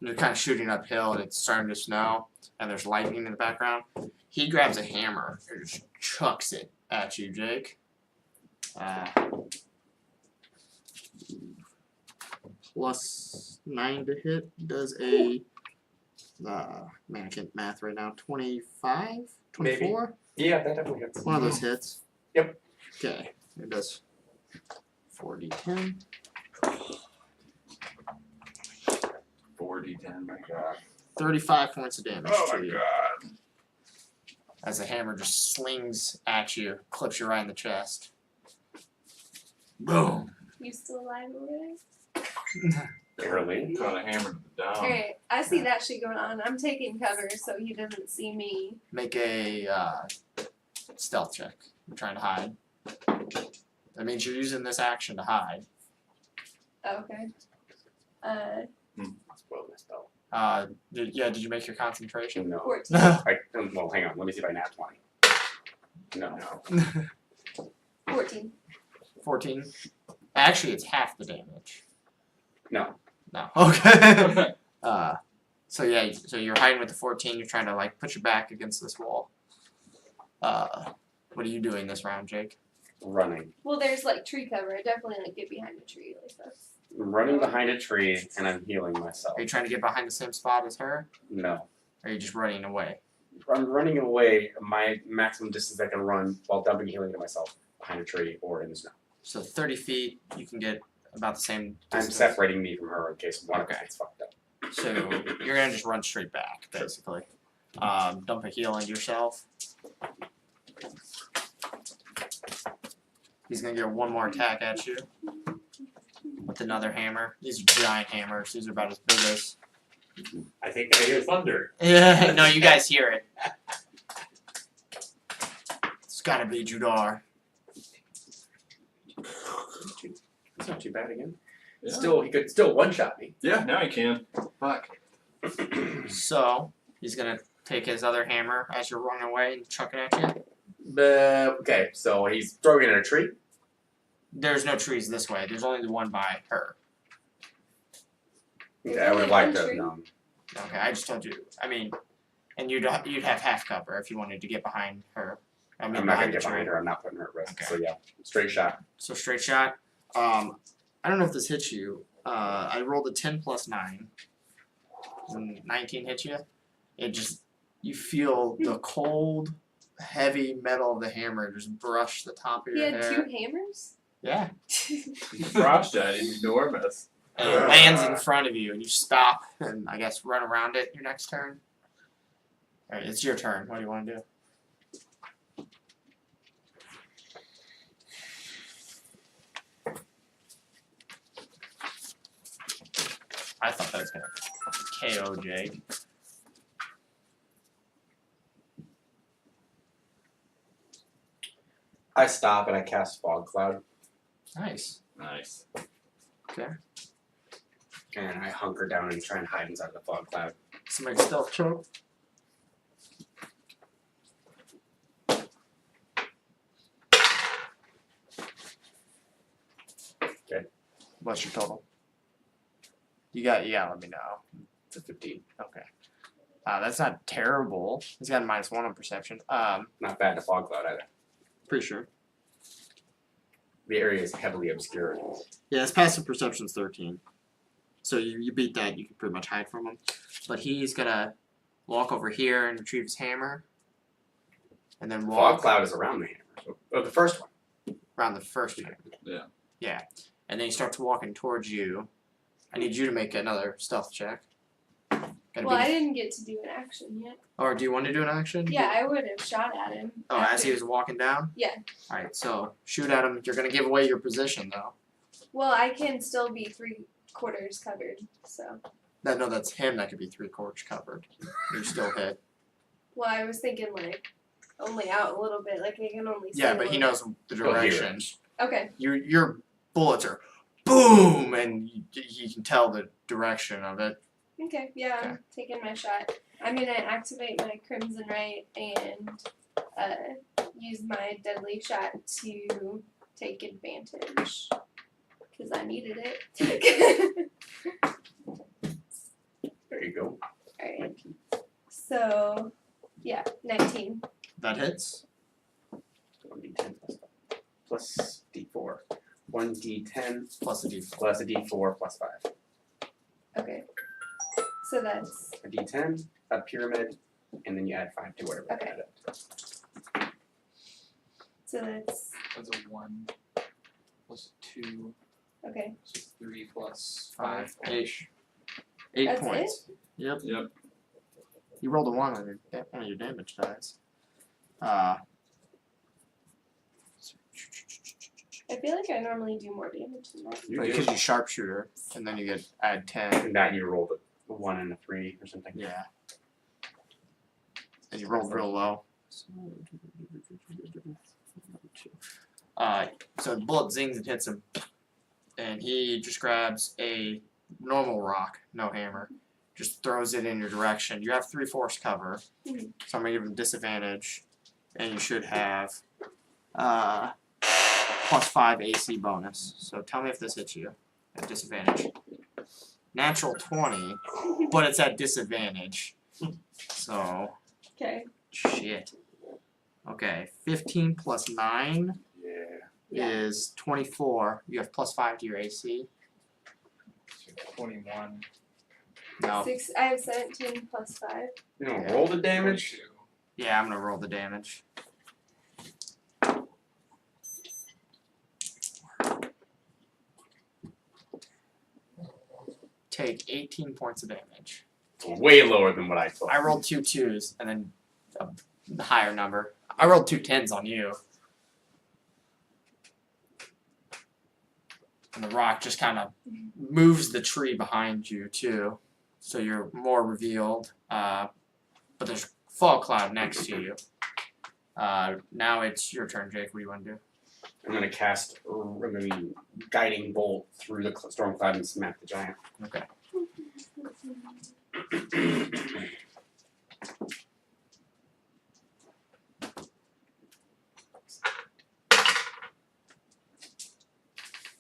You're kind of shooting uphill, and it's starting to snow, and there's lightning in the background. He grabs a hammer and just chucks it at you, Jake. Plus 9 to hit does a man, I can't math right now. 25? 24? Yeah, that definitely hits. One of those hits. Yep. Okay. It does 4d10. 4d10, my god. 35 points of damage Oh to my you. god. As the hammer just slings at you, clips you right in the chest. Boom. You still alive over there? Barely. Got a hammer to the dome. Alright, I see that shit going on. I'm taking cover so he doesn't see me. Make a stealth check. I'm trying to hide. That means you're using this action to hide. Okay. Spoiled my spell. Did you make your concentration? No. 14. Well, hang on. Let me see if I nat 20. No. 14. 14. Actually, it's half the damage. No. No. Okay. So yeah, so you're hiding with the 14. You're trying to like put your back against this wall. What are you doing this round, Jake? Running. Well, there's like tree cover. I definitely like get behind a tree. Like that's. I'm running behind a tree and I'm healing myself. Are you trying to get behind the same spot as her? No. Or are you just running away? I'm running away my maximum distance I can run while dumping healing to myself behind a tree or in the snow. So 30 feet, you can get about the same I'm distance. separating me from her in case one of us Okay. gets fucked up. So you're gonna just run straight back, basically. Dump a heal into yourself. He's gonna get one more attack at you with another hammer. These are giant hammers. These are about as big as. I think I hear thunder. Yeah, no, you guys hear it. It's gotta be Judar. That's not too bad again. Yeah. Still, he could still one-shot me. Yeah, now I can. Fuck. So he's gonna take his other hammer as you're running away and chuck it at you. But, okay, so he's throwing it at a tree. There's no trees this way. There's only the one by her. Okay, I would have liked to have Tree? known. Okay, I just told you. I mean, and you'd have half cover if you wanted to get behind her. I mean, I'm not gonna the get tree. behind her. I'm not putting her at risk. Okay. So yeah, straight shot. So straight shot. I don't know if this hits you. I rolled a 10 plus 9. And 19 hits you. It just you feel the cold, heavy metal of the hammer just brush the top of He your had hair. 2 hammers. Yeah. Frost is enormous. And it lands in front of you, and you stop and I guess run around it your next turn. All right, it's your turn. What do you want to do? I thought that was gonna KO Jake. I stop and I cast fog cloud Nice. Nice. and I hunker down and try and hide inside the fog cloud. Somebody stealth choke. Okay. What's your total? You got let me know. It's a 15. Okay. That's not terrible. He's got a -1 on perception. Not bad to fog cloud either. Pretty sure. The area is heavily obscured. Yeah, his passive perception's 13. So you beat that, you can pretty much hide from him. But he's gonna walk over here and retrieve his hammer. And then Fog walk. cloud is around the hammer. So, oh, the first one. around the first turn. Yeah. Yeah. And then he starts walking towards you. I need you to make another stealth check. Gotta Well, be- I didn't get to do an action yet. Or do you want to do an action? Yeah, I would have shot at him. Oh, as after- he was walking down? Yeah. Alright, so shoot at him. You're gonna give away your position though. Well, I can still be 3/4 covered, so. No, that's him that could be 3/4 covered. You still hit. Well, I was thinking like only out a little bit, like I can only see Yeah, a but he little knows the He'll hear it. direction. Okay, Your bullets are boom, and you can tell the direction of it. okay, yeah, I'm taking my shot. I'm gonna activate my Crimson Right and use my deadly shot to take advantage. Because I needed it. There you go. Alright. So, yeah, 19. That hits. 1d10 plus d4. 1d10 Plus a d4. plus a d4 plus 5. Okay. So that's A d10, a pyramid, and then you add 5 to whatever Okay. you add up. so that's That's a 1 plus 2, okay. so 3 plus 5. 5. 8 That's points. Yep. Yep. You rolled a 1 on one of your damage dice. I feel like I normally do more damage than that. You Because do. you sharpshooter, and then you get add 10. And that you rolled a 1 and a 3 or something. Yeah. And you rolled real low. So the bullet zings and hits him, and he just grabs a normal rock, no hammer, just throws it in your direction. You have 3/4 cover, Mhm. so I'm gonna give him disadvantage, and you should have plus 5 AC bonus. So tell me if this hits you at disadvantage. Natural 20, but it's at disadvantage. So Okay. shit. Okay, 15 plus 9 Yeah. is 24. You have plus 5 to your AC. 21. No. I have 17 plus 5. You don't roll the damage? 22. Yeah, I'm gonna roll the damage. Take 18 points of damage. It's way lower than what I thought. I rolled 2 2s and then a higher number. I rolled 2 10s on you. And the rock just kind of moves the tree behind you too, so you're more revealed. But there's fog cloud next to you. Now it's your turn, Jake. What do you want to do? I'm gonna cast maybe guiding bolt through the storm cloud and smack the giant. Okay.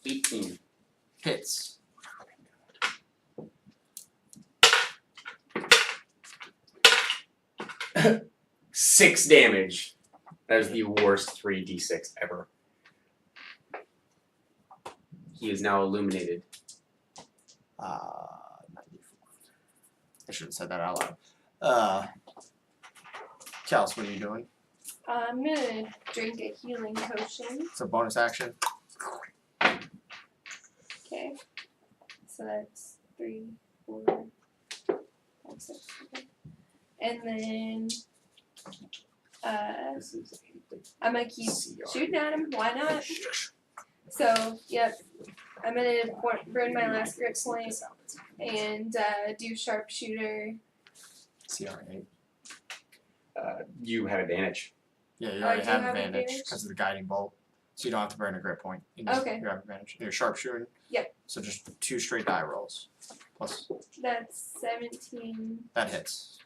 $18. Hits. Six damage. That is the worst 3d6 ever. He is now illuminated. 94. I should have said that out loud. Kels, what are you doing? I'm gonna drink a healing potion. It's a bonus action. Okay. So that's 3, 4, 5, 6. Okay. And then This is I'm gonna keep CR. shooting at him. Why not? So, yep. I'm gonna burn my last grip point and do sharpshooter. CR8. You have advantage. Yeah, you Oh, I already do have have advantage advantage? because of the guiding bolt. So you don't have to burn a grit point. You just, Okay. You have advantage. You're sharpshooting. Yep. So just 2 straight die rolls. Plus That's 17. that hits.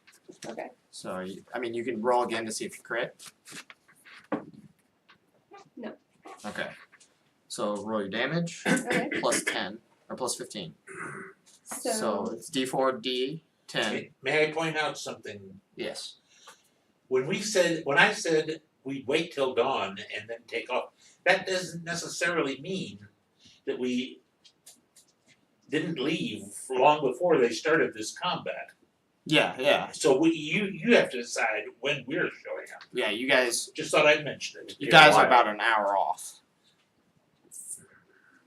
Okay. So you can roll again to see if you crit. No. Okay. So roll your damage Okay. plus 10 or plus 15. So So, it's D4 D10. May I point out something? Yes. When I said we'd wait till dawn and then take off, that doesn't necessarily mean that we didn't leave long before they started this combat. Yeah. So you have to decide when we're showing up. Yeah, you guys Just thought I'd mention it. are about an hour off.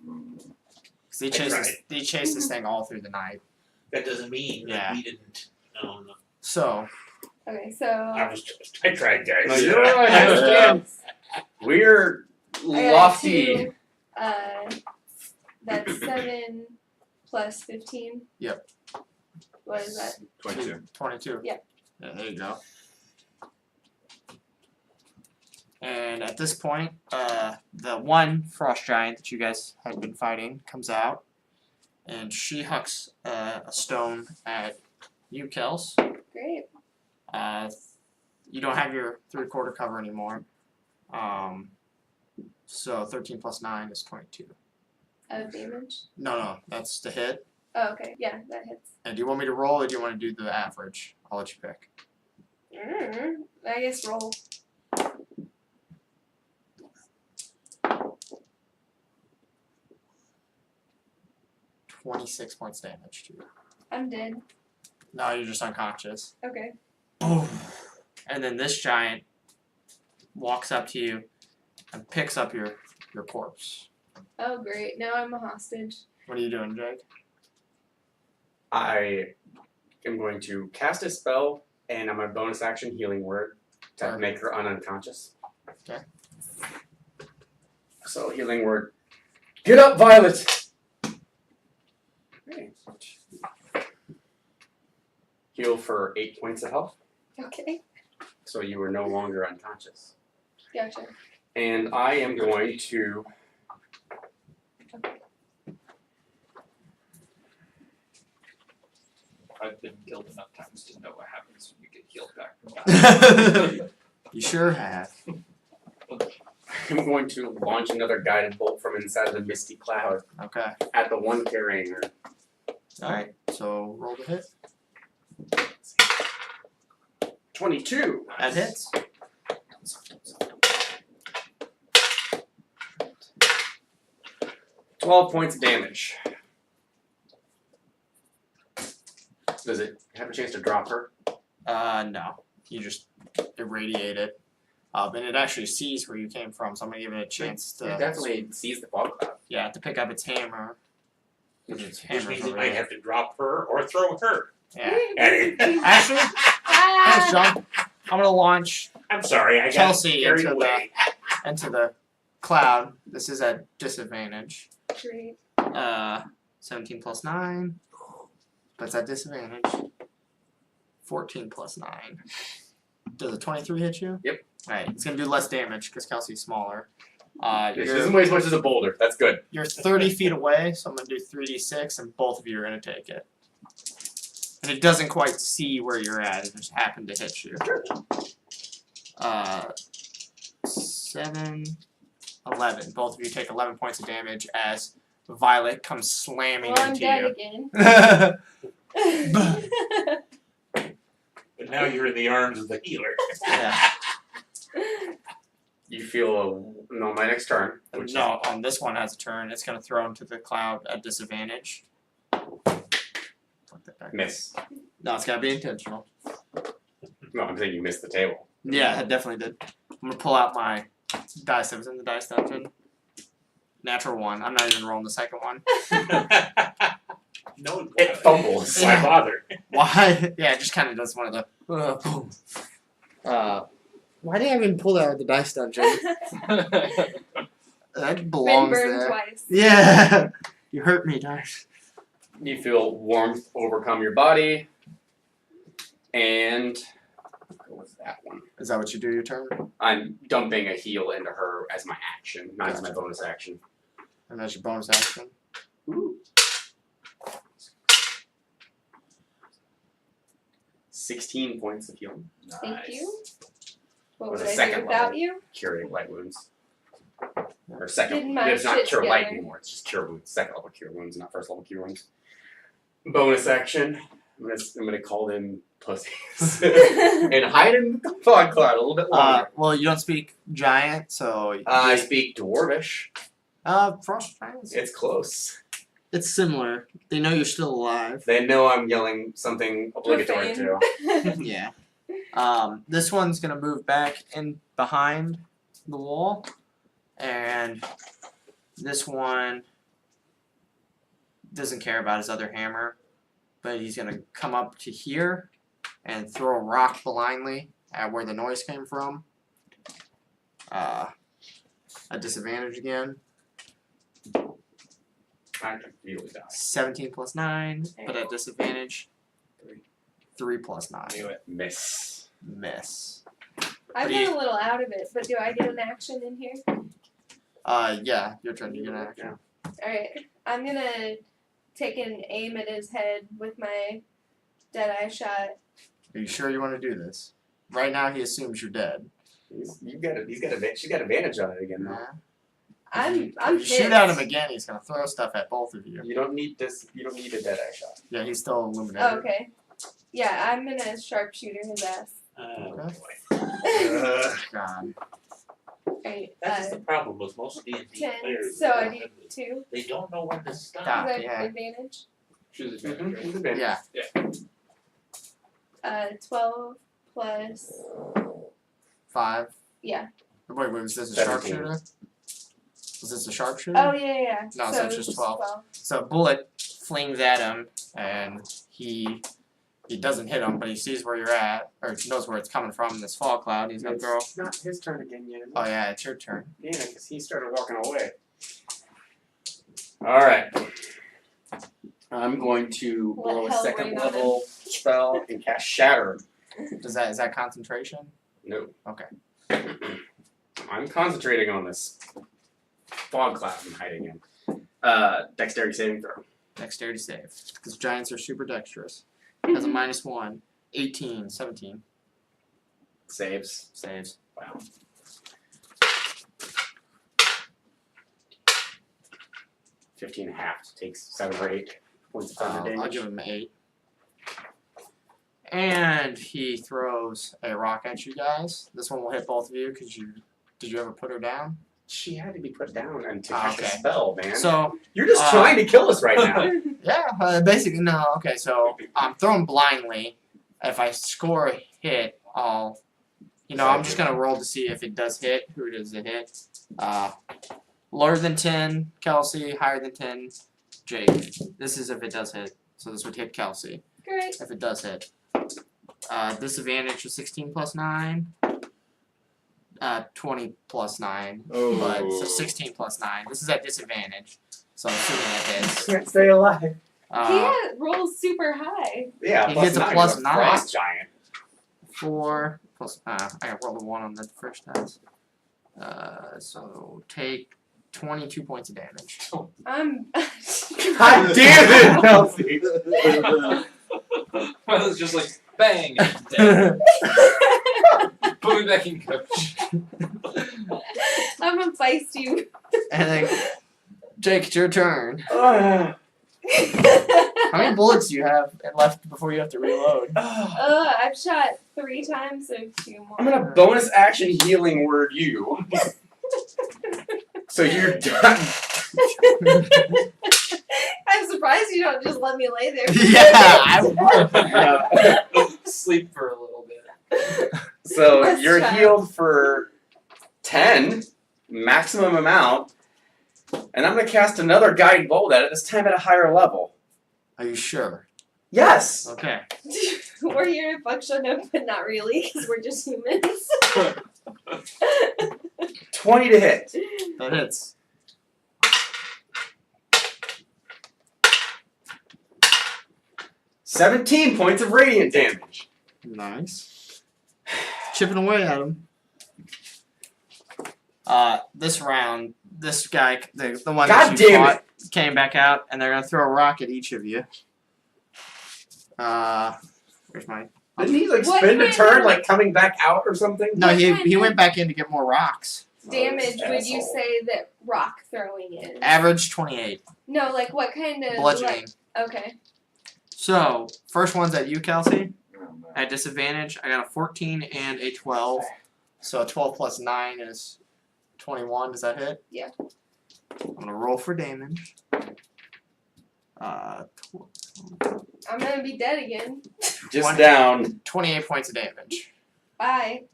'Cause they chased this thing all through the night. That doesn't mean Yeah. that we didn't. No. So Okay, so I tried, guys. No, you're right. I understand. We're I got lofty. 2, that's 7 plus 15. Yep. What is that? 22. 22. Yeah. Yeah, there you go. And at this point, the one frost giant that you guys have been fighting comes out, and she hucks a stone at you, Kels. Great. You don't have your 3/4 cover anymore. So 13 plus 9 is 22. Of damage. No, that's the hit. Oh, okay. Yeah, that hits. And do you want me to roll, or do you want to do the average? I'll let you pick. I guess roll. $26 points damage to you. I'm dead. No, you're just unconscious. Okay. Boom. And then this giant walks up to you and picks up your corpse. Oh, great. Now I'm a hostage. What are you doing, Jake? I am going to cast a spell, and on my bonus action, healing word, to Perfect. make her unconscious. Okay. So healing word. Get up, Violet. Okay. Heal for 8 points of health, Okay. so you are no longer unconscious. Gotcha. And I am going to. I've been killed enough times to know what happens when you get healed back from that. You sure have. I'm going to launch another guided bolt from inside of the misty cloud Okay. at the one carrying her. Alright, so roll the hit. 22. That hits. $12 points of damage. Does it have a chance to drop her? No. You just irradiate it. And it actually sees where you came from, so I'm gonna give it a chance It to definitely sees the fog cloud. to pick up its hammer. Which its Which hammer's means over you might there. have to drop her or throw her Yeah. at it. Actually, thanks, John. I'm gonna launch I'm sorry, I got Chelsea carried into away. into the cloud. This is at disadvantage. Great. 17 plus 9. But it's at disadvantage. 14 plus 9. Does a 23 hit you? Yep. Alright, it's gonna do less damage because Kelsey's smaller. This doesn't weigh as much as a boulder. That's good. You're 30 feet away, so I'm gonna do 3d6, and both of you are gonna take it. And it doesn't quite see where you're at, it just happened to hit you. 7, 11. Both of you take 11 points of damage as Violet comes slamming Well, I'm into dead you. again. But now you're in the arms of the healer. Yeah. You feel no, my next turn. Which No, this one has a turn. It's gonna throw him to the cloud at disadvantage. Miss. No, it's gotta be intentional. No, I'm saying you missed the table. Yeah, I definitely did. I'm gonna pull out my dice that was in the dice dungeon. Natural 1. I'm not even rolling the second one. No, It fumbles. why bother? Why? Yeah, it just kind of does one of the boom. Why did I even pull that out of the dice dungeon? That Been belongs burned there. twice. Yeah, you hurt me, dice. You feel warmth overcome your body. And what was that one? Is that what you do your turn? I'm dumping a heal into her as my action, not as my bonus action. And that's your bonus action. Ooh. 16 points of healing. Thank you. What Was would a I do second without level. you? Curing light wounds. Or second. Getting my It's not shit cure light together. anymore. It's just cure wounds. Second level cure wounds, not first level cure wounds. Bonus action. I'm gonna call them pussies and hide in the fog cloud a little bit longer. Well, you don't speak giant, so I speak dwarvish. frost giants. It's close. It's similar. They know you're still alive. They know I'm yelling something obligatory Profane. too. Yeah. This one's gonna move back in behind the wall, and this one doesn't care about his other hammer, but he's gonna come up to here and throw a rock blindly at where the noise came from. A disadvantage again. I can really die. 17 plus 9, but at disadvantage. 3 plus 9. Knew it. Miss. Miss. I've What do you- been a little out of it, but do I get an action in here? Yeah, your turn to get an action. Alright. I'm gonna take an aim at his head with my Deadeye shot. Are you sure you want to do this? Right now, he assumes you're dead. She's got advantage on it again. Though. Yeah. I'm If you shoot at him again, he's gonna throw stuff at both of you. You don't need this. You don't need a dead eye shot. Yeah, he's still illuminated. Oh, okay. Yeah, I'm gonna sharpshooter his ass. Oh, Okay. boy. God. Alright, That's the problem with most D&D 10. players. So I do 2. They don't know when to stop. Stop. Is that yeah. advantage? Choose Mm-hmm. advantage, right? Yeah. 12 plus. 5. Yeah. Wait, was this a 17. sharpshooter? Was this a sharpshooter? Oh, yeah. No, so so it's just 12. So a bullet flings at him, and he doesn't hit him, but he sees where you're at, or knows where it's coming from. This fog cloud. He's gonna throw. It's not his turn again yet. Is it? Oh yeah, it's your turn. Yeah, because he started walking away. All right. I'm going to Let blow a hell second rain on him. level spell and cast Shatter. Is that concentration? No. Okay. I'm concentrating on this fog cloud I'm hiding in. Dexterity saving throw. Dexterity save. Because giants are super dexterous. Has a -1. 18, 17. Saves. Saves. Wow. $15 and a half. Takes 7 or 8 points of thunder damage. I'll give him 8. And he throws a rock at you guys. This one will hit both of you because did you ever put her down? She had to be put down and to Ah, cast a okay. spell, man. So You're just trying to kill us right now. yeah, basically no. Okay, so I'm throwing blindly. If I score a hit, I'm just gonna roll to see if it does hit. Who does it hit? Lower than 10, Kelsey. Higher than 10, Jake. This is if it does hit. So this would hit Kelsey Great. if it does hit. Disadvantage is 16 plus 9. 20 plus 9. Oh. But so 16 plus 9. This is at disadvantage. So assuming it hits. Can't stay alive. He rolls super high. Yeah, He plus gets a 9, plus you're 9. Frost giant. 4 plus. I got rolled a 1 on the first test. So take 22 points of damage. I'm. God damn it, Kelsey! I was just like, bang! Dead. Put me back in, coach. I'm a feisty. And then, Jake, it's your turn. Ah. How many bullets do you have left before you have to reload? I've shot 3 times, so 2 more. I'm gonna bonus action healing word you. So you're done. I'm surprised you don't just let me lay there. Yeah, I would. Sleep for a little bit. So Let's you're try. healed for 10, maximum amount, and I'm gonna cast another guiding bolt at it. This time at a higher level. Are you sure? Yes. Okay. We're here to function up, but not really, because we're just humans. 20 to hit. That hits. $17 points of radiant damage. Nice. Chipping away at him. This round, this guy, the one God that you damn fought, came back out, and they're gonna throw a rock at each of you. Where's my? Didn't he like What spend a kind turn of- like coming back out or something? No, What he kind went of- back in to get more rocks. Damage Oh, would you asshole. say that rock throwing is? Average 28. No, like what kind of Bludgeoning. okay. So first one's at you, Kelsey. At disadvantage, I got a 14 and a 12. So a 12 plus 9 is 21. Does that hit? Yeah. I'm gonna roll for damage. I'm gonna be dead again. Just One- down. 28 points of damage. Bye.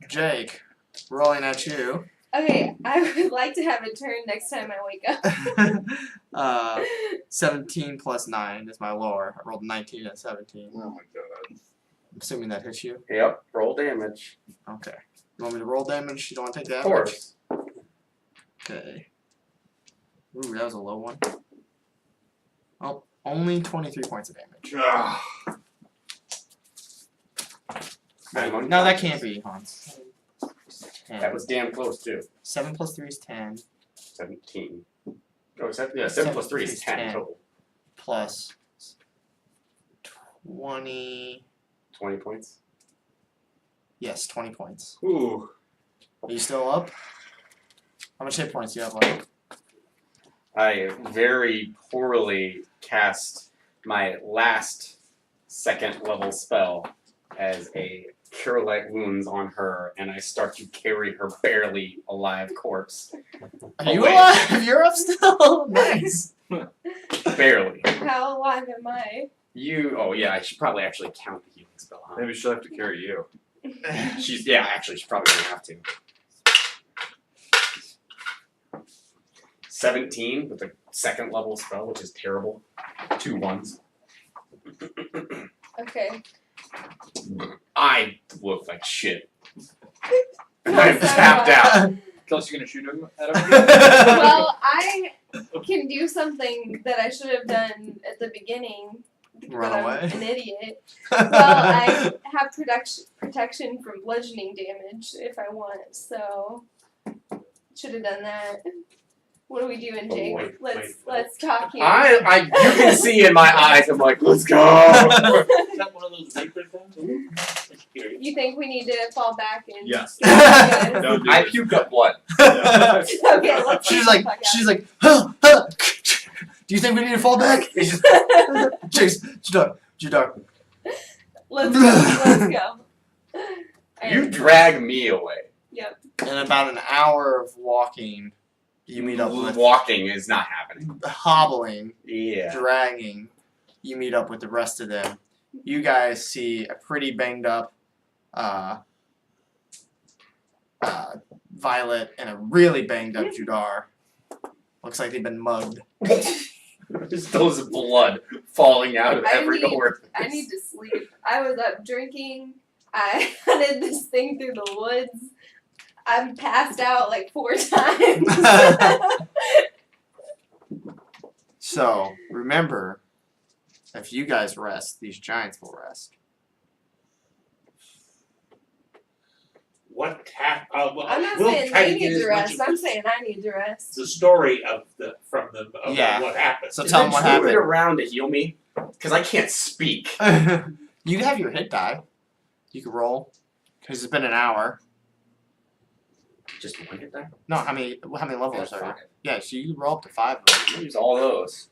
Jake, rolling at you. Okay, I would like to have a turn next time I wake up. 17 plus 9 is my lower. I rolled 19 at 17. Oh my god. I'm assuming that hits you. Yep. Roll damage. Okay. You want me to roll damage? You don't want to take damage? Of course. Okay. Ooh, that was a low one. Oh, only 23 points of damage. Ah. I'm No, that can't be, Hans. 10. That was damn close too. 7 plus 3 is 10. 17. Oh, 7 plus 3 is 10 total. Plus 20. 20 points. Yes, 20 points. Ooh. Are you still up? How much hit points do you have left? I very poorly cast my last second level spell as a Cure Light Wounds on her, and I start to carry her barely alive corpse. Are you wait. alive? You're up still? Nice. Barely. How alive am I? Oh yeah, I should probably actually count the healing spell, huh? Maybe she'll have to carry you. She's actually she's probably gonna have to. 17 with a second level spell, which is terrible. 2 1s. Okay. I look like shit. Well, I'm so tapped out. Kelsey, you gonna shoot him at him? Well, I can do something that I should have done at the beginning. Run but away. I'm an idiot. Well, I have protection from bludgeoning damage if I want, so should have done that. What are we doing, Oh, Jake? wait. Let's talk here. You can see in my eyes, I'm like, let's go. Is that one of those vapor things? Just curious. You think we need to fall back and Yes. get you Don't do I this. puked up blood. guys? Okay, let's she's get the like, fuck out. do you think we need to fall back? It's just, Chase, Jadar. Let's go. you And- drag me away. In about an hour of walking, you meet up with Walking is not happening. hobbling, Yeah. dragging. You meet up with the rest of them. You guys see a pretty banged up Violet and a really banged up Judar. Looks like they've been mugged. Just those blood falling out of I every need- orifice. I need to sleep. I was up drinking. I hunted this thing through the woods. I'm passed out like 4 times. So remember, if you guys rest, these giants will rest. What I'm not we'll saying try they to get need as to much rest. of I'm saying I need to rest. the story of Yeah. what happened. So Is tell the them what druid happened. around to heal me? Because I can't speak. You have your hit die. You can roll. Because it's been an hour. Just one hit there? No, how many levels are you? Fine. Yeah, so you can roll up to 5 of them. I'll use all those.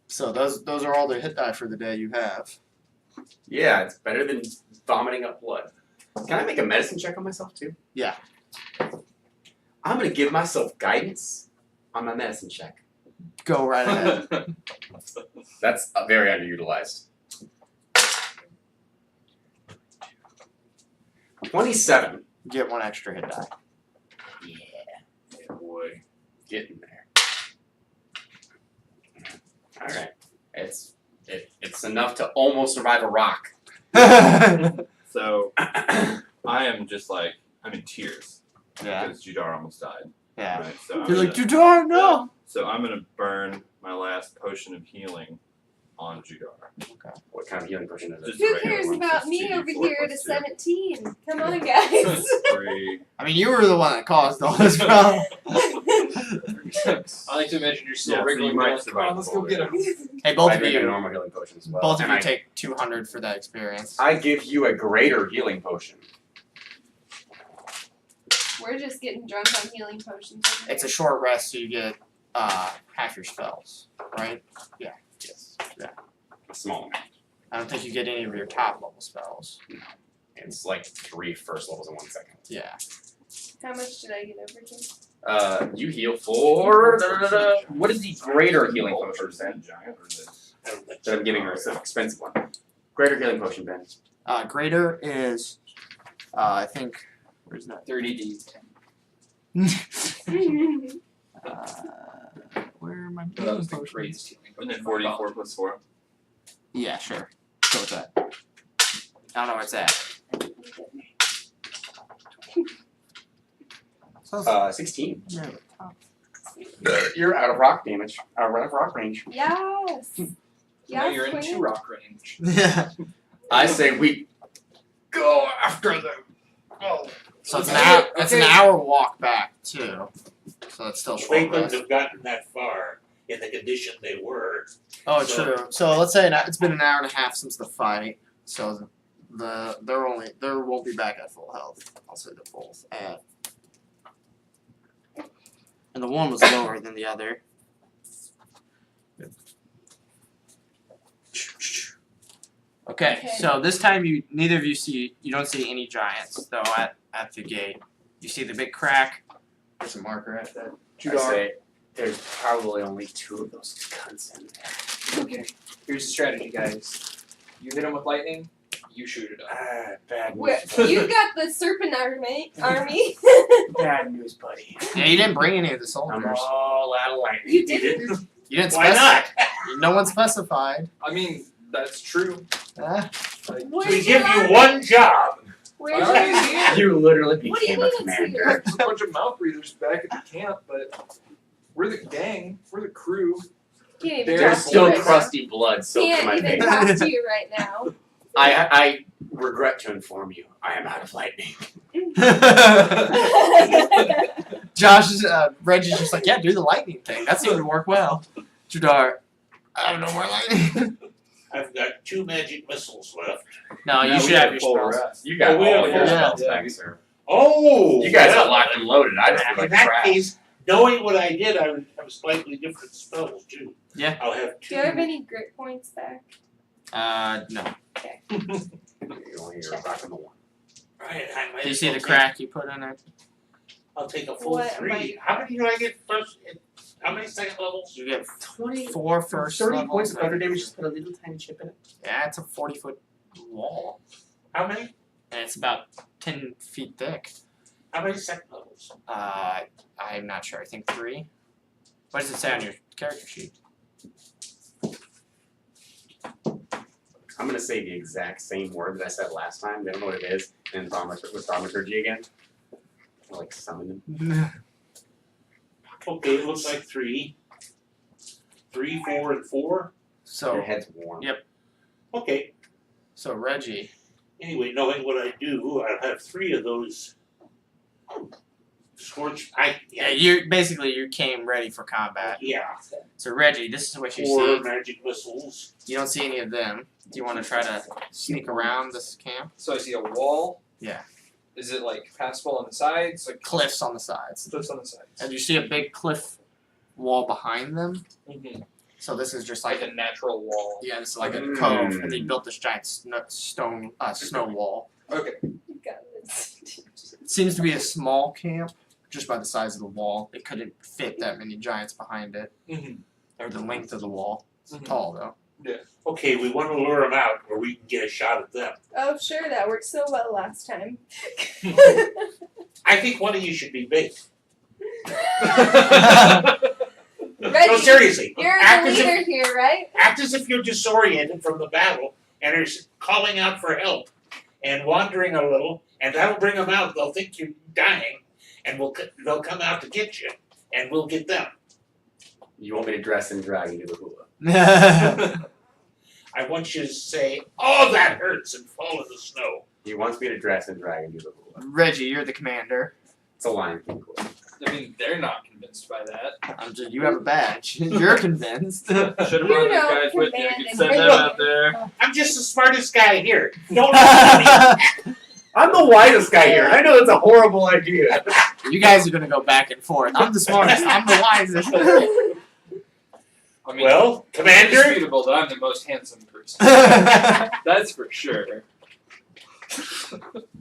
So those are all the hit die for the day you have. Yeah, it's better than vomiting up blood. Can I make a medicine check on myself too? Yeah. I'm gonna give myself guidance on my medicine check. Go right ahead. That's very underutilized. 27. Get 1 extra hit die. Yeah, Boy. getting there. All right, it's enough to almost survive a rock. So I am just like I'm in tears Yeah. because Judar almost died. Yeah. Right. So You're like, Judar, no! So I'm gonna burn my last potion of healing on Judar. What kind of healing potion is it? Just Who regular cares one, about just me 2d4 over here at a plus 2. 17? Come on, guys. 3. I mean, you were the one that caused all this problem. I like to imagine you're still Yeah, so wriggling. you might around. survive Come on, let's the go whole get him. Hey, both I of drink a you. normal healing potion as well. Both of and you I, take 200 for that experience. I give you a greater healing potion. We're just getting drunk on healing potions. over It's a here. short rest, so you get half your spells, right? Yeah. Yes. Yeah. A small amount. I don't think you get any of your top level spells. It's like 3 first levels in 1 second. Yeah. How much did I get over here? You heal for what is the greater healing potion then? Giant or is it? I don't think That I'm giving her. It's an expensive one. Greater healing potion, Ben. Greater is, I think, where's that? 30d. Where am I? So that was the greatest healing. And then 44 plus 4. Yeah, sure. Go with that. I don't know where it's at. So, 16. yeah, the top. You're out of rock damage. Out of rock range. Yes. Now Yes, you're in queen. 2 rock range. Yeah. I say we go after them. Oh. So it's an Okay, hour. It's an okay. hour walk back too. So it's still They short couldn't rest. have gotten that far in the condition they were. Oh, So- true. So let's say it's been an hour and a half since the fight. So they won't be back at full health. I'll say they're both at. And the one was lower than the other. Okay, Okay. so this time you don't see any giants though at the gate. You see the big crack. There's a marker at that. I say there's probably only 2 of those cunts in there. Okay. Here's the strategy, guys. You hit him with lightning, you shoot it up. Bad Where- news. you got the serpent army. Bad news, buddy. Yeah, you didn't bring any of the I'm soldiers. all out of lightning. You didn't. You didn't Why not? No one specified. I mean, that's true. Ah. Like, Where's We give your you one job. Where's Alright, your yeah. You literally What do you became a mean it's commander. there's a bunch of mouth breathers back at the camp, but we're the gang. We're the crew. Can't even There's talk There's to still you right crusty blood now. soaked in my Can't even face. talk to you right now. I regret to inform you, I am out of lightning. Josh is Reggie's just like, yeah, do the lightning thing. That seemed to work well. Judar, I have no more lightning. I've got 2 magic missiles left. No, you should have your spells. You got Oh, we all have your full spells spells. back, sir. Oh! You guys well, are locked and loaded. I just feel In like that crap. case, knowing what I did, I would have slightly different spells too. Yeah. I'll have 2. Do you have any grit points back? No. You only hear about the one. Right, I might Do you as see well the take- crack you put in it? I'll take a full What 3. am I- How many do I get first? How many second levels? You get 20, 4 first 30 levels. points of thunder damage, just put a little tiny chip in it. Yeah, it's a 40-foot wall. How many? And it's about 10 feet thick. How many second levels? I'm not sure. I think 3. What does it say on your character sheet? I'm gonna say the exact same word that I said last time. They don't know what it is. And with thaumaturgy again. I'll, like summon them. Okay, it looks like 3. 3, 4, and 4. Your So, head's warm. Yep. Okay. so Reggie, Anyway, knowing what I do, I'll have 3 of those. Scorch. yeah, you came ready for combat. Yeah. So Reggie, this is what you 4 see. magic missiles. You don't see any of them. Do you want to try to sneak around this camp? So I see a wall. Yeah. Is it like passable on the sides? Like Cliffs on the sides. cliffs on the sides. And you see a big cliff wall behind them. Mm-hmm. So this is just Like like a natural wall. yeah, it's like a Mm. cove, and they built this giant snow wall. Okay. You got this. It seems to be a small camp, just by the size of the wall. It couldn't fit that many giants behind it, Mm-hmm. or the length of the wall. It's Mhm. tall though. Okay, we want to lure them out where we can get a shot at them. Oh, sure, that worked so well last time. I think one of you should be bait. No, Reggie, seriously. you're act the as if- leader here, right? Act as if you're disoriented from the battle and are calling out for help and wandering a little, and that'll bring them out. They'll think you're dying, and they'll come out to get you, and we'll get them. You want me to dress and drag you to the hula? I want you to say, "Oh, that hurts," and fall in the snow. He wants me to dress and drag you to the hula. Reggie, you're the commander. It's a Lion King quote. I mean, they're not convinced by that. You have a badge. You're convinced. Should have You brought these don't guys with you. I command could send and them out there. I'm just the smartest guy here. Don't listen to me. I'm the wisest guy here. I know it's a horrible idea. You guys are gonna go back and forth. I'm the smartest. I'm the wisest. I mean, Well, it's Commander, indisputable that I'm the most handsome person. That's for sure.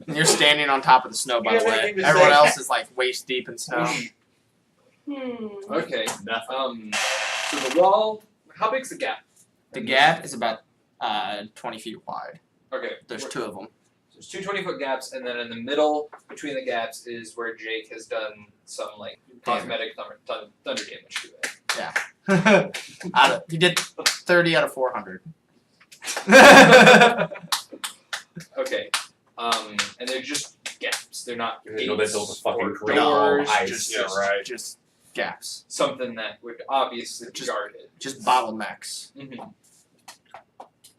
You're standing on top of the snow, by You the have way. anything to Everyone say? else is like waist deep in snow. Okay. So the wall. How big's the gap? The gap is about 20 feet wide. Okay. There's two of them. There's two 20-foot gaps, and then in the middle between the gaps is where Jake has done some like cosmetic thunder damage to it. He did 30 out of 400. Okay. And they're just gaps. They're not You know they gates built a fucking or great doors. ice. just, Yeah, right. just gaps. Something that would obviously be Just- guarded. Just bottlenecks. Mm-hmm.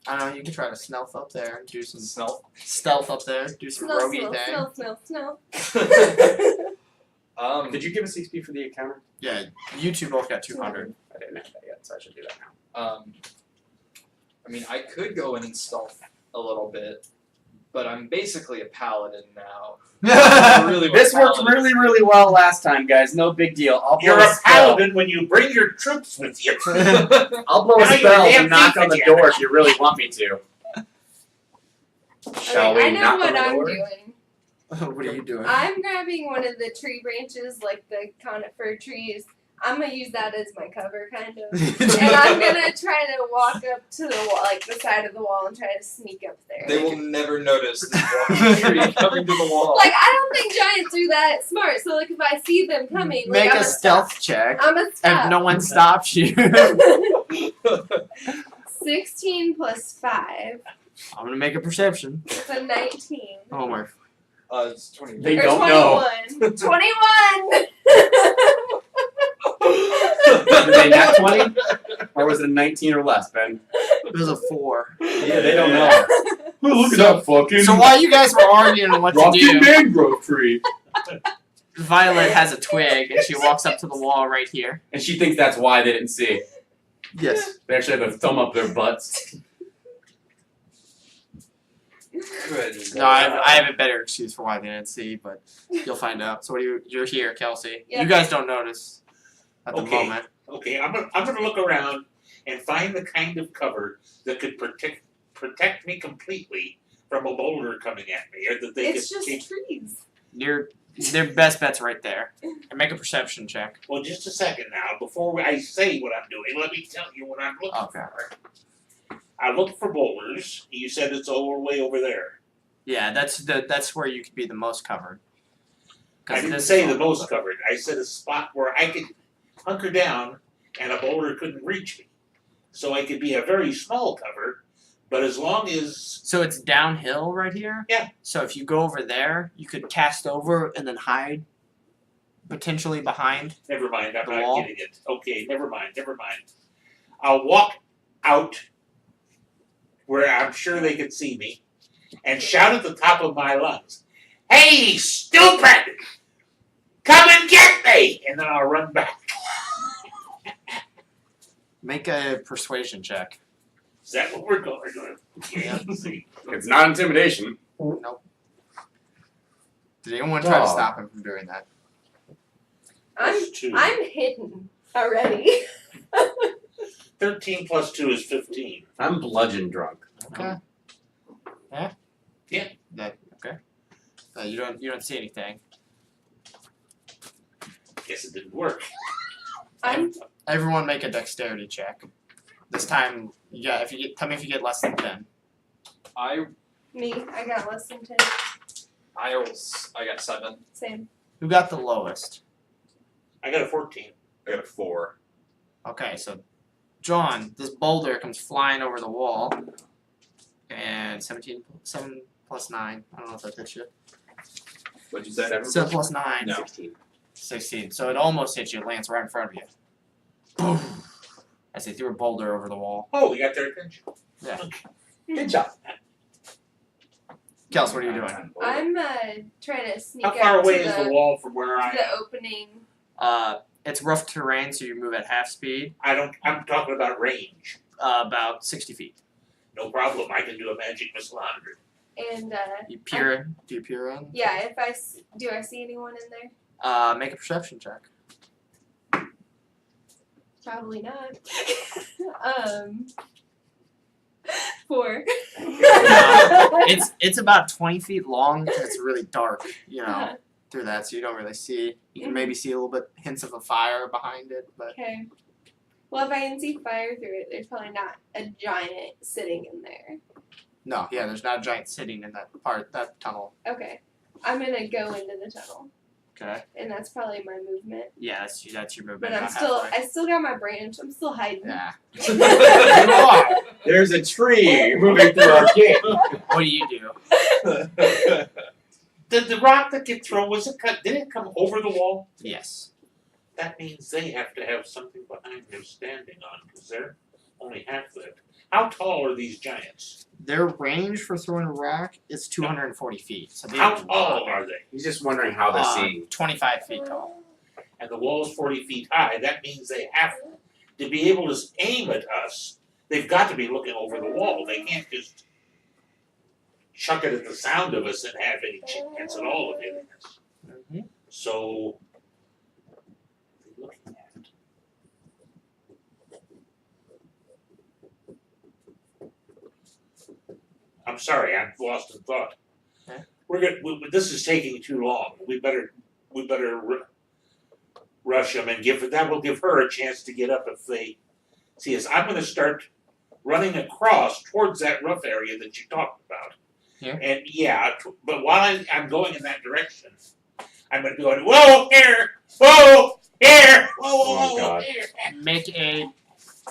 I don't know, you can try to stealth up there and do some Smell. stealth up there, do some Smell, roguey smell, thing. smell, smell. Did you give us XP for the encounter? Yeah, you two both got 200. I didn't have that yet, so I should do that now. I mean, I could go in and stealth a little bit, but I'm basically a paladin now. Really This what worked paladins really, really well last time, guys. No big deal. I'll blow You're a a spell. paladin when you bring your troops with you. I'll blow a Now you're spell damn and knock on the thief door again. if you really want me to. Shall Okay, we I know knock what on the I'm door? doing. What are you doing? I'm grabbing one of the tree branches, like the conifer trees. I'm gonna use that as my cover, kind of. And I'm gonna try to walk up to the wall, like the side of the wall, and try to sneak up there. They will never notice this walking tree coming to the wall. Like, I don't think giants are that smart. So, like, if I see them coming, like, Make I'm a stealth check, I'm a and stop. no one stops you. 16 plus 5. I'm gonna make a perception. It's a 19. Oh my. It's 20. They or don't know. 21. 21! Did they nat 20? Or was it a 19 or less, Ben? It was a 4. Yeah, they don't know. Look at that fucking So while you guys were arguing on what to rocky do, mangrove tree. Violet has a twig and she walks up to the wall right here. And she thinks that's why they didn't see. Yes. They actually have a thumb up their butts. Good. No, I have a better excuse for why they didn't see, but you'll find out. So you're here, Kelsey. Yeah. You guys don't notice at the Okay. moment. Okay, I'm gonna look around and find the kind of cover that could protect me completely from a boulder coming at me, or that they It's could just keep. trees. Their best bet's right there. And make a perception check. Well, just a second now. Before I say what I'm doing, let me tell you what I'm looking Okay. for. I look for boulders. You said it's way over there. Yeah, that's where you could be the most covered. 'Cause I didn't this say is the all- most covered. I said a spot where I could hunker down and a boulder couldn't reach me. So I could be a very small cover, but as long as So it's downhill right here? Yeah. So if you go over there, you could cast over and then hide potentially behind. never mind, I'm The not wall? getting it. Okay, never mind. I'll walk out where I'm sure they could see me and shout at the top of my lungs, "Hey, stupid! Come and get me!" And then I'll run back. Make a persuasion check. Is that what we're going to do? Yeah. See. It's not intimidation. Did anyone try to Oh. stop him from doing that? Plus 2. I'm hidden already. 13 plus 2 is 15. I'm bludgeon drunk. Okay. Yeah. Yeah. That okay. You don't see anything. Guess it didn't work. I'm Everyone make a dexterity check. This time, yeah. Tell me if you get less than 10. I got less than 10. I got 7. Same. Who got the lowest? I got a 14. I got a 4. Okay, so John, this boulder comes flying over the wall, and 7 plus 9. I don't know if that hits you. What'd you say? 7 plus 9. No. 16. So it almost hits you. It lands right in front of you. Boom! As they threw a boulder over the wall. Oh, we got their attention. Good job. Kels, what are you doing? I'm trying to sneak How up far to away is the wall from where I the am? opening. It's rough terrain, so you move at half speed. I'm talking about range. About 60 feet. No problem. I can do a magic missile 100. And You peer in. Do you peer in? yeah, if do I see anyone in there? Make a perception check. Probably not. 4. It's about 20 feet long. And it's really dark, through that, so you don't really see. You can maybe see a little bit hints of a fire behind it, but Okay. Well, if I can see fire through it, there's probably not a giant sitting in there. No, yeah, there's not a giant sitting in that tunnel. Okay. I'm gonna go into the tunnel. Okay. And that's probably my movement. Yeah, that's your movement. But I'm about still halfway. I still got my branch. I'm still hiding. Yeah. There's a tree moving through our gate. What do you do? The rock that gets thrown, did it come over the wall? Yes. That means they have to have something behind them standing on, because they're only half of it. How tall are these giants? Their range for throwing a rock is 240 feet. So they How have a tall lot. are they? He's just wondering how they're seeing. 25 feet tall. And the wall's 40 feet high. That means they have to be able to aim at us. They've got to be looking over the wall. They can't just chuck it at the sound of us and have any chance at all of hitting us. Mm-hmm. So, looking at it. I'm sorry, I'm lost in thought. Okay. This is taking too long. We better rush them and that will give her a chance to get up if they see us. I'm going to start running across towards that rough area that you talked about. Here? And but while I'm going in that direction, I'm going to be going, whoa, here, whoa, here, whoa, Oh, whoa, God. here. Make a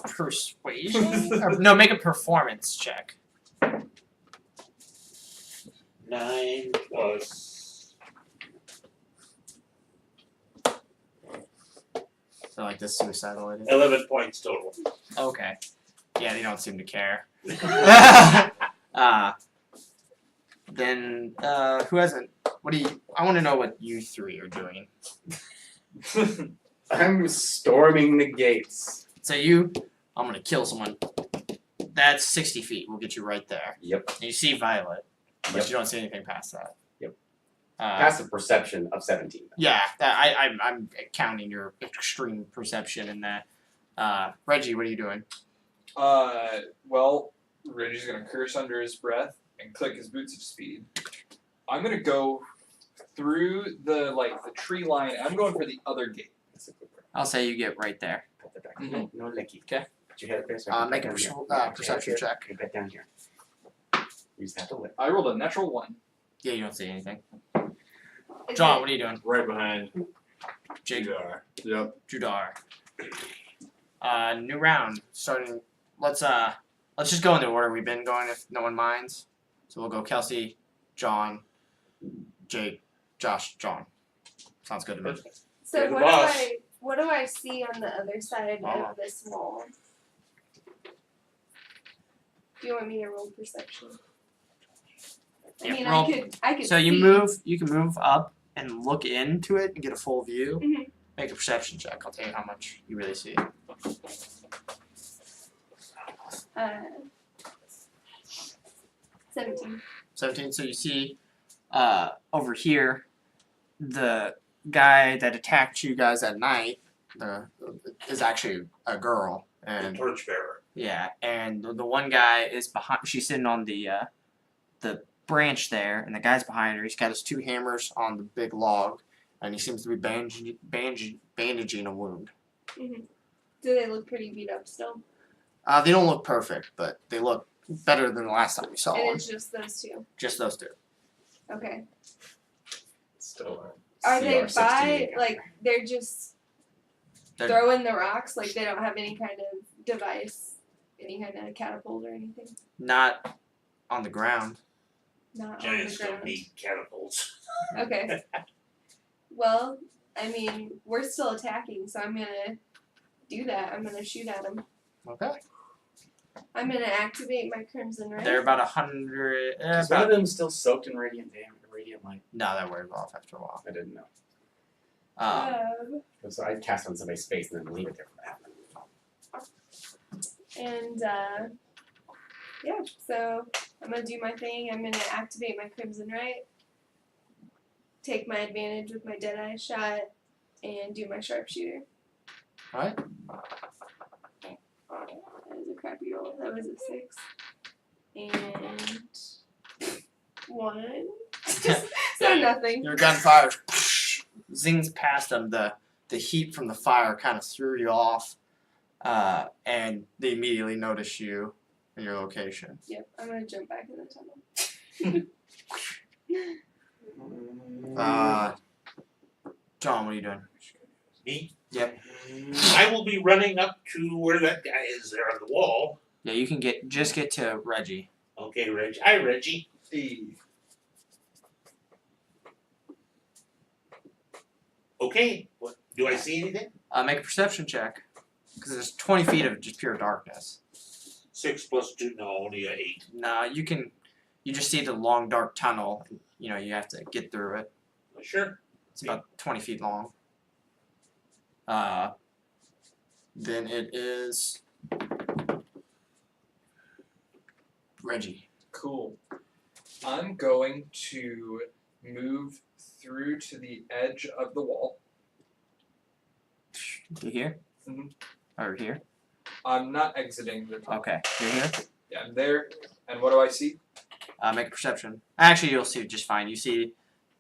persuasion. No, make a performance check. 9 plus. So like the suicidal it is. 11 points total. Okay. Yeah, they don't seem to care. Then who hasn't? I want to know what you three are doing. I'm storming the gates. So I'm gonna kill someone. That's 60 feet. We'll get you right there. Yep. And you see Violet, but Yep. you don't see anything past that. Yep. Uh, Passive perception of 17. yeah, I'm counting your extreme perception in that. Reggie, what are you doing? Well, Reggie's gonna curse under his breath and click his boots of speed. I'm gonna go through the tree line. I'm going for the other gate. I'll say you get right there. Put that back. Mhm. No licky. Okay. Put your head up there. So I can Make put a it down perception here. perception check. Put it down here. You just have to lift. I rolled a natural 1. Yeah, you don't see anything. Is John, it- what are you doing? Right behind Jake, Jadar. Yep. Judar. New round starting. Let's just go in the order we've been going if no one minds. So we'll go Kelsey, John, Jake, Josh, John. Sounds good to me. So You're the what boss. what do I see on the other side Oh. of this wall? Do you want me to roll perception? Yeah, I mean, roll- I could. So you see. you can move up and look into it and get a full view. Mhm. Make a perception check. I'll tell you how much you really see. 17. 17. So you see over here the guy that attacked you guys at night is actually a girl. The And torchbearer. yeah, and the one guy is behind. She's sitting on the branch there, and the guy's behind her. He's got his 2 hammers on the big log, and he seems to be bandaging a wound. Mm-hmm. Do they look pretty beat up still? They don't look perfect, but they look better than the last time we saw And one. it's just those 2. Just those 2. Okay. Still. Are they CR16 by again. like they're just They're- throwing the rocks? Like they don't have any kind of device, any kind of catapult or anything? Not on the ground. Not Giants on the don't ground. need catapults. Okay. Well, I mean, we're still attacking, so I'm gonna do that. I'm gonna shoot at them. Okay. I'm gonna activate my Crimson Ray. They're about 100. Is one of them still soaked in radiant light? No, that wears off after a while. I didn't know. Uh, So I cast on somebody's face and then leave it there for that. and yeah, so I'm gonna do my thing. I'm gonna activate my Crimson Ray, take my advantage with my Deadeye shot, and do my Sharpshooter. Alright. That was a crappy roll. That was a 6. And 1. So nothing. Your gun fires, zings past them. The heat from the fire kind of threw you off, and they immediately notice you and your location. Yep, I'm gonna jump back in the tunnel. John, what are you doing? Me? Yep. I will be running up to where that guy is there on the wall. Yeah, you can get to Reggie. Okay, Reg. Hi, Reggie. Okay. What? Do I see anything? Make a perception check, because there's 20 feet of just pure darkness. 6 plus 2, no, only a 8. Nah, you just see the long dark tunnel. You know, you have to get through it. Sure. It's about 20 feet long. Then it is Reggie. Cool. I'm going to move through to the edge of the wall. You here? Mhm. Or here? I'm not exiting the tunnel. Okay, you're here. Yeah, I'm there. And what do I see? Make a perception. Actually, you'll see just fine. You see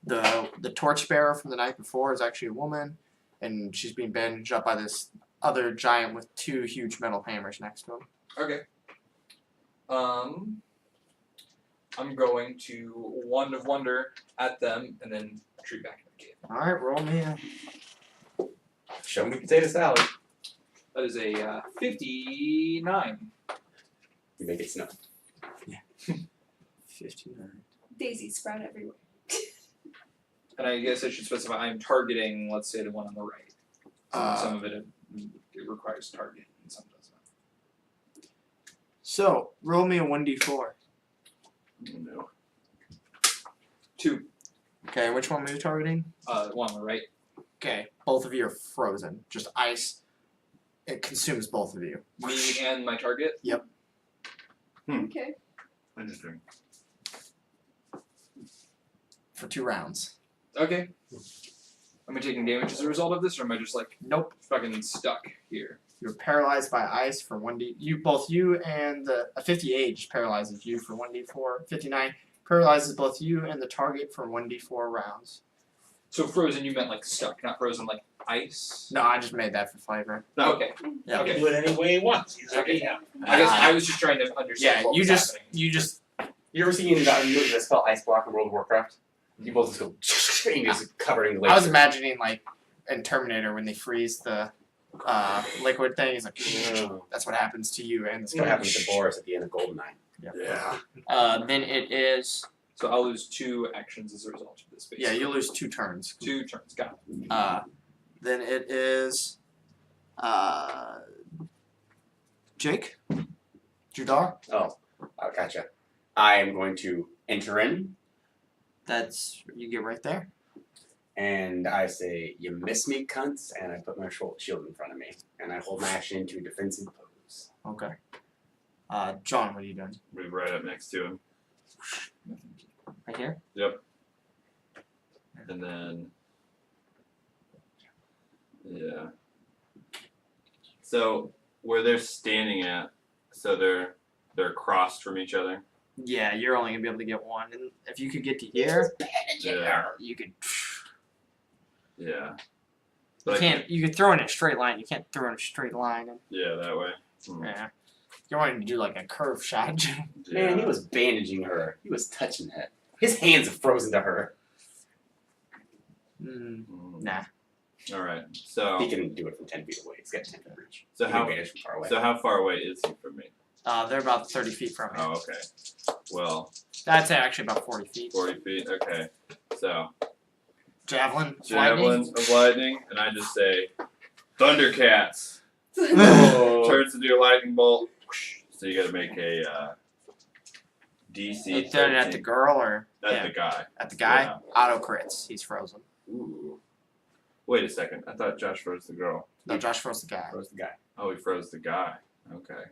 the torchbearer from the night before is actually a woman, and she's being bandaged up by this other giant with 2 huge metal hammers next to him. Okay. I'm going to Wand of Wonder at them and then retreat back into the cave. All right, roll me a Show me potato salad. That is a 59. You make it snow. 59. Daisy sprout everywhere. And I guess I should specify I'm targeting, let's say, the one on the right. Some of it requires target and some does not. So roll me a 1d4. No. 2. Okay, which one were you targeting? One on the right. Okay, both of you are frozen. Just ice. It consumes both of you. Me and my target. Okay. Interesting. For 2 rounds. Okay. Am I taking damage as a result of this, or am I just like Nope. fucking stuck here? You're paralyzed by ice for 1d. You and the 58 just paralyzes you for 1d4. 59 paralyzes both you and the target for 1d4 rounds. So frozen, you meant like stuck, not frozen like ice? No, I just made that for flavor. Okay. Yeah. He Okay. can do it any way he wants. He's okay now. I guess I was just trying to understand Yeah, what you was just happening. You ever seen the spell Ice Block in World of Warcraft? You both just go and you're just covering the I was lasers. imagining like in Terminator when they freeze the liquid thing. He's like, that's what happens to you and this That's what guy. happened to Boris at the end of Goldeneye. Yeah. Then it is. So I'll lose 2 actions as a result of this. Basically. Yeah, you lose 2 turns. 2 turns. Got it. Then it is. Jake? Judar? Oh, gotcha. I am going to enter in That's. You get right there. and I say, "You miss me, cunts," and I put my shield in front of me and I hold my action into a defensive pose. Okay. John, what are you doing? Move right up next to him. Right here? And then, yeah. So where they're standing at, so they're across from each other. Yeah, you're only gonna be able to get one, and if you could get to here, Yeah. you could. Yeah. You But I can't. You could throw in a straight line. You can't throw in a straight line. And, Yeah, that way. yeah. You wanted to do like a curve shot. Yeah. Man, he was bandaging her. He was touching her. His hands are frozen to her. Nah. All right. So He can do it from 10 feet away. He's got 10 feet reach. so He can how bandage from far away. so how far away is he from me? They're about 30 feet from me. Oh, okay. Well, That's actually about 40 feet. 40 feet. Okay. So Javelin. javelin of lightning, and I just say, Thundercats. Oh. Turns into a lightning bolt. So you got to make a DC. You throw it at the 13. girl or At the guy. at the guy? Yeah. Auto crits. He's frozen. Ooh. Wait a second. I thought Josh froze the girl. No, Josh froze the guy. Where's the guy? Oh, he froze the guy. Okay.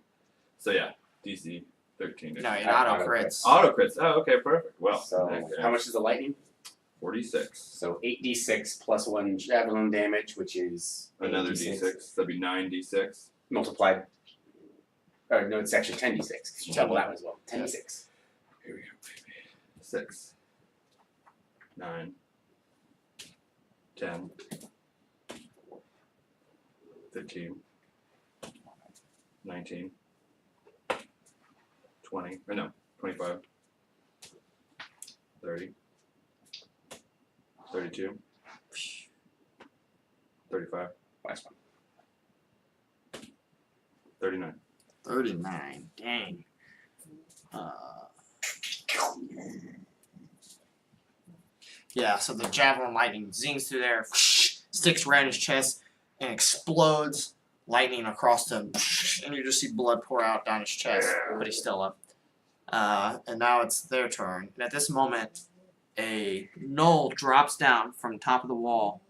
So yeah, DC 13. No, he Auto auto crits. Auto crits. Oh, okay, perfect. Well, So, okay. how much is the lightning? 46. So 8d6 plus 1 javelin damage, which is Another 8d6 D6. That'd be 9d6. multiplied. No, it's actually 10d6 because you double that one as well. 10d6. Here we go, baby. 6, 9, 10, 15, 19. 20. Or no, 25. 30. 32. 35. Last one. 39. 39. Dang. Yeah, so the javelin lightning zings through there, sticks right in his chest, and explodes lightning across him, and you just see blood pour out down his chest, but he's still up. And now it's their turn. And at this moment, a gnoll drops down from the top of the wall,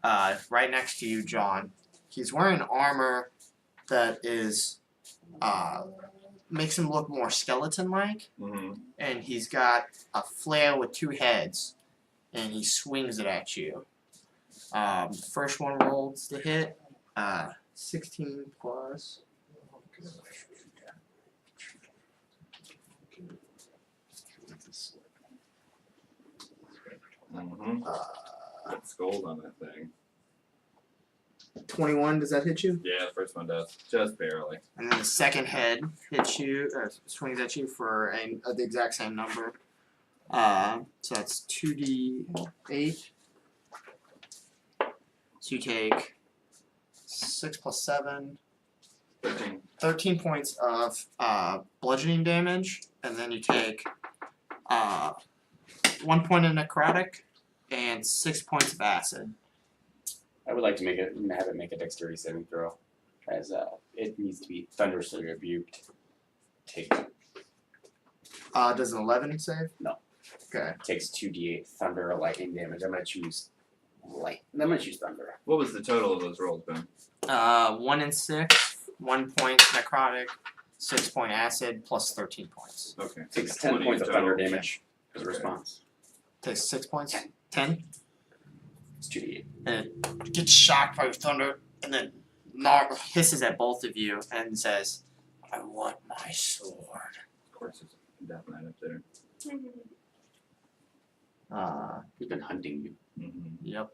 right next to you, John. He's wearing armor that is, makes him look more skeleton-like, Mm-hmm. and he's got a flail with 2 heads, and he swings it at you. First one rolls to hit, 16 plus. Mm-hmm. It's gold on that thing. 21, does that hit you? Yeah, the first one does. Just barely. And then the second head hits you, or swings at you for the exact same number. So that's 2d8. So you take 6 plus 7, 13. 13 points of bludgeoning damage, and then you take 1 point of necrotic and 6 points of acid. I would like to have it make a dexterity saving throw, as it needs to be thunderously rebuked. Does an 11 save? No. Okay. Takes 2d8 thunder or lightning damage. I'm gonna choose thunder. What was the total of those rolls, Ben? 1 and 6, 1 point necrotic, 6 point acid, plus 13 points. Okay. Takes 10 20 points of total. thunder damage as a Okay. response. Takes 6 points. 10. It's 2d8. And it gets shocked by your thunder, and then hisses at both of you and says, "I want my sword." Of course, there's a death knight up there. We've been hunting you. Mm-hmm. Yep.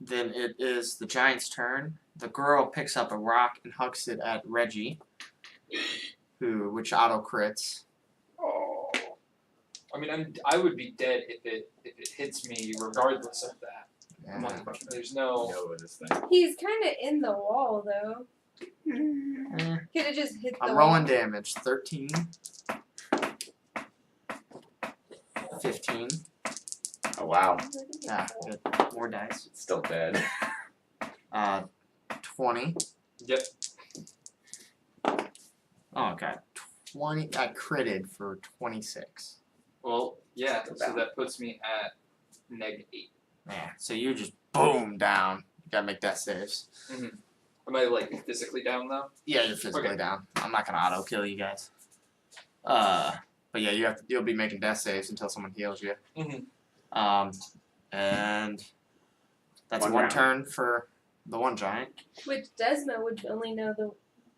Then it is the giant's turn. The girl picks up a rock and hucks it at Reggie, which auto crits. Oh. I mean, I would be dead if it hits me, regardless of that. Yeah. There's no. Go with this thing. He's kind of in the wall though. Eh, Could have just hit the I'm wall. rolling damage. 13. 15. Oh wow, Ah, good. More dice. it's still dead. 20. Yep. Oh god. 20. I critted for 26. Well, yeah. Still So down. that puts me at -8. Yeah. So you just boom down. You gotta make that saves. Am I like physically down though? Yeah, you're physically Okay. down. I'm not gonna auto kill you guys. But yeah, you'll be making death saves until someone heals you. Mhm. And that's One one round. turn for the one giant. Which Desmo would only know the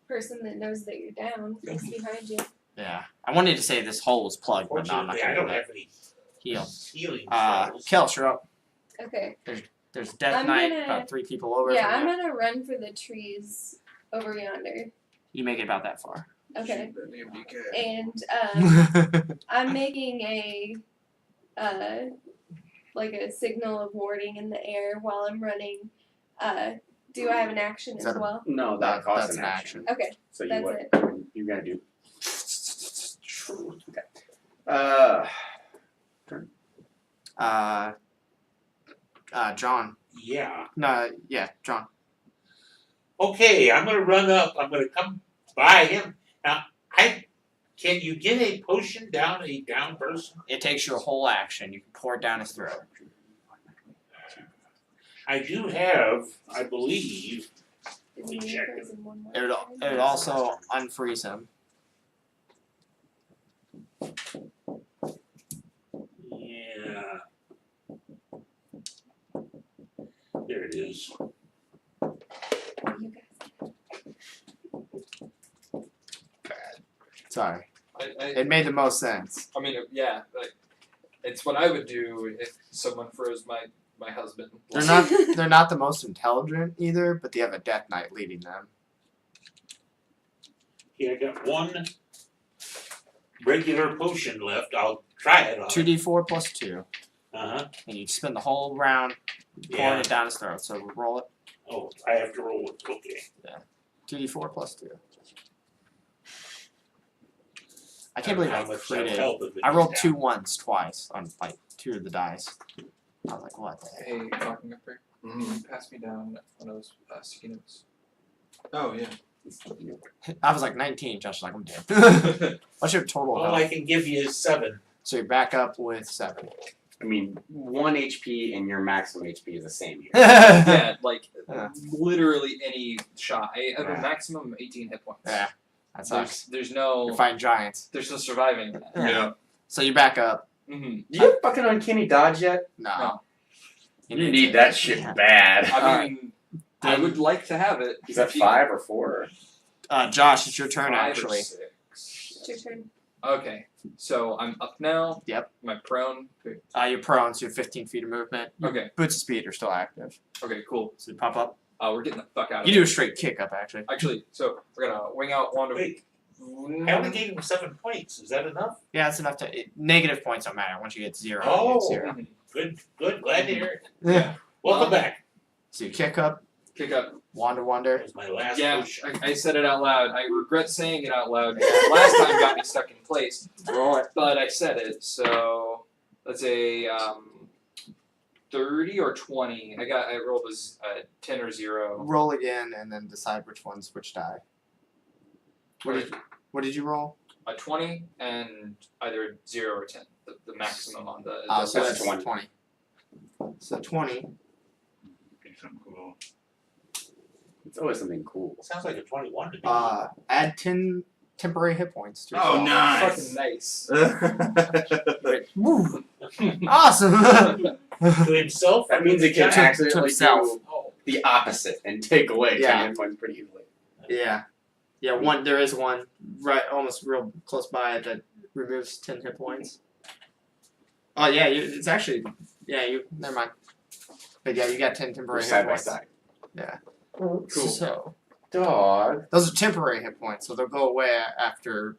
person that knows that you're down. He's behind you. Yeah, I wanted to say this hole was plugged, but no, I'm not Fortunately, I gonna do don't that. have any Heal. healing spells. Kels, you're up. Okay. There's Death I'm Knight gonna- about 3 people over Yeah, from I'm you. gonna run for the trees over yonder. You make it about that far. Okay. And Is I'm making a like a signal of warding in the air while I'm running. Do I have an action Is as that a- well? No, that costs that's an an action. Okay, So you that's what? it. You're gonna do. Okay. John. Yeah. No, yeah, John. Okay, I'm gonna run up. I'm gonna come by him. Now, can you get a potion down a down person? It takes you a whole action. You can pour it down his throat. I do have, I believe. Is me he check frozen one more It would, time? it would also unfreeze him. Yeah. There it is. You guys. Sorry. I It made the most sense. mean, yeah, like it's what I would do if someone froze my my husband. They're not the most intelligent either, but they have a Death Knight leading them. Here, I got one regular potion left. I'll try it on. 2d4 plus 2. Uh-huh. And you spend the whole round pouring Yeah. it down his throat. So roll it. Oh, I have to roll it. Okay. 2d4 plus 2. I can't believe I how much that'll critted. help if it I rolled goes 2 down. ones twice on like 2 of the dice. I was like, what the heck? Hey, talking up here. Mhm. Pass me down one of those sticky notes. Oh yeah. I was like 19. Josh was like, I'm dead. What's your total All health? I can give you is 7. So you're back up with 7. I mean, 1 HP and your maximum HP is the same here. Yeah, like Yeah. literally any shot. I have Yeah. a maximum of 18 hit points. Yeah, that sucks. There's no You're fighting giants. there's no surviving that. Yeah. So you back up. Mm-hmm. Do you have fucking uncanny dodge yet? No. No. You need that shit Yeah. bad. I mean, I Then- would like to have it. Is that If you- 5 or 4? Josh, it's your turn 5 or actually. 6. It's your turn. Okay, so I'm up now. Yep. Am I prone? You're prone, so you have 15 feet of movement. Your Okay. Boots of speed are still active. Okay, cool. So you pop up. We're getting the fuck out of You here. do a straight kick up, actually. Actually, so we're gonna wing out wand of. Wait, I only gave him 7 points. Is that enough? Yeah, that's enough to. Negative points don't matter. Once you get 0, you Oh. get 0. Mhm. Good, good. Glad to hear it. Yeah. Welcome back. So you kick up, Kick up. Wand of That Wonder. was my last Yeah, potion. I said it out loud. I regret saying it out loud. Last time got me stuck in place, Roll it. but I said it. So let's say 30 or 20. I rolled a 10 or 0. Roll again, and then decide which one's which die. What did you roll? A 20 and either 0 or 10. The maximum on the. So that's that's 20. 20. So 20. Be something cool. It's always something cool. Sounds like a 21 to me. Add 10 temporary hit points to Oh, yourself. nice. Fucking nice. Woo! Awesome! To himself? That means it can To accidentally himself. do the opposite and take away Yeah. 10 hit points pretty easily. Yeah. Yeah, one. There is one right, almost real close by that removes 10 hit points. Oh yeah, it's actually never mind. But yeah, you got 10 We're temporary hit side by points. side. Cool. So Dog. those are temporary hit points, so they'll go away after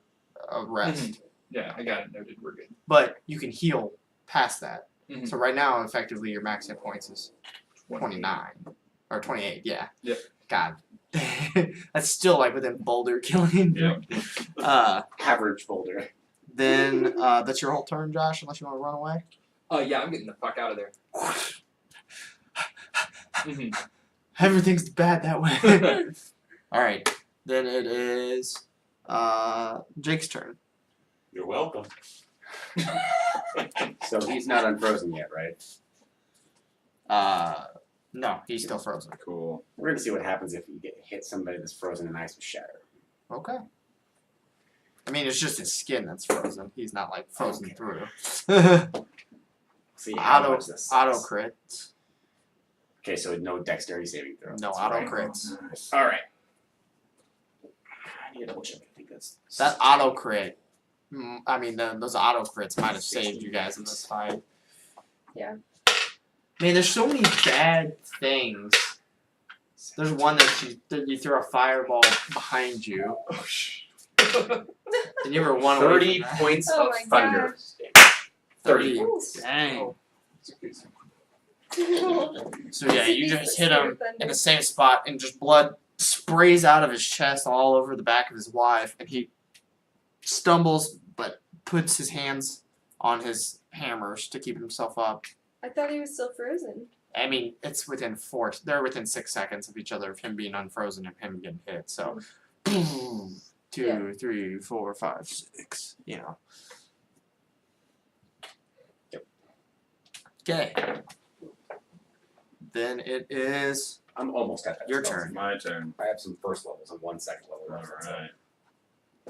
a rest. Yeah, I got it noted. We're good. But you can heal past that. Mhm. So right now, effectively, your max hit points is 29 or 28. Yeah. Yep. God, that's still like within boulder killing. Yep. Average boulder. Then that's your whole turn, Josh. Unless you want to run away. Yeah, I'm getting the fuck out of there. Mhm. Everything's bad that way. All right. Then it is Jake's turn. You're welcome. So he's not unfrozen yet, right? No, he's still frozen. Cool. We're gonna see what happens if you hit somebody that's frozen and ice with shatter. Okay. I mean, it's just his skin that's frozen. He's not like frozen Okay. through. See how auto much this auto sucks. crits. Okay, so no dexterity saving throw. No That's auto right. crits. Alright. I need to double check. I think that's That auto crit. I mean, those auto crits might have saved you guys in this fight. Yeah. Man, there's so many bad things. There's one that you throw a fireball behind you, and you were one away 30 from that. points Oh of my thunder. 30. Ooh. Dang. Oh. So yeah, you just hit him in the same spot, and just blood sprays out of his chest all over the back of his wife, and he stumbles but puts his hands on his hammers to keep himself up. I thought he was still frozen. I mean, it's within they're within 6 seconds of each other of him being unfrozen and him getting hit. So, 2, Yeah. 3, 4, 5, 6. You know. Okay. Then it is I'm almost at that. Your spell. turn. My turn. I have some first levels and 1 second level. All That's it. right.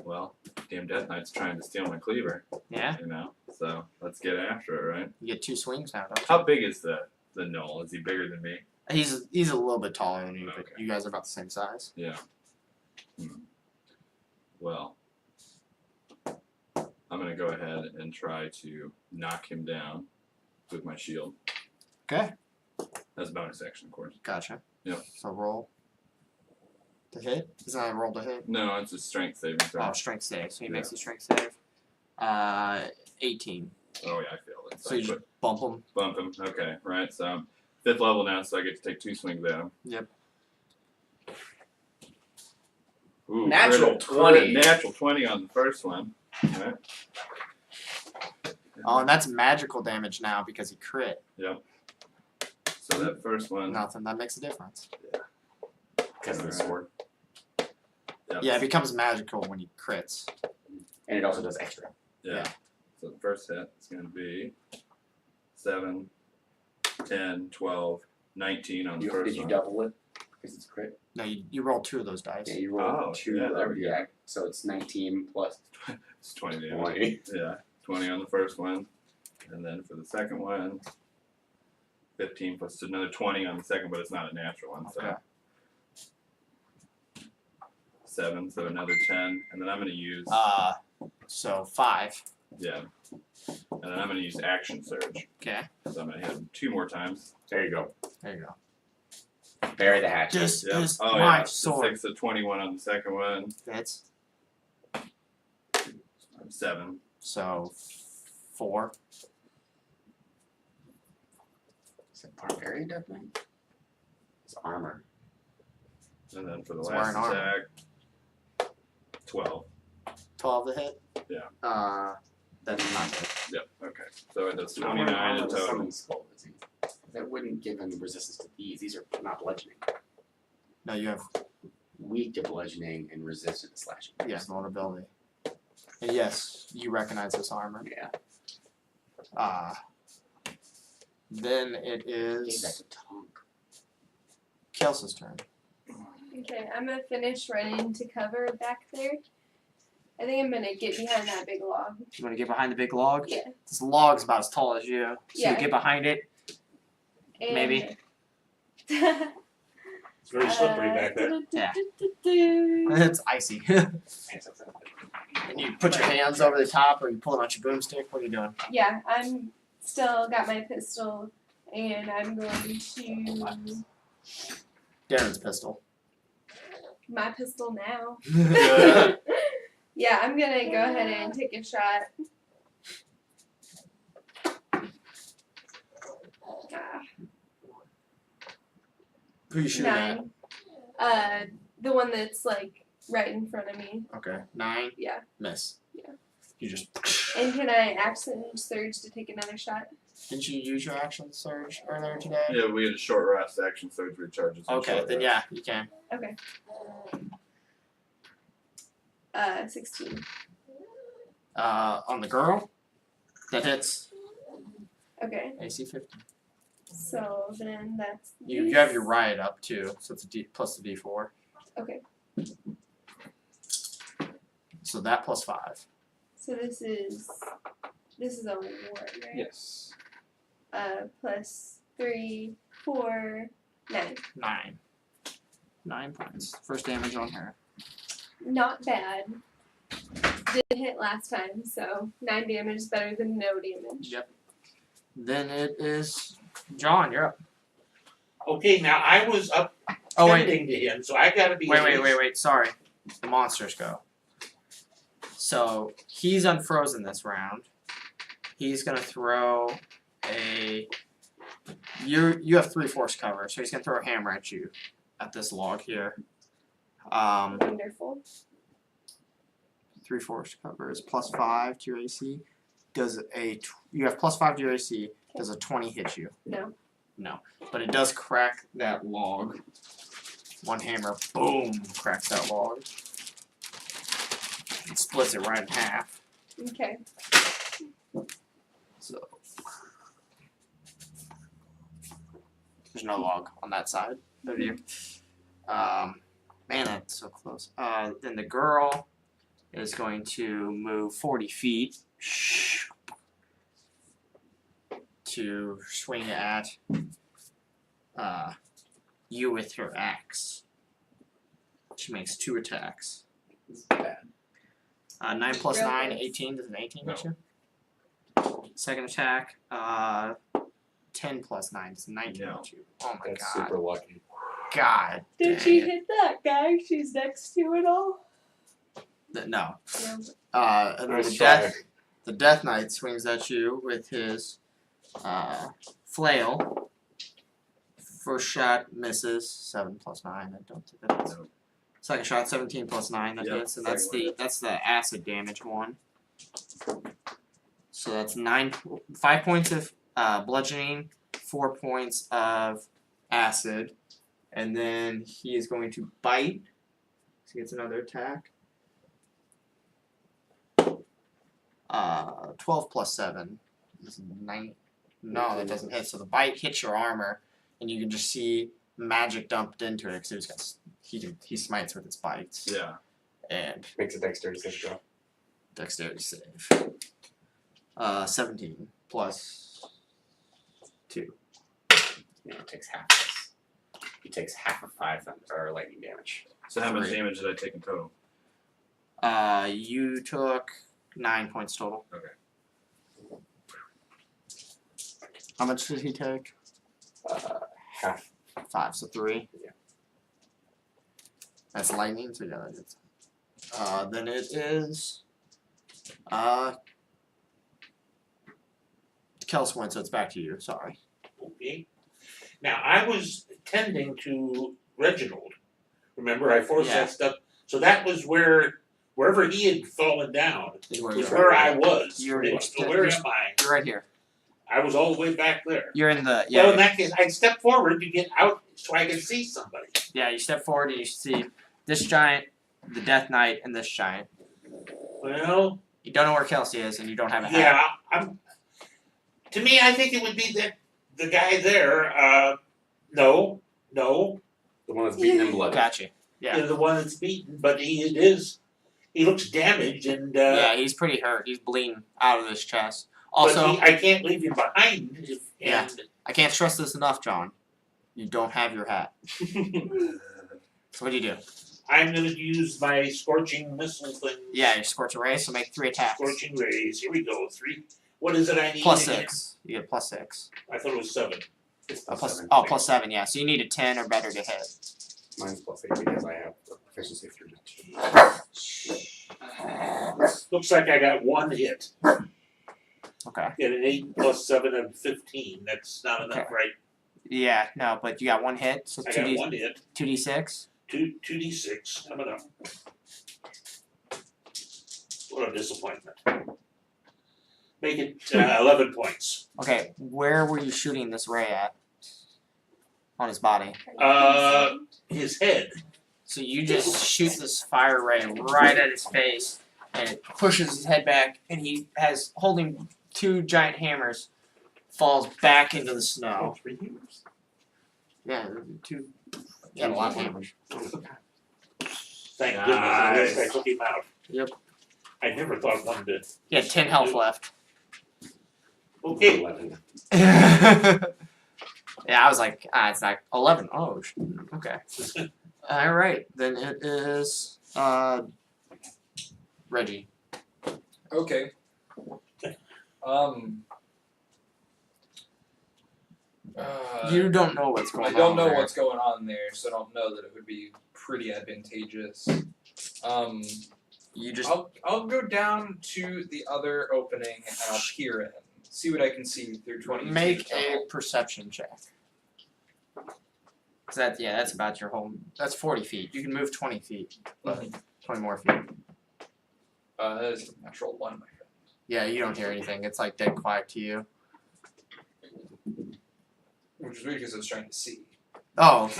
Well, damn Death Knight's trying to steal my cleaver, yeah. you know. So let's get after it, right? You get 2 swings now. Don't How big is the gnoll? Is he bigger than me? you? He's a little bit taller than you, but Okay. you guys are about the same size. Yeah. Well, I'm gonna go ahead and try to knock him down with my shield. Okay. That's a bonus action, of course. Gotcha. Yep. So roll to hit. Is that a roll to hit? No, it's a strength saving throw. Oh, strength save. So he makes Yeah. a strength save. 18. Oh yeah, I failed it. So you just bump him. Bump him. Okay, right. So I'm 5th level now, so I get to take 2 swings at him. Yep. Ooh, Natural crit- 20. Natural 20 on the first one. Right. Oh, and that's magical damage now because he crit. Yep. So that first one. Nothing. That makes a difference. Because of the sword. Yep. Yeah, it becomes magical when he crits. And it also does extra. Yeah. So the first hit is going to be 7, 10, 12, 19 on the first Did you one. double it? Because it's crit? No, you roll 2 of those dice. Yeah, you roll Oh, 2 yeah, there we go. so it's 19 plus It's 20 damage. 20. Yeah, 20 on the first one. And then for the second one, 15 plus another 20 on the second, but it's not a natural one. So Okay. 7, so another 10. And then I'm going to use, So 5. yeah. And then I'm going to use Action Surge. Okay. So I'm going to hit him 2 more times. There you go. There you go. Bury the hatchet. This Yep. is Oh, my yeah. sword. 6 to 21 on the second one. That's 7. so 4. Is it barbarian death knight? It's armor. And then for the He's last wearing armor. attack, 12. 12 to hit. Yeah. That's not it. Yep, okay. So it does Not wearing 29 armor in with total. summoning skull disease. That wouldn't give him resistance to these. These are not bludgeoning. No, you have Weak to bludgeoning and resistant to slashing. vulnerability. And yes, you recognize this armor. Yeah. Then it Gave that is to Tonk. Kelsa's turn. Okay, I'm gonna finish running to cover back there. I think I'm gonna get behind that big log. You want to get behind the big log? Yeah. This log's about as tall as you. So Yeah. you get behind it. And Maybe. It's very slippery back there. Yeah. do-do-do-do-do. It's icy. And you put your hands over the top, or you pull it on your boomstick. What are you doing? Yeah, I'm still got my pistol, and I'm going to Darren's pistol. my pistol now. Good. Yeah, I'm gonna go ahead and take a shot. Ah, Who you shooting at? 9. The one that's like right in front of me. Okay. 9. Yeah. Miss. Yeah. You just. And can I action surge to take another shot? Didn't you use your action surge earlier today? Yeah, we had a short rest. Action Surge recharges. in Okay, short then rest. yeah, you can. 16. On the girl, that hits Okay, AC 50. so then that's. You have your riot up too, so it's a D plus the D4. Okay. So that plus 5. So this is a 1, right? Yes. Plus 3, 4, 9. 9. 9 points. First damage on her. Not bad. Did hit last time, so 9 damage is better than no damage. Yep. Then it is John. You're up. Okay, now I was up Oh wait, tending to him, so I gotta be. wait. Sorry, the monsters go. So he's unfrozen this round. He's gonna throw a. You have 3 force cover, so he's gonna throw a hammer at you, at this log here. Wonderful. 3 force cover is plus 5 to your AC. Does you have plus 5 to your AC? Does a 20 hit you? No. No, but it does crack that log. One hammer, boom, cracks that log. It splits it right in half. Okay. So there's no log on that side of you. Man, that's so close. Then the girl is going to move 40 feet to swing at you with her axe. She makes 2 attacks. Bad. 9 plus Real 9, close. 18. Does an 18 hit No. you? Second attack, 10 plus 9 is 19 No. to you. Oh my That's god. super lucky. God. Did dang she it. hit that guy she's next to at all? No. No. And then Nice try. the Death Knight swings at you with his flail. First shot misses. 7 plus 9. I don't think that hits. No. Second shot 17 plus 9. That Yep, hits, and that's second the acid damage one. So that's 5 points of bludgeoning, 4 points of acid, and then he is going to bite. So he gets another attack. 12 plus 7 is 9. No, that doesn't hit. So the bite hits your armor, and you can just see magic dumped into it because he smites with its bites. Yeah. And Makes a dexterity save go. dexterity save. 17 plus 2. Yeah, it takes half this. He takes half of 5 thunder or lightning damage. So how much 3. damage did I take in total? You took 9 points total. Okay. How much did he take? Half. 5, so 3. Yeah. That's lightning, so yeah, that is. Then it is. Kelswin, so it's back to you. Sorry. Okay. Now I was tending to Reginald. Remember, I forced Yeah. that stuff. So that was wherever he had fallen down Is where was you're where at. I was. You're- So where am I? You're right here. I was all the way back there. You're in the Well, in that case, I stepped forward to get out so I could see somebody. Yeah, you step forward and you see this giant, the Death Knight, and this giant. Well, You don't know where Kelsey is, and you don't have a hat. yeah, to me, I think it would be the guy there. No, The one that's beaten in blood. Gotcha. Yeah. the one that's beaten, but he looks damaged and. Yeah, he's pretty hurt. He's bleeding out of his chest. Also, but I can't leave him behind. Yeah. I can't stress this enough, John. You don't have your hat. So what do you do? I'm gonna use my scorching missile thing. Yeah, you scorch a ray, so make 3 attacks. Scorching rays. Here we go. 3. What is it I need? Plus again? 6. You get plus 6. I thought it was 7. It's Plus 7. plus 7, yeah. So you need a 10 or better to hit. Mine's plus 8 because I have proficiency through 2. Looks like I got 1 hit. Okay. Get an 8 plus 7 and 15. That's not enough, Okay. right? Yeah, no, but you got 1 hit, so I got 2d 1 hit. 2d6. 2d6 coming up. What a disappointment. Make it 11 points. Okay, where were you shooting this ray at? On his body. His head. So you just shoot this fire ray right at his face, and it pushes his head back, and he has, holding 2 giant hammers, falls back into the snow. 3 hammers. Yeah, 2. Yeah, a lot of hammers. Thank goodness. At least I Nice. took him out. Yep. I never thought one did. He had 10 health left. Okay. 11. Yeah, I was like, it's not 11. Oh, okay. Alright, then it is, Reggie. Okay. You don't know what's going I on. don't know there. what's going on there, so I don't know that it would be pretty advantageous. You just I'll go down to the other opening and I'll peer in, see what I can see through 20. make a perception check. 'Cause that's about your whole. That's 40 feet. You can move 20 feet, but 20 more feet. That is a natural 1, my friend. Yeah, you don't hear anything. It's like dead quiet to you. Which is weird because I was trying to see. Oh,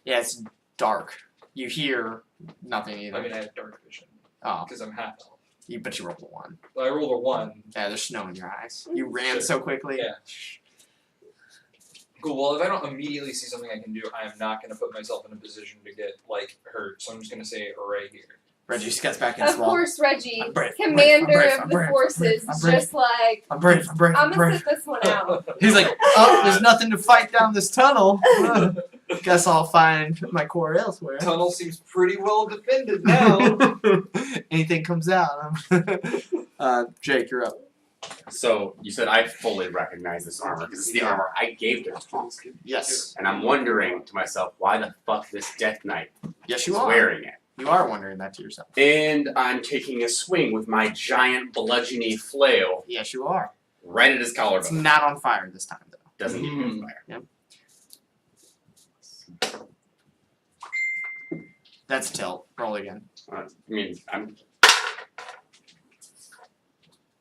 yeah, it's dark. You hear nothing either. I mean, I have dark vision Oh, because I'm half elf. but you rolled a 1. Well, I rolled a 1. Yeah, there's snow in your eyes. You ran Sure. so quickly. Yeah. Cool. Well, if I don't immediately see something I can do, I am not going to put myself in a position to get hurt. So I'm just going to say array here. Reggie gets back in Of swell. course, Reggie, I'm brave, commander I'm of brave, the forces, I'm is brave. just like, I'm brave. I'm brave. I'm I'm gonna brave. sit this one out. He's like, oh, there's nothing to fight down this tunnel. Guess I'll find my core elsewhere. Tunnel seems pretty well defended now. Anything comes out. Jake, you're up. So you said I fully recognize this armor because it's the armor I gave to him. Yes. And I'm wondering to myself, why the fuck this Death Knight Yes, is you are. wearing it? You are wondering that to yourself. And I'm taking a swing with my giant bludgeony flail Yes, you are. right at his It's collarbone. not on fire this time, though. Doesn't get me on fire. That's tilt. Roll again. I mean, I'm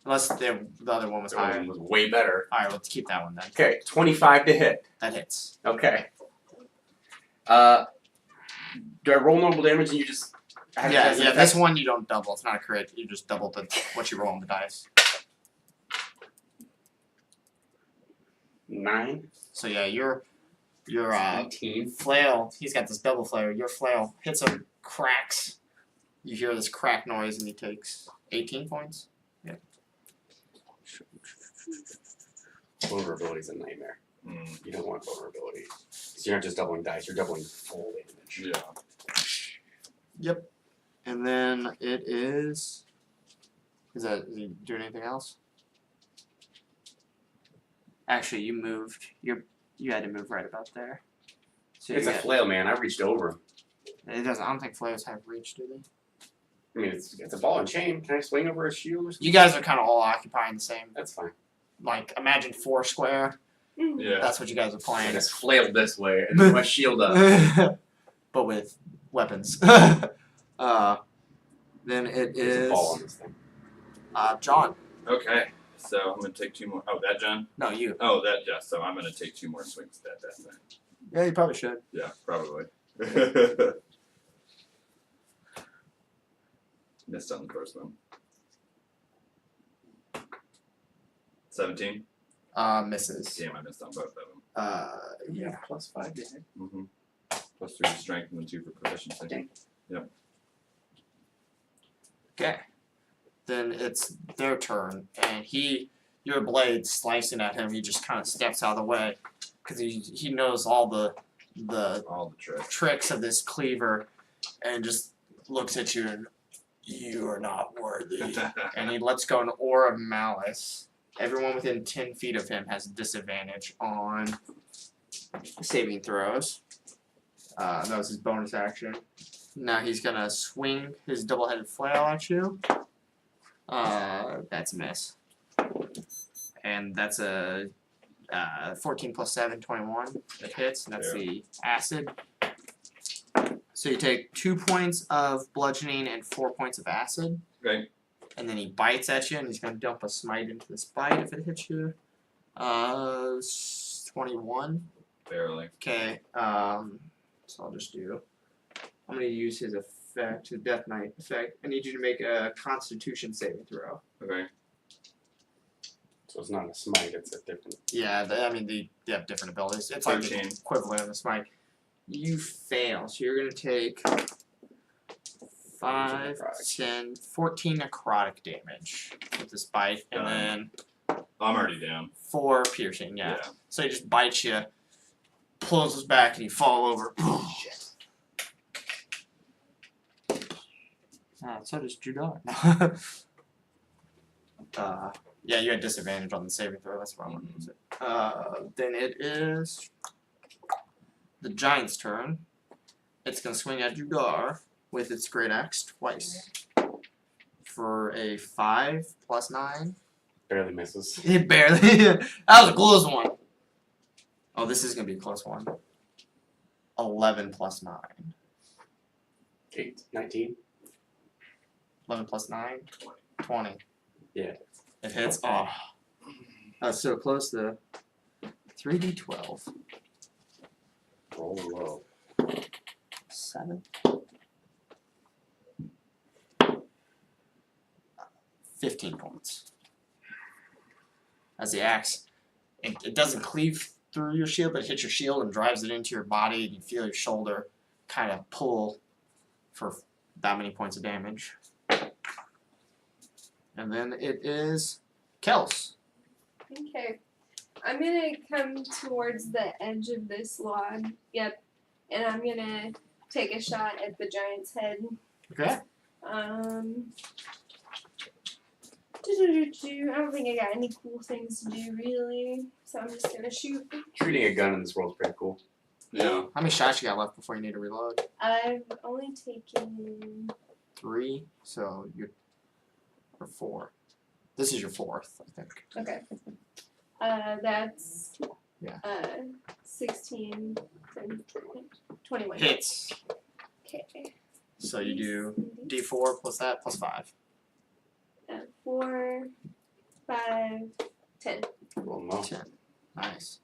Unless the other one was the other higher. one was way better. Alright, let's keep that one then. Okay, 25 to hit. That hits. Okay. Do I roll normal damage and you just have it Yeah, as an yeah. effect? This one you don't double. It's not a crit. You just double what you roll on the dice. 9, So yeah, your 18. flail. He's got this double flail. Your flail hits him, cracks. You hear this crack noise, and he takes 18 points. Vulnerability's a nightmare. Mm, You don't want vulnerability. Because you're not just doubling dice, you're doubling full damage. yeah. Yep. And then it is. Is he doing anything else? Actually, you moved. You had to move right about there. So It's a flail, man. I reached over him. It doesn't. I don't think flails have reach, do they? I mean, it's a ball and chain. Can I swing over a shield or something? You guys are kind of all occupying the same. That's fine. Like, imagine 4 square. Yeah. That's what you guys are I playing. just flailed this way and then my shield up. But with weapons. Then it There's a is ball on this thing. John. Okay. So I'm gonna take 2 more. Oh, that John. No, you. Oh, that yeah. So I'm gonna take 2 more swings at that thing. Yeah, you probably should. Yeah, probably. Missed on the first one. 17. Misses. Damn, I missed on both of them. Yeah. Plus 5 to hit. Mm-hmm. Plus 3 for strength and then 2 for proficiency. Dang. Okay. Then it's their turn, and your blade slicing at him, he just kind of steps out of the way, because he knows all the All the tricks. tricks of this cleaver, and just looks at you and, you are not worthy. And he lets go an Aura of Malice. Everyone within 10 feet of him has disadvantage on saving throws. That was his bonus action. Now he's gonna swing his double-headed flail at you. That's a miss. And that's a 14 plus 7, 21. That hits, and that's the acid. So you take 2 points of bludgeoning and 4 points of acid. Okay. And then he bites at you, and he's gonna dump a smite into this bite if it hits you. 21. Barely. Okay. So I'll just do. I'm gonna use his effect, his Death Knight effect. I need you to make a Constitution saving throw. Okay. So it's not a smite, it's a different. Yeah, they have different abilities. It's like the 13. equivalent of a smite. You fail, so you're gonna take 5, Necrotic. 10, 14 necrotic damage with this bite, and then I'm already down. 4 piercing. Yeah. So he just bites you, pulls us back, and you fall over. So does Judar. Yeah, you had disadvantage on the saving throw. That's why I wanted to use it. Then it is the giant's turn. It's gonna swing at Judar with its great axe twice for a 5 plus 9. Barely misses. It barely. That was a close one. Oh, this is gonna be a close one. 11 plus 9. 8, 19. 11 plus 9. 20. Yeah. It hits. Oh, that's so close to 3d12. Roll low. 7. 15 points. As the axe, it doesn't cleave through your shield, but it hits your shield and drives it into your body, and you feel your shoulder kind of pull for that many points of damage. And then it is Kels. Okay. I'm gonna come towards the edge of this log. Yep. And I'm gonna take a shot at the giant's head. Okay. don't think I got any cool things to do really, so I'm just gonna shoot. Shooting a gun in this world is pretty cool. Yeah. How many shots you got left before you need to reload? I've only taken 3. So you're or 4. This is your 4th, I think. okay. That's Yeah. 16, 21. Hits. Okay. So you do D4 plus that plus 5. 4, 5, 10. Well, no. 10. Nice.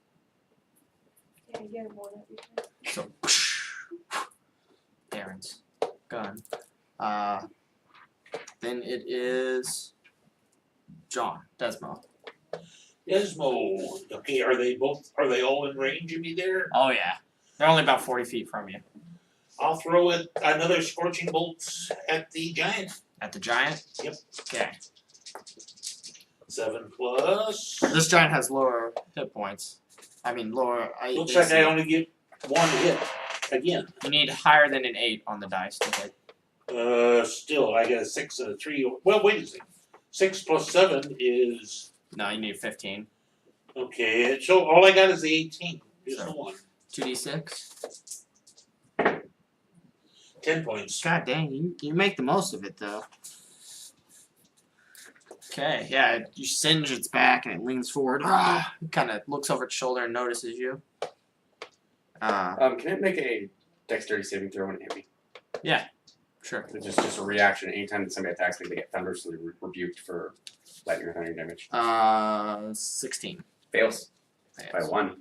Yeah, you get one every time. So Aaron's gun. Then it is John Desmo. Desmo. Okay, are they all in range of me there? Oh yeah, they're only about 40 feet from you. I'll throw it another scorching bolt at the giant. At the giant. Yep. Okay. 7 plus. This giant has lower hit points. I mean lower. Looks like I only get 1 hit again. You need higher than an 8 on the dice to hit. Still, I got a 6 and a 3. Well, wait a second. 6 plus 7 is No, you need 15. okay. So all I got is the 18. There's So- no 1. 2d6. 10 points. God dang, you make the most of it though. Okay, yeah, you singe its back and it leans forward. It kind of looks over its shoulder and notices you. Can it make a dexterity saving throw when it hit me? Sure. It's just a reaction. Anytime that somebody attacks me, they get thunderously rebuked for lightning or thunder damage. 16. Fails by Fails. 1.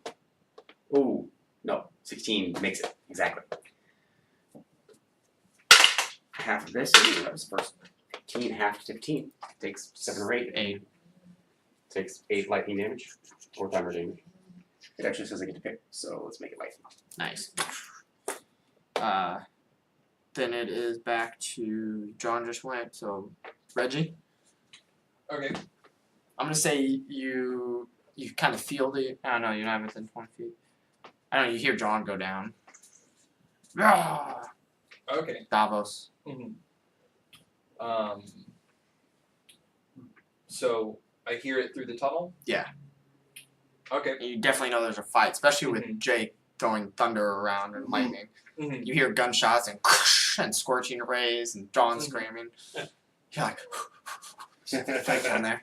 Ooh, no. 16 makes it. Exactly. Half of this, that was the first 15, half 15. Takes 7 or 8. 8. Takes 8 lightning damage. Or thunder damage. It actually says I get to pick, so let's make it light. Nice. Then it is back to John just went, so Reggie. Okay. I'm gonna say you kind of feel the. I don't know. You're not within 20 feet. I don't know. You hear John go down. Ah! Okay. Davos. So I hear it through the tunnel? Yeah. Okay. You definitely know there's a fight, especially with Jake throwing thunder around and lightning. Mhm. You hear gunshots and scorching rays and John screaming. You're like, fight down there.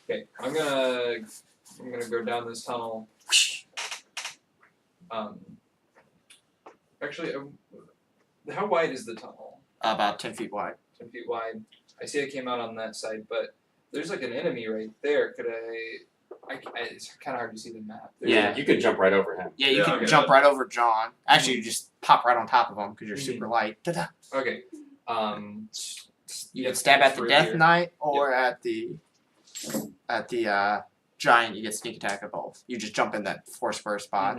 Okay. I'm gonna go down this tunnel. Actually, how wide is the tunnel? About 10 feet wide. 10 feet wide. I see I came out on that side, but there's like an enemy right there. Could it's kind of hard to see the map. There's Yeah, you could jump right over him. Yeah, you Yeah, can okay. jump right over John. Actually, you just pop right on top of him because you're super light. Ta-da. Okay. You Yep, can stab at the through Death here. Knight or at the giant. You get sneak attack at both. You just jump in that force first spot.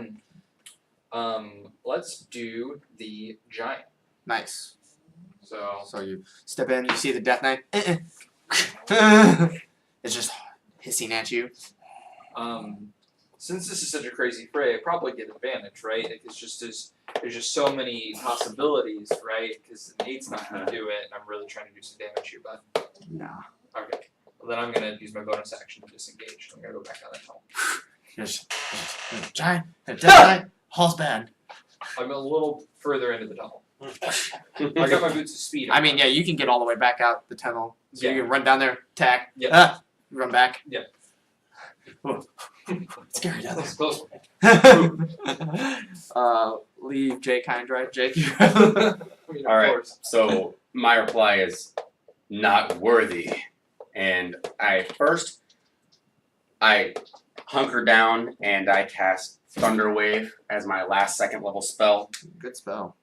Let's do the giant. Nice. So So you step in. You see the Death Knight. It's just hissing at you. since this is such a crazy fray, I probably get advantage, right? Like it's just there's just so many possibilities, right? Because an 8's not gonna do it, and I'm really trying to do some damage here, but No. okay. Well, then I'm gonna use my bonus action to disengage. I'm gonna go back on that tunnel. Just giant. Death Knight. Hall's bad. I'm a little further into the tunnel. I got my boots of speed. I mean, yeah, you can get all the way back out the tunnel. So Yeah. you can run down there, attack. Yeah. Ah, run back. Yeah. Whoa. Scary down That's close. there. Leave Jake kind right, Jake. Of Alright. course. So my reply is not worthy. And I hunker down and I cast Thunder Wave as my last 2nd level spell. Good spell.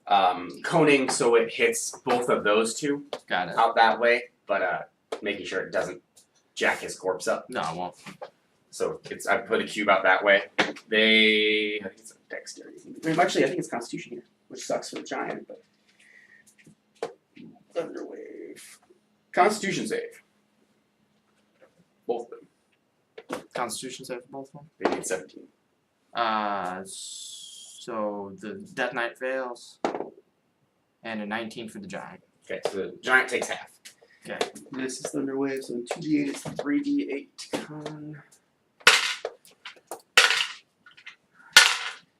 Coning so it hits both of those two Got it. out that way, but making sure it doesn't jack his corpse up. No, I won't. So I put a cube out that way. I think it's a dexterity. Actually, I think it's Constitution here, which sucks for the giant, but Thunder Wave. Constitution save. Both of them. Constitution save for both of them. They need 17. So the Death Knight fails, and a 19 for the giant. Okay, so the giant takes half. This is Thunderwave, so 2d8 is 3d8 con.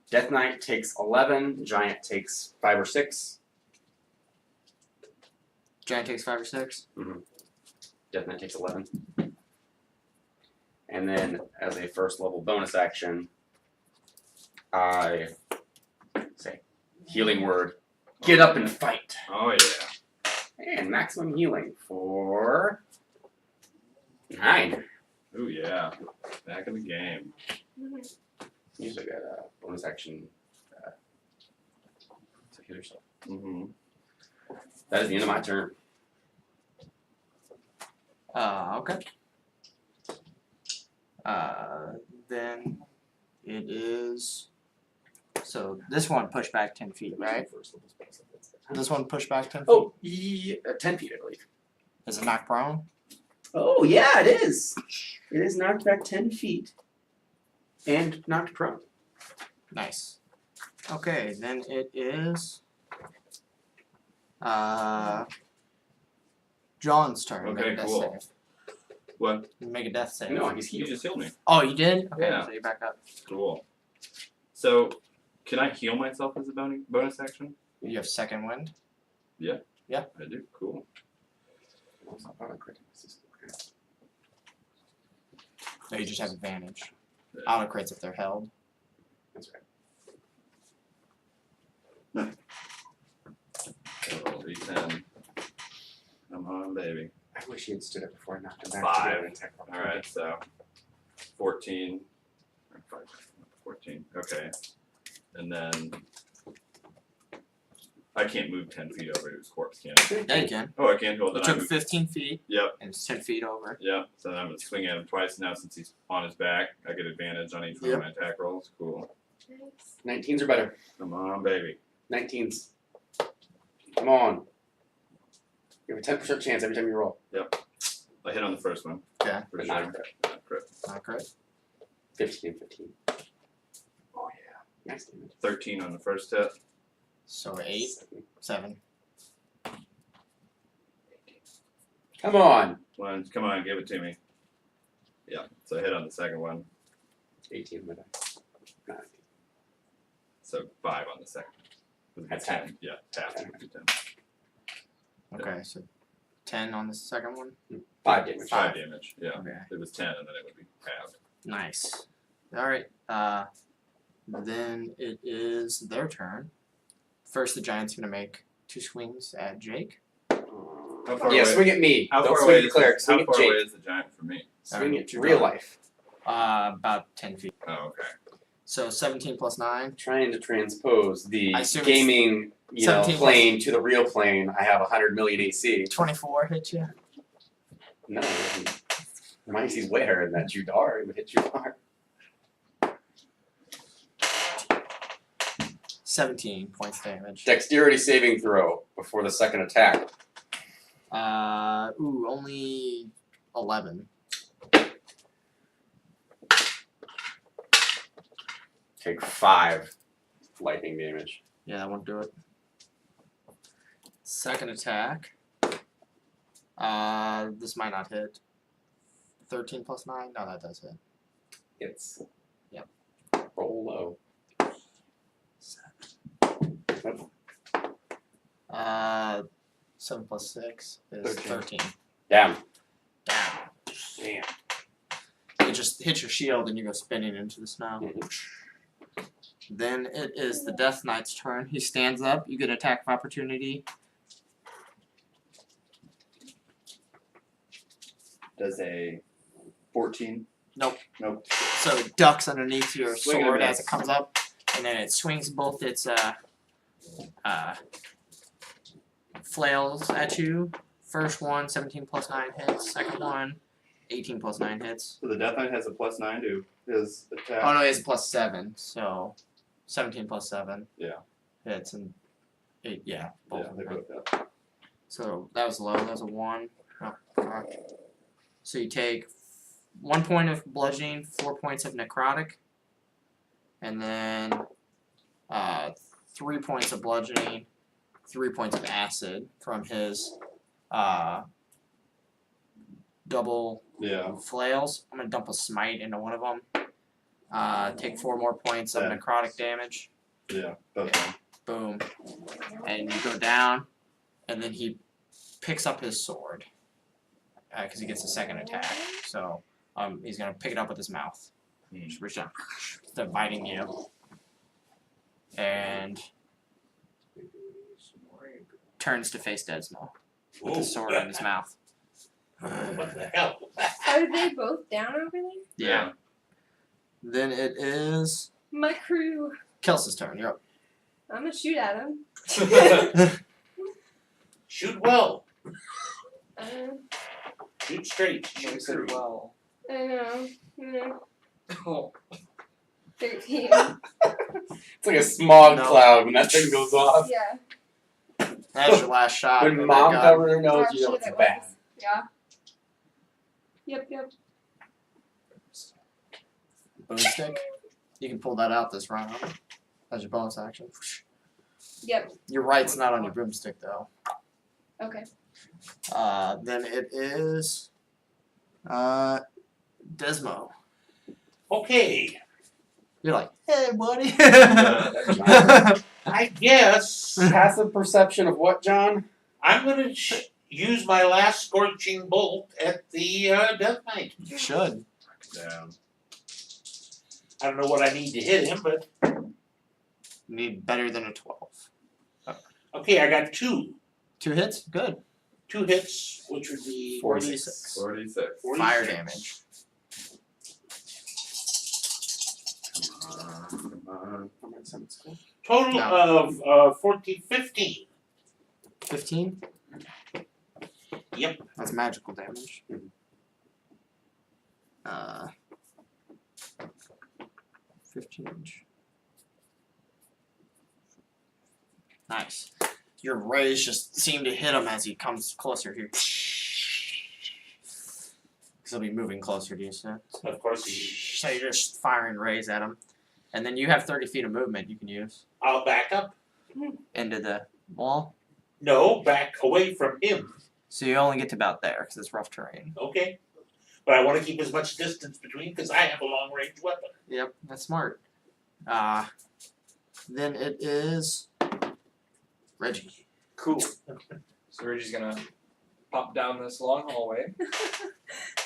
Death Knight takes 11, Giant takes 5 or 6. Giant takes 5 or 6. Death Knight takes 11. And then, as a first level bonus action, I say, healing word, get up and fight. Oh yeah. And maximum healing for 9. Ooh yeah. Back in the game. Usually got a bonus action to heal yourself. Mm-hmm. That is the end of my turn. Okay. Then it is. So this one pushed back 10 feet, right? This one pushed back 10 feet. Oh, 10 feet, I believe. Is it knocked prone? Oh, yeah, it is. It is knocked back 10 feet and knocked prone. Nice. Okay, then it is. John's turn. Okay, Make a death cool. save. What? Make a death save. No, he's You healed. just healed me. Oh, you did? Okay, Yeah. so you're back up. Cool. So, can I heal myself as a bonus action? You have second wind. I do. Cool. No, you just have advantage. Yeah. Auto crits if they're held. That's right. So, D10. Come on, baby. I wish he had stood up before I knocked him back. 5. To get an attack roll. Alright, so 14. Or 5, 14. Okay. And then I can't move 10 feet over to his corpse, can I? Yeah, you can. Oh, I can't. Well, You then took I'm. 15 feet. Yep. And it's 10 feet over. Yep. So then I'm gonna swing at him twice now since he's on his back. I get advantage on each one of my attack rolls. Cool. Nice. 19s or better. Come on, baby. 19s. Come on. You have a 10% chance every time you roll. I hit on the first one. Okay. For But sure. not crit. Not crit. Not crit. 15 and 15. Oh yeah. Nice damage. 13 on the first hit. So 8, 7. Come on. Come on, give it to me. Yeah. So I hit on the second one. 18 with a 9. So 5 on the second. That's half. Yeah, half. 10. Okay, so 10 on the second one. 5 damage. 5 damage. Yeah. Okay. It was 10 and then it would be halved. Nice. Alright, then it is their turn. First, the giant's gonna make 2 swings at Jake. How far Yeah, away? swing at me. How Don't far swing away at the is cleric. Swing how at far away Jake. is the giant from me? Swing Alright, at you're real done. life. About 10 feet. Oh, okay. So 17 plus 9. Trying to transpose the I assume gaming, 17 plus- plane to the real plane. I have 100 million AC. 24 hit you. No, my AC's way higher than that. Judar, it would hit you hard. 17 points damage. Dexterity saving throw before the second attack. Only 11. Take 5 lightning damage. Yeah, that won't do it. Second attack. This might not hit. 13 plus 9? No, that does hit. It's Yep. Roll low. 7 plus 6 is 13. Damn. Damn. Damn. It just hits your shield and you go spinning into the snow. Then it is the Death Knight's turn. He stands up. You get attack of opportunity. Does a 14? Nope. Nope. So it ducks underneath your Swing and a sword as miss. it comes up, and then it swings both its flails at you. First one, 17 plus 9 hits. Second one, 18 plus 9 hits. So the Death Knight has a +9 to his attack. Oh no, it's plus 7, so 17 plus 7. Yeah. Hits and 8, yeah. Both Yeah, of they them. both have. So that was low, that was a 1. Oh, fuck. So you take 1 point of bludgeoning, 4 points of necrotic, and then 3 points of bludgeoning, 3 points of acid from his double Yeah. flails. I'm gonna dump a smite into one of them. Take 4 more points of Yeah. necrotic damage. Yeah. That's fine. Boom. And you go down, and then he picks up his sword. Because he gets a second attack. So he's gonna pick it up with his mouth. Just reach down. Instead of biting you. And turns to face Desmo with the sword in his mouth. What the hell? Are they both down over there? Yeah. Then it is My crew. Kelsey's turn. You're up. I'm gonna shoot at him. Shoot well. Um, Shoot straight. No, he Shoot said through. well. I know. Oh. 13. It's like a smog No. cloud when that thing goes off. Yeah. That's your last shot. When with mom that gun. covered her nose, Oh, you know shit, it's it bad. was. Yeah. Yep. Boomstick. You can pull that out this round as your bonus action. Yep. Your right's not on your broomstick though. Okay. Then it is Desmo. Okay. You're like, hey buddy. I guess Passive perception of what, John? I'm gonna use my last scorching bolt at the Death Knight. You should. Down. I don't know what I need to hit him, but You need better than a 12. okay, I got 2. 2 hits? Good. 2 hits, which would be 46. 46. 46. Fire damage. Come on. Total No. of 15. 15? Yep. That's magical damage. 15. Nice. Your rays just seem to hit him as he comes closer here. Because he'll be moving closer to you soon. Of course, So you're just firing rays at him. And then you have 30 feet of movement you can use I'll back up. into the wall. No, back away from him. So you only get to about there because it's rough terrain. Okay. But I want to keep as much distance between because I have a long range weapon. Yep, that's smart. Then it is Reggie. Cool. So Reggie's gonna pop down this long hallway.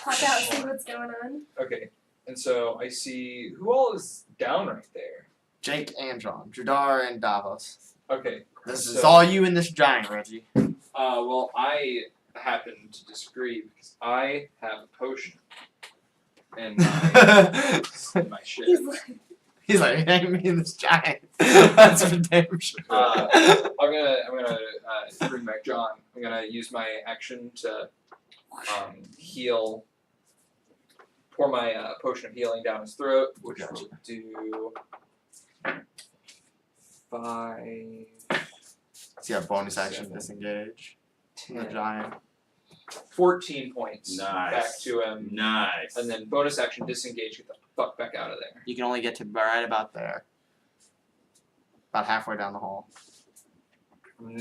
Pop out, see what's going on. Okay. And so I see who all is down right there. Jake and John. Judar and Davos. Okay. This is So- all you and this giant, Reggie. Well, I happen to disagree because I have a potion in my, in my ship. He's like, He's like, hey, me and this giant. That's for damn sure. I'm gonna bring back John. I'm gonna use my action to heal. Pour my potion of healing down his throat, which Gotcha. will do 5. See a bonus action 7, disengage. The 10, giant. 14 points Nice. back to him, Nice. and then bonus action disengage. Get the fuck back out of there. You can only get to right about there. About halfway down the hall.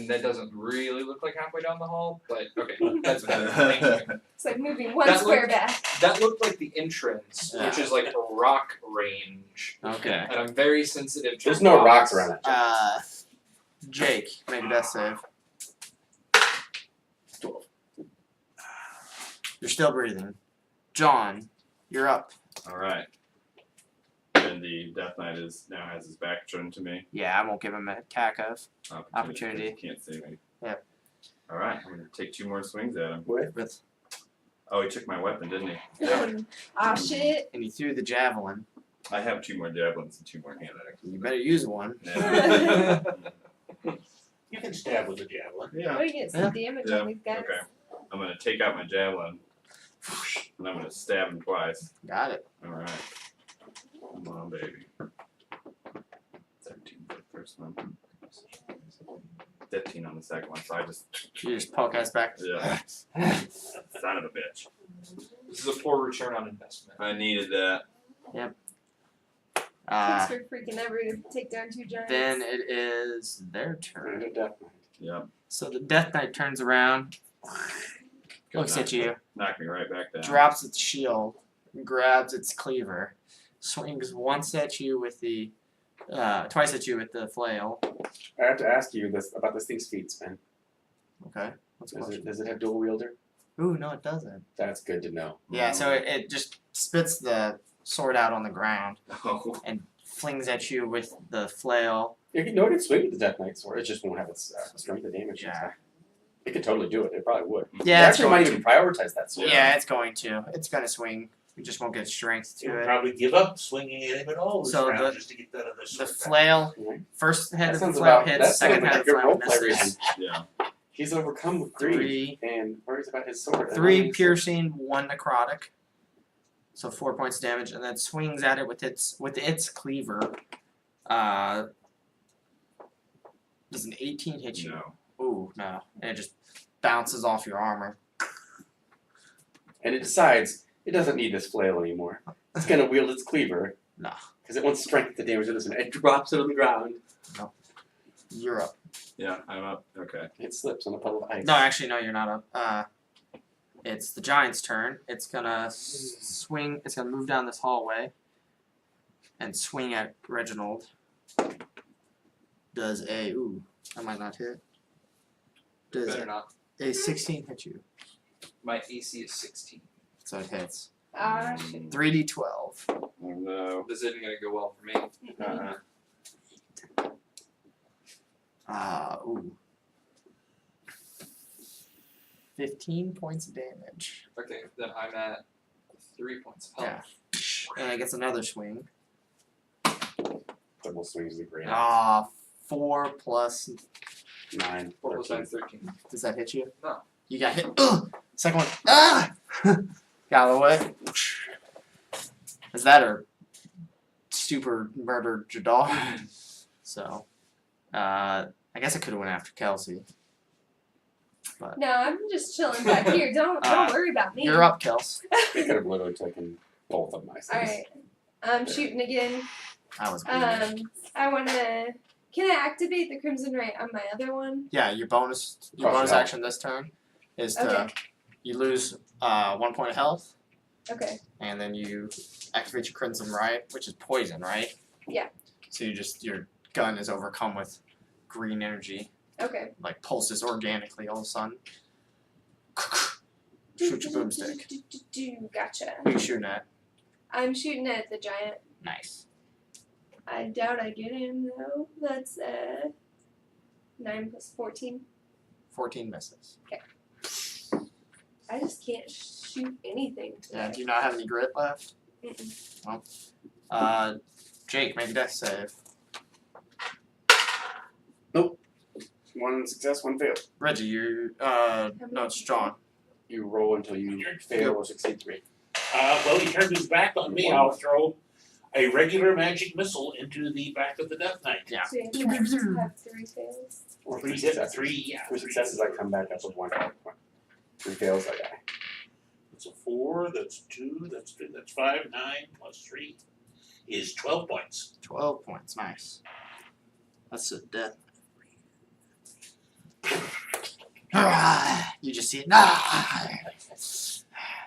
That doesn't really look like halfway down the hall, but okay, that's better. Thank you. it's like moving one That square looked- back. That looked like the entrance, which is like a rock range, Okay. and I'm very sensitive to. There's no rocks around it. Jake, make a death save. 12. You're still breathing. John, you're up. Alright. And the Death Knight now has his back turned to me. Yeah, I won't give him an attack of. Opportunity. He can't see me. Yep. Alright, I'm gonna take 2 more swings at him. With Oh, he took my weapon, didn't he? Ah, shit. and he threw the javelin. I have 2 more javelins and 2 more hand axes. You better use one. Yeah. You can stab with a javelin. Yeah. Oh, you get some damage Yeah, on these guys. okay. I'm gonna take out my javelin and I'm gonna stab him twice. Got it. Alright. Come on, baby. 13 for the first one. 15 on the second one, so I just. You just poke us back. Yeah. Son of a bitch. This is a poor return on investment. I needed that. Thanks for freaking ever to take down 2 giants. Then it is their turn. Death Knight. Yep. So the Death Knight turns around looks at you, Knock me right back down. drops its shield, grabs its cleaver, swings once at you with the, twice at you with the flail. I have to ask you this about this thing's feet, man. Okay. What's the question? Does it have dual wielder? Ooh, no, it doesn't. That's good to know. Yeah, so it just spits the sword out on the ground Oh. and flings at you with the flail. You can know it can swing with the Death Knight sword. It just won't have its strength of damage. Yeah. It could totally do it. It probably would. Yeah, It it's actually might going even prioritize that sword. Yeah, it's going to. It's going to swing. You just won't get strength You'll to it. probably give up swinging at him at all this So round the- just to get that other The sword back. flail, Right. first head That of the sounds flail about- hits, that second sounds head like of a the good flail roleplay misses. Yeah. He's overcome with grief Three. and worries about his sword. And 3 he's- piercing, 1 necrotic. So 4 points of damage, and then swings at it with its cleaver. Does an 18 hit you? No. Ooh, no. And it just bounces off your armor. And it decides it doesn't need this flail anymore. It's gonna wield its cleaver. Nah. Because it wants strength to damage this, and it drops it on the ground. You're up. Yeah, I'm up. Okay. It slips on a puddle of ice. No, actually, no, you're not up. It's the giant's turn. It's gonna swing. It's gonna move down this hallway and swing at Reginald. Does a I might not hit. Does Better not. a 16 hit you? My AC is 16. So it hits. Ah, shit. 3d12. Oh no. This isn't gonna go well for me. Ooh. 15 points of damage. Okay, then I'm at 3 points of health. And it gets another swing. Double swings the great. 4 plus. 9. 4 plus 9 13. is 13. Does that hit you? No. You got hit. Ugh! Second one. Ah! Got out of the way. Is that or super murdered Jadal? So, I guess I could have went after Kelsey. But No, I'm just chilling back here. Don't worry about me. you're up, Kels. They could have literally taken both of my All sons. right. I'm shooting again. I was bleeding. I wanna. Can I activate the Crimson Ray on my other one? Yeah, your bonus Cost your health. action this turn is to Okay. you lose 1 point of health, Okay. and then you activate your Crimson Ray, which is poison, right? Yeah. So your gun is overcome with green energy, Okay. like pulses organically all of a sudden. Shoot your boomstick. Gotcha. Who you shooting at? I'm shooting at the giant. Nice. I doubt I get him though. That's 9 plus 14. 14 misses. I just can't shoot anything Yeah, today. do you not have any grit left? Mm-mm. Jake, make a death save. One success, one fail. Reggie, no, it's John. You roll until you fail or succeed 3. Well, he turned his back on me. I'll throw a regular magic missile into the back of the Death Knight. Yeah. So you have 3 fails. Or Three 3 hit, successes. 3, yeah. 3 successes, I come back up with 1 health point. 3 fails, I die. That's a 4, that's 2, that's 3, that's 5, 9 plus 3 is 12 points. 12 points, nice. That's a death. You just see it.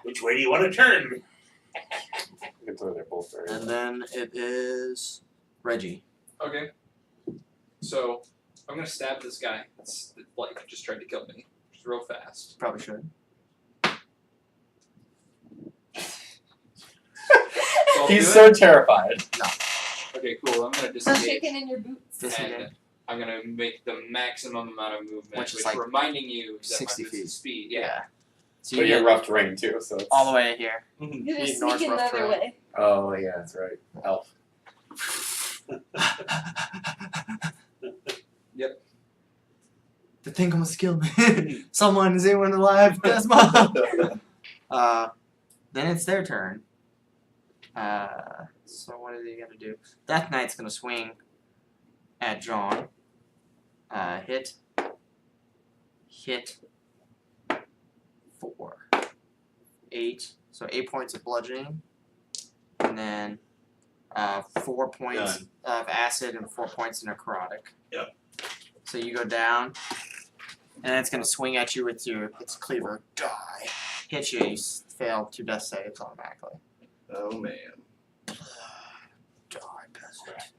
Which way do you want to turn? You can throw they're both very And then it is Reggie. Okay. So I'm gonna stab this guy that's like just tried to kill me. Just real fast. Probably should. So I'll He's do so terrified. it. Okay, cool. I'm gonna I'm disengage. shaking in your boots. Disengage. And I'm gonna make the maximum amount of movement, Which is like reminding you that 60 my boost feet. is speed. Yeah. So But you you're get rough terrain too, so it's... all the way here. You're He just ignores sneaking the rough other terrain. way. Oh, yeah, that's right. Elf. Yep. The thing almost killed me. Someone, is anyone alive? That's mom. Then it's their turn. So what are they gonna do? Death Knight's gonna swing at John. Hit. 4. 8. So 8 points of bludgeoning. And then 4 points Done. of acid and 4 points of necrotic. Yep. So you go down. And then it's gonna swing at you with its cleaver. Die. Hit you. You fail 2 death saves automatically. Oh man. Die, peasant.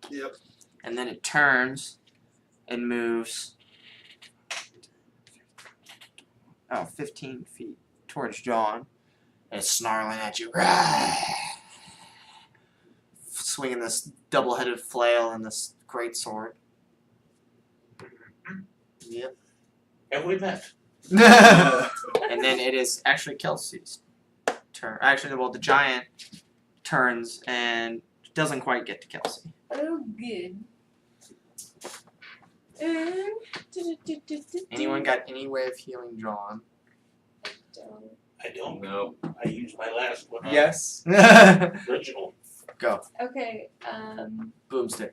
Yep. And then it turns and moves 15 feet towards John. And it's snarling at you. Swinging this double-headed flail and this great sword. Yep. Have we met? And then it is actually Kelsey's turn. Actually, well, the giant turns and doesn't quite get to Kelsey. Oh, good. Anyone got any way of healing John? Don't. I don't. No. I used my last one on Yes. original. Go. Okay, Boomstick.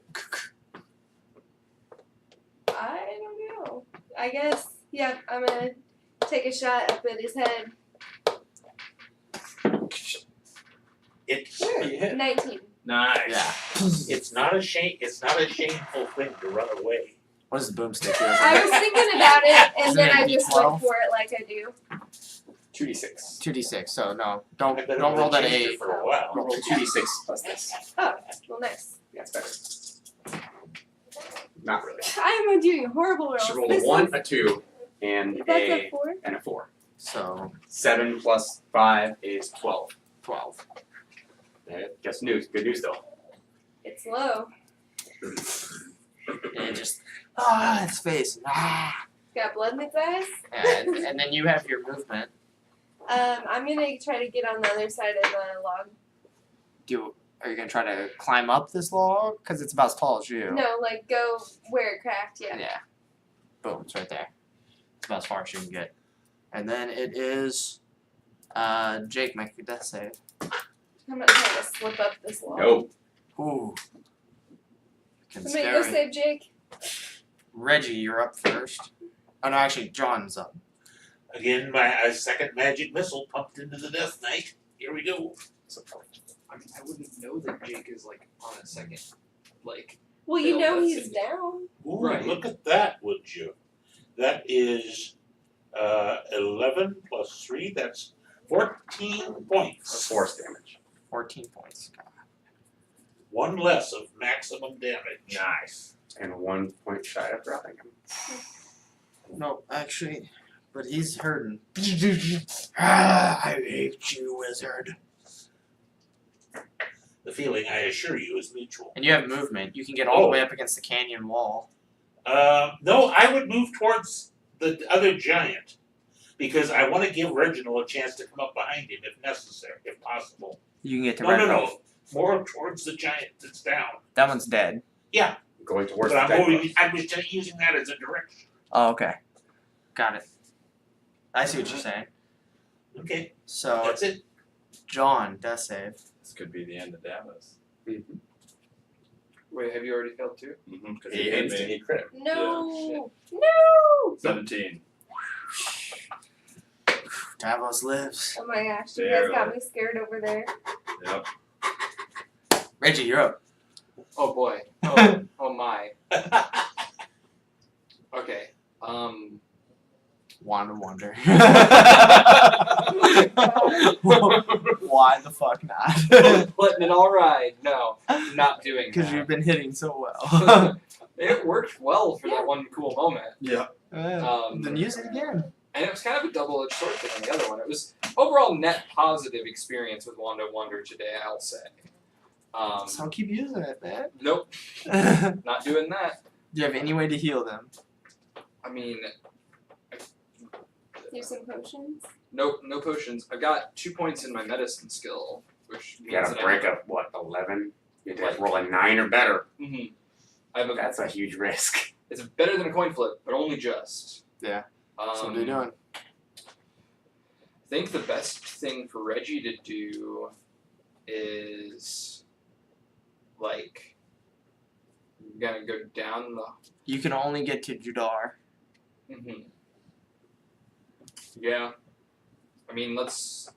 I don't know. I guess, yeah, I'm gonna take a shot up at his head. It's Yeah, you hit. 19. nice. Yeah. It's not a shame. It's not a shameful thing to run away. What is the boomstick? I was thinking about it, and Isn't then it I just D12? went for it like I do. 2d6. 2d6. So no, I don't bet roll it that changed 8. it for a while. Roll 2d6 plus this. Oh, well, nice. Yeah, it's better. Not really. I am doing horrible rolls. Should roll This a 1, is- a 2, and That's a a 4. and a 4. So 7 plus 5 is 12. 12. Just news. Good news though. It's low. And it just its face. Got blood in its eyes. And then you have your movement. I'm gonna try to get on the other side of the log. Are you gonna try to climb up this log? Because it's about as tall as you. No, like go where it cracked. Yeah. Yeah. Boom, it's right there. It's about as far as you can get. And then it is Jake, make a death save. I'm not trying to slip up this log. No. Ooh. Can Somebody go scary. save Jake. Reggie, you're up first. Oh no, actually John's up. Again, my second magic missile pumped into the Death Knight. Here we go. I mean, I wouldn't know that Jake is like on a second. Like, Well, you Failed know death he's save. down. Ooh, Right. look at that, would you? That is 11 plus 3. That's 14 points. Force damage. 14 points. One less of maximum damage. Nice. And 1 point shy of dropping him. No, actually, but he's hurting. I hate you, wizard. The feeling, I assure you, is mutual. And you have movement. You can get all the way up against the canyon wall. No, I would move towards the other giant because I want to give Reginald a chance to come up behind him if necessary, if possible. You can get to No. More towards the giant that's down. That one's dead. Going towards But the I'm dead moving, I was just using that as a direction. Oh, okay. Got it. I see what you're saying. Okay, So, that's it. John, death save. This could be the end of Davos. wait, have you already failed too? Because He he hit instant me. hit crit him. No. No. 17. Davos lives. Oh my gosh, you guys Barely. got me scared over there. Yep. Reggie, you're up. Oh boy. Oh, oh my. Okay. Wand of Wonder. Why the fuck not? Letting it all ride. No, not doing Because that. you've been hitting so well. It worked well for that one cool moment. Yeah. Then use it again. And it was kind of a double-edged sword thing on the other one. It was overall net positive experience with Wand of Wonder today, I'll say. So keep using it, man. Nope, Do not doing that. you have any way to heal them? I mean, Use some potions. nope, no potions. I've got 2 points in my medicine skill, which You means gotta that break up, what, 11? You have to roll a 9 or better. Mm-hmm. I have a. That's a huge risk. It's better than a coin flip, but only just. Yeah. So what are you doing? I think the best thing for Reggie to do is like gonna go down the. You can only get to Judar. Mm-hmm. Yeah. I mean, let's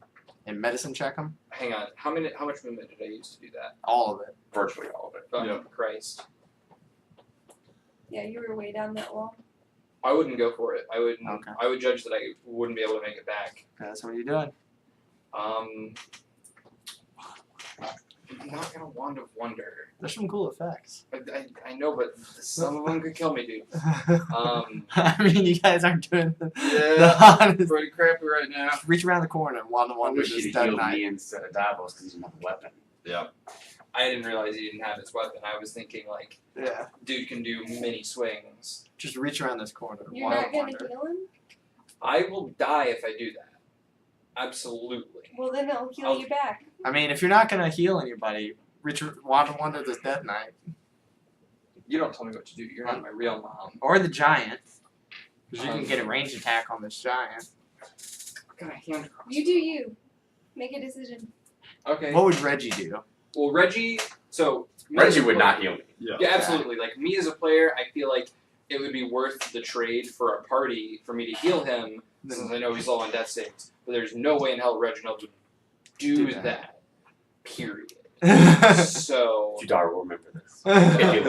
And medicine check them? hang on. How much movement did I use to do that? All of it. Virtually all of it. Oh Yeah. Christ. Yeah, you were way down that wall. I wouldn't go for it. I would. Okay. I would judge that I wouldn't be able to make it back. Okay, so what are you doing? I'm not gonna Wand of Wonder. There's some cool effects. I know, but some of them could kill me, dude. I mean, you guys aren't doing the Yeah, honest. pretty crappy right now. Reach around the corner and Wand of I Wonder wish this you'd Dead healed Knight. me instead of Davos because he's not a weapon. I didn't realize he didn't have his weapon. I was thinking like, Yeah. dude can do many swings. Just reach around this corner. You're Wand not of gonna Wonder. heal him? I will die if I do that. Absolutely. Well, then I'll heal I'll- you back. I mean, if you're not gonna heal anybody, reach Wand of Wonder this Dead Knight. You don't tell me what to do. You're not my real mom. Or the Giant. Because you can get a ranged attack on this Giant. What kind of hand cross? You do you. Make a decision. Okay. What would Reggie do? Well, Reggie. So me as Reggie a would player- not heal me. Yeah, absolutely. Like me as a player, I feel like it would be worth the trade for a party for me to heal him, since I know he's low on death saves. But there's no way in hell Reginald would do Do that. that. Period. So Judar will remember this. It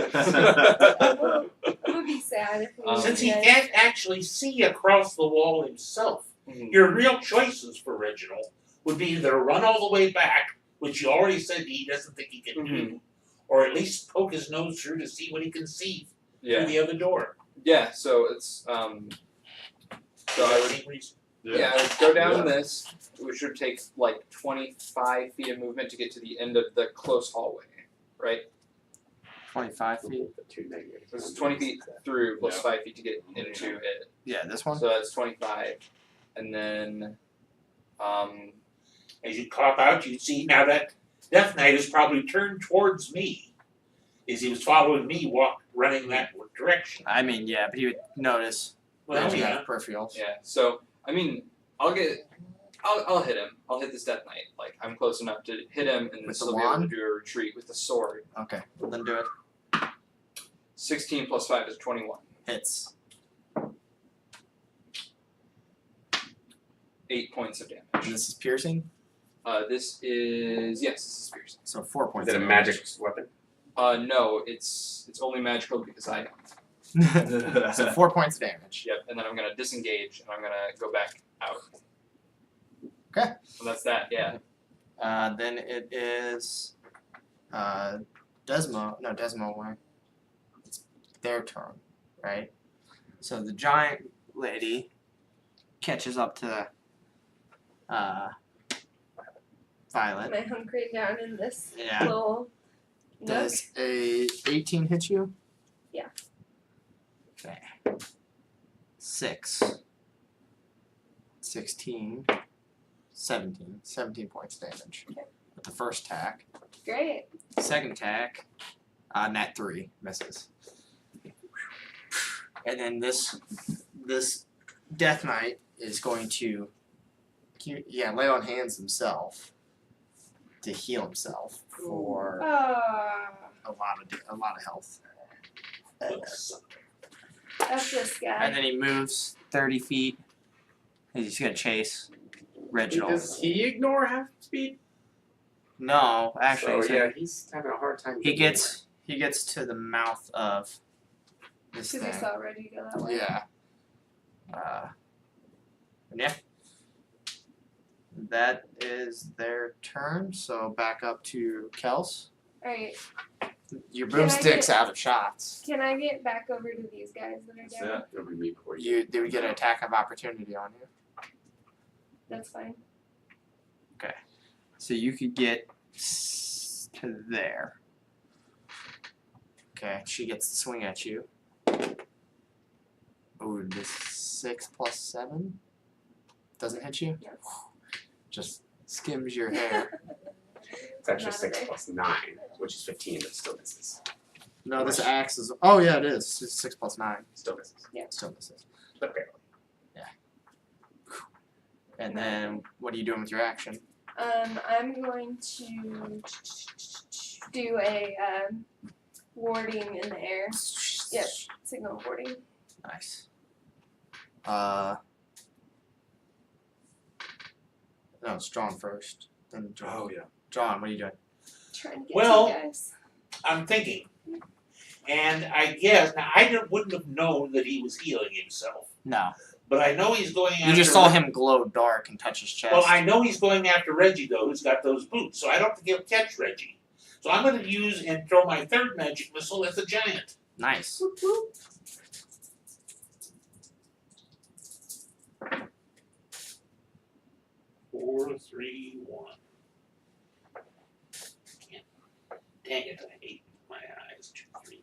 would be sad if we Since he you guys- can't actually see across the wall himself, Mhm. your real choices for Reginald would be either run all the way back, which you already said he doesn't think he can do, or at least poke his nose through to see what he can see through yeah, the other door. yeah. So it's so I would Same reason. yeah, I would go down this, which would take like 25 feet of movement to get to the end of the close hallway, right? 25 feet. Two negatives. This is 20 feet through plus Yeah. 5 feet to get into it. Yeah, this one. So that's 25, and then As you clock out, you see now that Death Knight is probably turned towards me, as he was following me, running that direction. I mean, yeah, but he would notice Well, Reggie yeah. has peripherals. yeah. So I mean, I'll hit him. I'll hit this Death Knight. Like I'm close enough to hit him and then With the still be able to wand? do a retreat with the sword. Okay, well, then do it. 16 plus 5 is 21. Hits. 8 points of And damage. this is piercing, This is piercing. so 4 points. Is it a of magic weapon? No, it's only magical because I am. damage. So 4 points of damage. Yep, and then I'm gonna disengage and I'm gonna go back out. Okay. So that's that. Yeah. Then it is Desmo went. It's their turn, right? So the giant lady catches up to Violet. Am I hunkering down in this Yeah. little nook? Does a 18 hit you? Yeah. Okay. 6. 16. 17. 17 points damage. Okay. With the first attack. Great. Second attack, nat 3 misses. And then this Death Knight is going to lay on hands himself to heal himself for a lot of health. That's this guy. And then he moves 30 feet. And he's gonna chase Reginald. Does he ignore half speed? No, actually, So, yeah, he's having a hard time. he getting gets to the mouth of this Because we thing. saw Reggie go that way. Yeah. Yeah. That is their turn. So back up to Kels. Alright. Your Can I broomstick's get- out of shots. Can I get back over to these guys that are That's down? it. It'll be me before you. They would get an attack of opportunity on you. That's fine. So you could get to there. Okay, she gets to swing at you. Ooh, this 6 plus 7 doesn't hit you. No. Just skims your hair. It's actually Not 6 today. plus 9, which is 15, but still misses. No, this axe is. Oh yeah, it is. It's 6 plus 9. Still misses. Still misses. But barely. And then, what are you doing with your action? I'm going to do a warding in the air. Yep. Signal warding. Nice. No, it's John first. Then John. Oh yeah. John, what are you doing? Trying to get Well- you guys. I'm thinking, And I guess now wouldn't have known that he was healing himself, No. but I know he's going after. You just saw him glow dark and touch his chest. Well, I know he's going after Reggie though, who's got those boots. So I don't think he'll catch Reggie. So I'm going to use and throw my third magic missile at the giant. Nice. Whoop, whoop. 4, 3, 1. Dang it! I hate my eyes. 2, 3,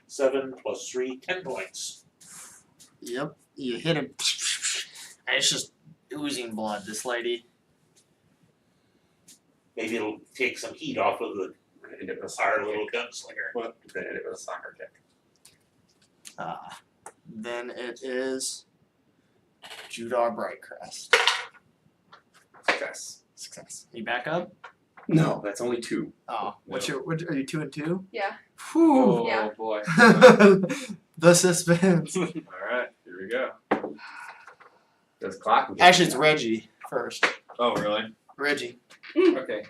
7 plus 3, 10 points. Yep. You hit him. And it's just oozing blood, this lady. Maybe it'll take some heat off of the And it was our little gunslinger. Then it was a soccer kick. Then it is Judar Brightcrest. Success. Success. You back up? No, that's only 2. Oh. What are you 2 and 2? Yeah. Whew. Oh Yeah. boy. The suspense. Alright, here we go. Does clock? Actually, it's Reggie first. Oh, really? Reggie. Okay.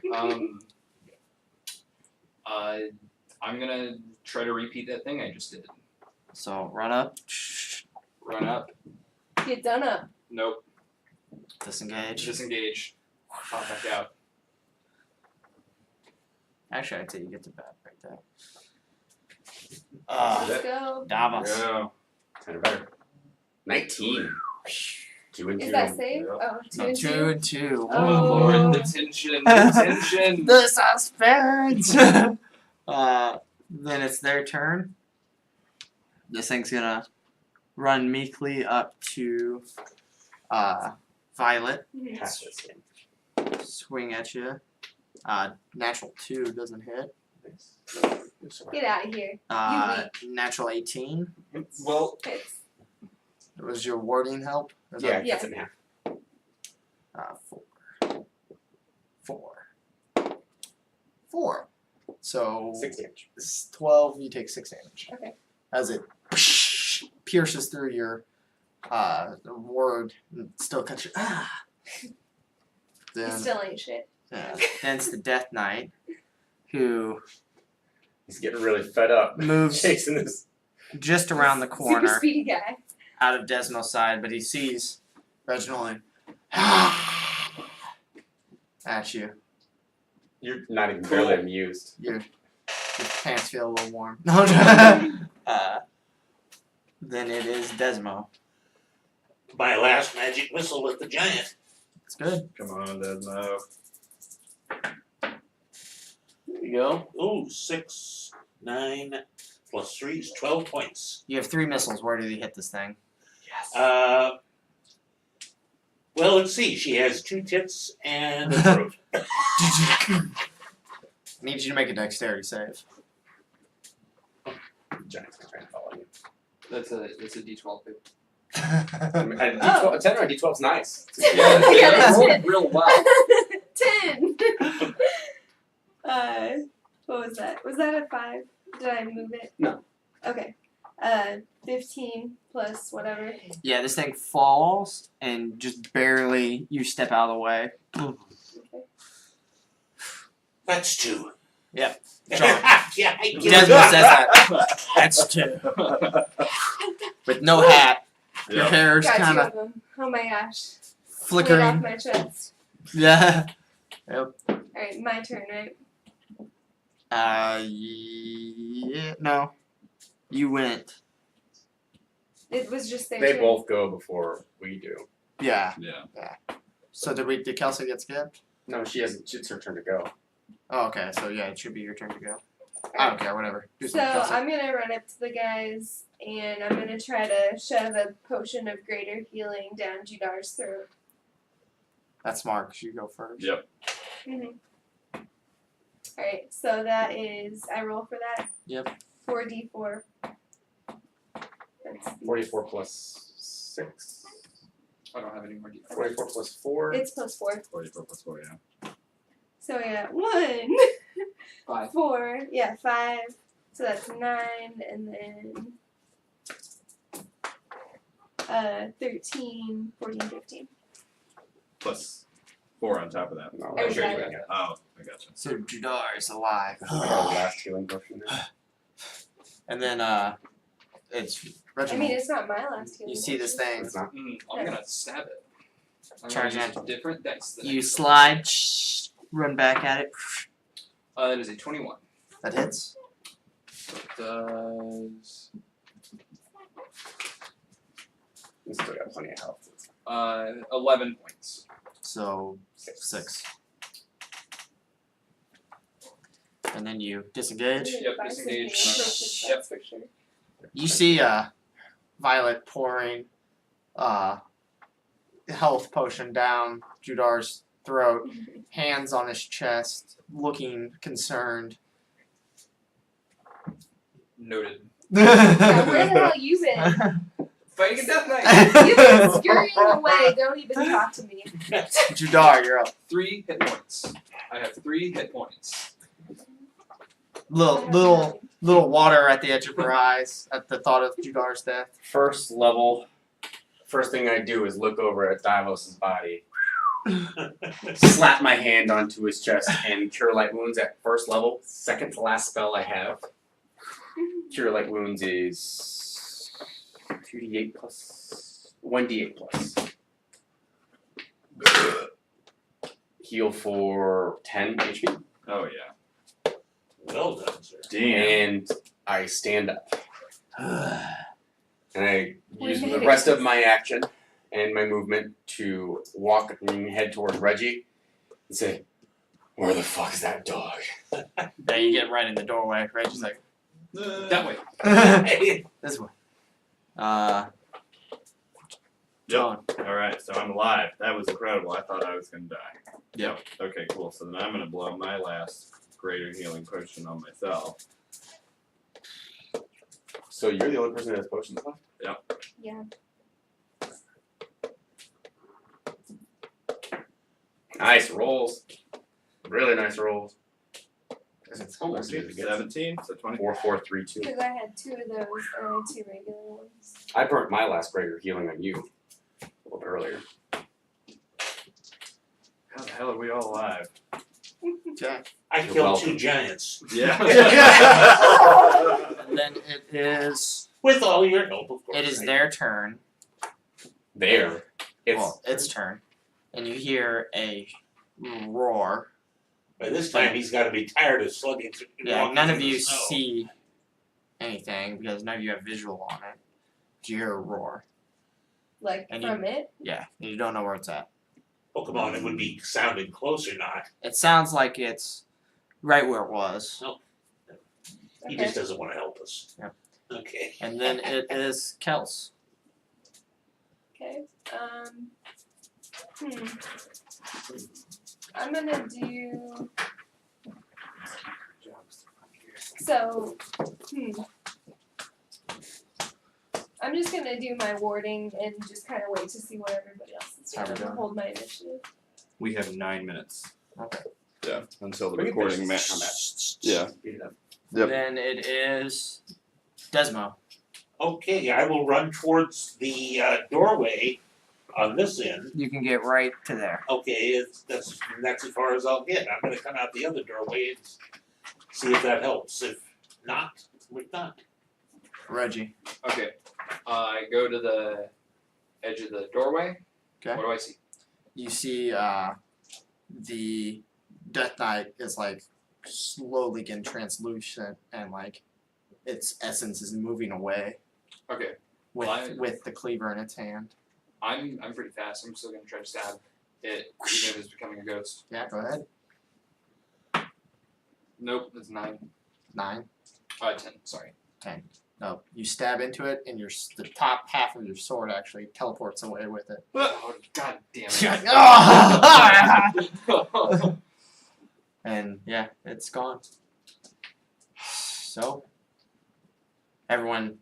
I'm gonna try to repeat that thing I just did. So run up. Run up. Get done up. Nope. Disengage. Disengage. Pop back out. Actually, I'd say you get the bat right there. Let's go. Davos. Yeah. 10 or better. 19. 2 and 2. Is that safe? Yep. Oh, 2 No, and 2 and 2. Oh Oh. Lord, the tension, the tension. The suspense. Then it's their turn. This thing's gonna run meekly up to Violet, Mhm. Pass this game. swing at you. Natural 2 doesn't hit. Get out of here. Natural 18. Well, Hits. It was your warding help. Is Yeah, that- it cuts it in half. 4. So 6 damage. it's 12. You take 6 damage. Okay. As it pierces through your ward and still cuts you. You Then still ain't shit. then it's the Death Knight who He's getting really fed up. moves Chasing this. just around the Super corner speedy guy. out of Desmo's side, but he sees Reginald and at you. You're not even barely amused. Your pants feel a little warm. No, then it is Desmo. My last magic missile at the giant. It's good. Come on, Desmo. There you go. Ooh, 6, 9 plus 3 is 12 points. You have 3 missiles. Where did he hit this thing? Well, let's see. She has 2 tits and a throat. Need you to make a dexterity save. Giant's gonna try and follow you. that's a D12 too. I mean, a D12, a 10 or a D12's nice. Yeah, Yeah, that's rolled it. real well. 10. What was that? Was that a 5? Did I move it? No. Okay. 15 plus whatever. Yeah, this thing falls and just barely you step out of the way. Okay. That's 2. Yep. yeah, John. I get Desmo it. says that. That's 2. With no hat. Your Yep. hair's Got kind 2 of of them. Oh my gosh. Laid off flickering. my chest. Yeah. Alright, my turn, right? Yeah. No. You went. It was just their They turn. both go before we do. Yeah. Yeah. So did Kelsey get skipped? No, she hasn't. It's her turn to go. Oh, okay. So yeah, it should be your turn to go. I don't care. Whatever. Do So something, Kelsey. I'm gonna run up to the guys and I'm gonna try to shove a potion of greater healing down Judar's throat. That's smart. 'Cause you go first. Yep. Alright, so that is I roll for that. Yep. 4d4. That's 44 plus 6. I don't have any more D12. 44 plus 4. it's plus 4. 44 plus 4, yeah. So yeah, 1 5. 4, yeah, 5. So that's 9 and then 13, 14, 15. Plus 4 on top of that. No, I that's got your it. turn. Oh, I gotcha. So Judar is alive. Our last healing potion now. And then it's I Reginald. mean, it's not my last healing. You see this thing? It's not. I'm gonna stab it. I'm Charge gonna use in. different dice. than You I did. slide, run back at it. That is a 21. That hits. It does. We still got plenty of health. 11 points. So 6. And then you disengage. Yep, disengage. That's Yep. for sure. You see Violet pouring health potion down Judar's throat, hands on his chest, looking concerned. Noted. Yeah, where the hell you been? Fighting a death knight. You've been scurrying away. Don't even talk to me. Judar, you're up. 3 hit points. I have 3 hit points. Little water at the edge of her eyes at the thought of Judar's death. First level. First thing I do is look over at Davos's body, slap my hand onto his chest, and cure light wounds at first level. Second to last spell I have. Cure light wounds is 2d8 plus 1d8 plus. Heal for 10 HP. Oh yeah. Well done, sir. Damn. And I stand up. And I We use made the it. rest of my action and my movement to walk and head towards Reggie and say, "Where the fuck is that dog?" Yeah, you get right in the doorway. Reggie's like, That way. this way. Yep. Alright, so I'm alive. That was incredible. I thought I was gonna die. Yep. Okay, cool. So then I'm gonna blow my last greater healing potion on myself. So you're the only person that has potions left? Yeah. Nice rolls. Really nice rolls. Almost 17, so 20. 4, 4, 3, 2. Because I had 2 of those and 2 regular ones. I burnt my last greater healing on you a little bit earlier. How the hell are we all alive? Okay. I You're killed welcome. 2 giants. Yeah. And then it is With all your help, of course. it is right? their turn. There. Its turn. And you hear a roar. By this time, he's got to be tired of slugging through. Yeah, walking none through of the you snow. see anything because none of you have visual on it. You hear a roar. Like And from it. Yeah, and you don't know where it's at. Oh, come on, it would be sounding close or not. It sounds like it's right where it was. He Okay. just doesn't want to help us. Yep. Okay. And then it is Kels. Okay. I'm gonna do. So, I'm just gonna do my warding and just kind of wait to see what everybody else is doing. How we And doing? hold my initiative. We have 9 minutes. Okay. Yeah, until the We can recording finish ma- this Yeah. Speed it up. Yep. Then it is Desmo. Okay, I will run towards the doorway on this end. You can get right to there. Okay, that's as far as I'll get. I'm going to come out the other doorway and see if that helps. If not, we're done. Reggie. Okay. I go to the edge of the doorway. Okay. What do I see? You see the Death Knight is like slowly getting translucent and like its essence is moving away Okay. with Well, with the cleaver in its hand. I'm pretty fast. I'm still gonna try to stab it, even if it's becoming a ghost. Yeah, go ahead. Nope, that's 9. 9. 10. Sorry. No, you stab into it, and the top half of your sword actually teleports away with it. Oh, God damn You're it. like, "Ah!" And yeah, it's gone. So everyone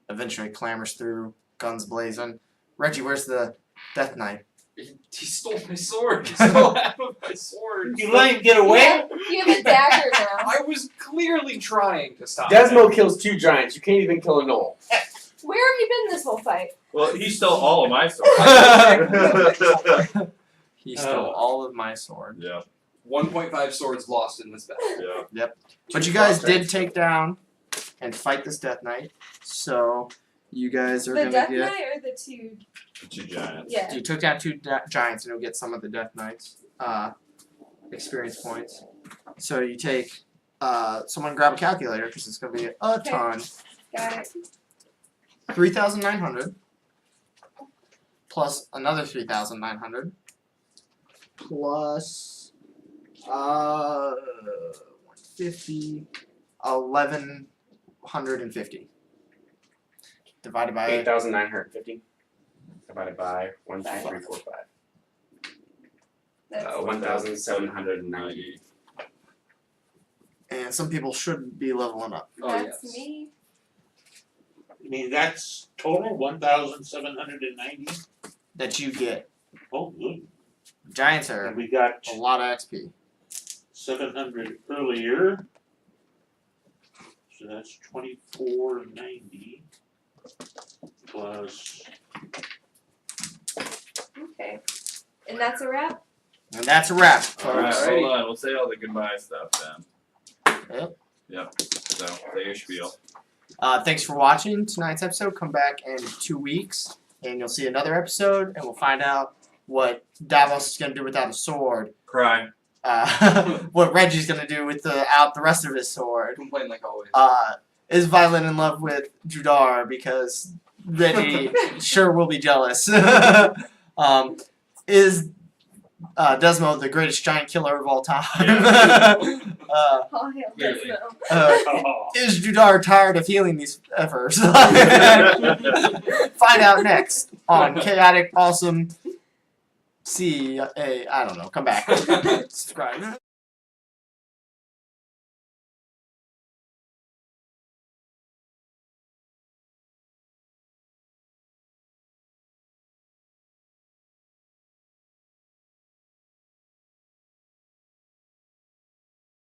eventually clambers through, guns blazing. Reggie, where's the Death Knight? He stole my sword. He stole half of my sword. You let him get away? You have a dagger now. I was clearly trying to stop Desmo kills 2 giants. You can't even kill a gnoll. Where have you been this whole fight? Well, he stole all of my swords. He stole all of my sword. Yeah, 1.5 swords lost in this battle. yeah. But you guys did take down and fight this Death Knight. So you guys are The gonna Death get. Knight or the two? The 2 giants. Yeah. You took down 2 giants, and you'll get some of the Death Knights experience points. So you take. Someone grab a calculator because it's gonna be a Okay. ton. Got it. 3,900 plus another 3,900 plus 150, 1,150 divided by 8,950 divided by 1, 2, 3, 4, 5. That's 1,790. and some people should be leveling up. Oh, that's yes. me. I mean, that's total 1,790. That you get. Oh, good. Giants are And we got a lot of XP. 700 earlier. So that's 2490 plus. Okay. And that's a wrap? And that's a wrap, folks. Alright, Alrighty. hold on. We'll say all the goodbye stuff then. Yep. Yep. So, say your spiel. Thanks for watching tonight's episode. Come back in 2 weeks, and you'll see another episode, and we'll find out what Davos is going to do without a sword. Cry. What Reggie's going to do without the rest of his sword. Complain like always. Is Violet in love with Judar because Reggie sure will be jealous. Is Desmo the greatest giant killer of all time? All hail Clearly. Desmo. Oh. Is Judar tired of healing these efforts? Find out next on Chaotic Awesome I don't know. Come back. Subscribe.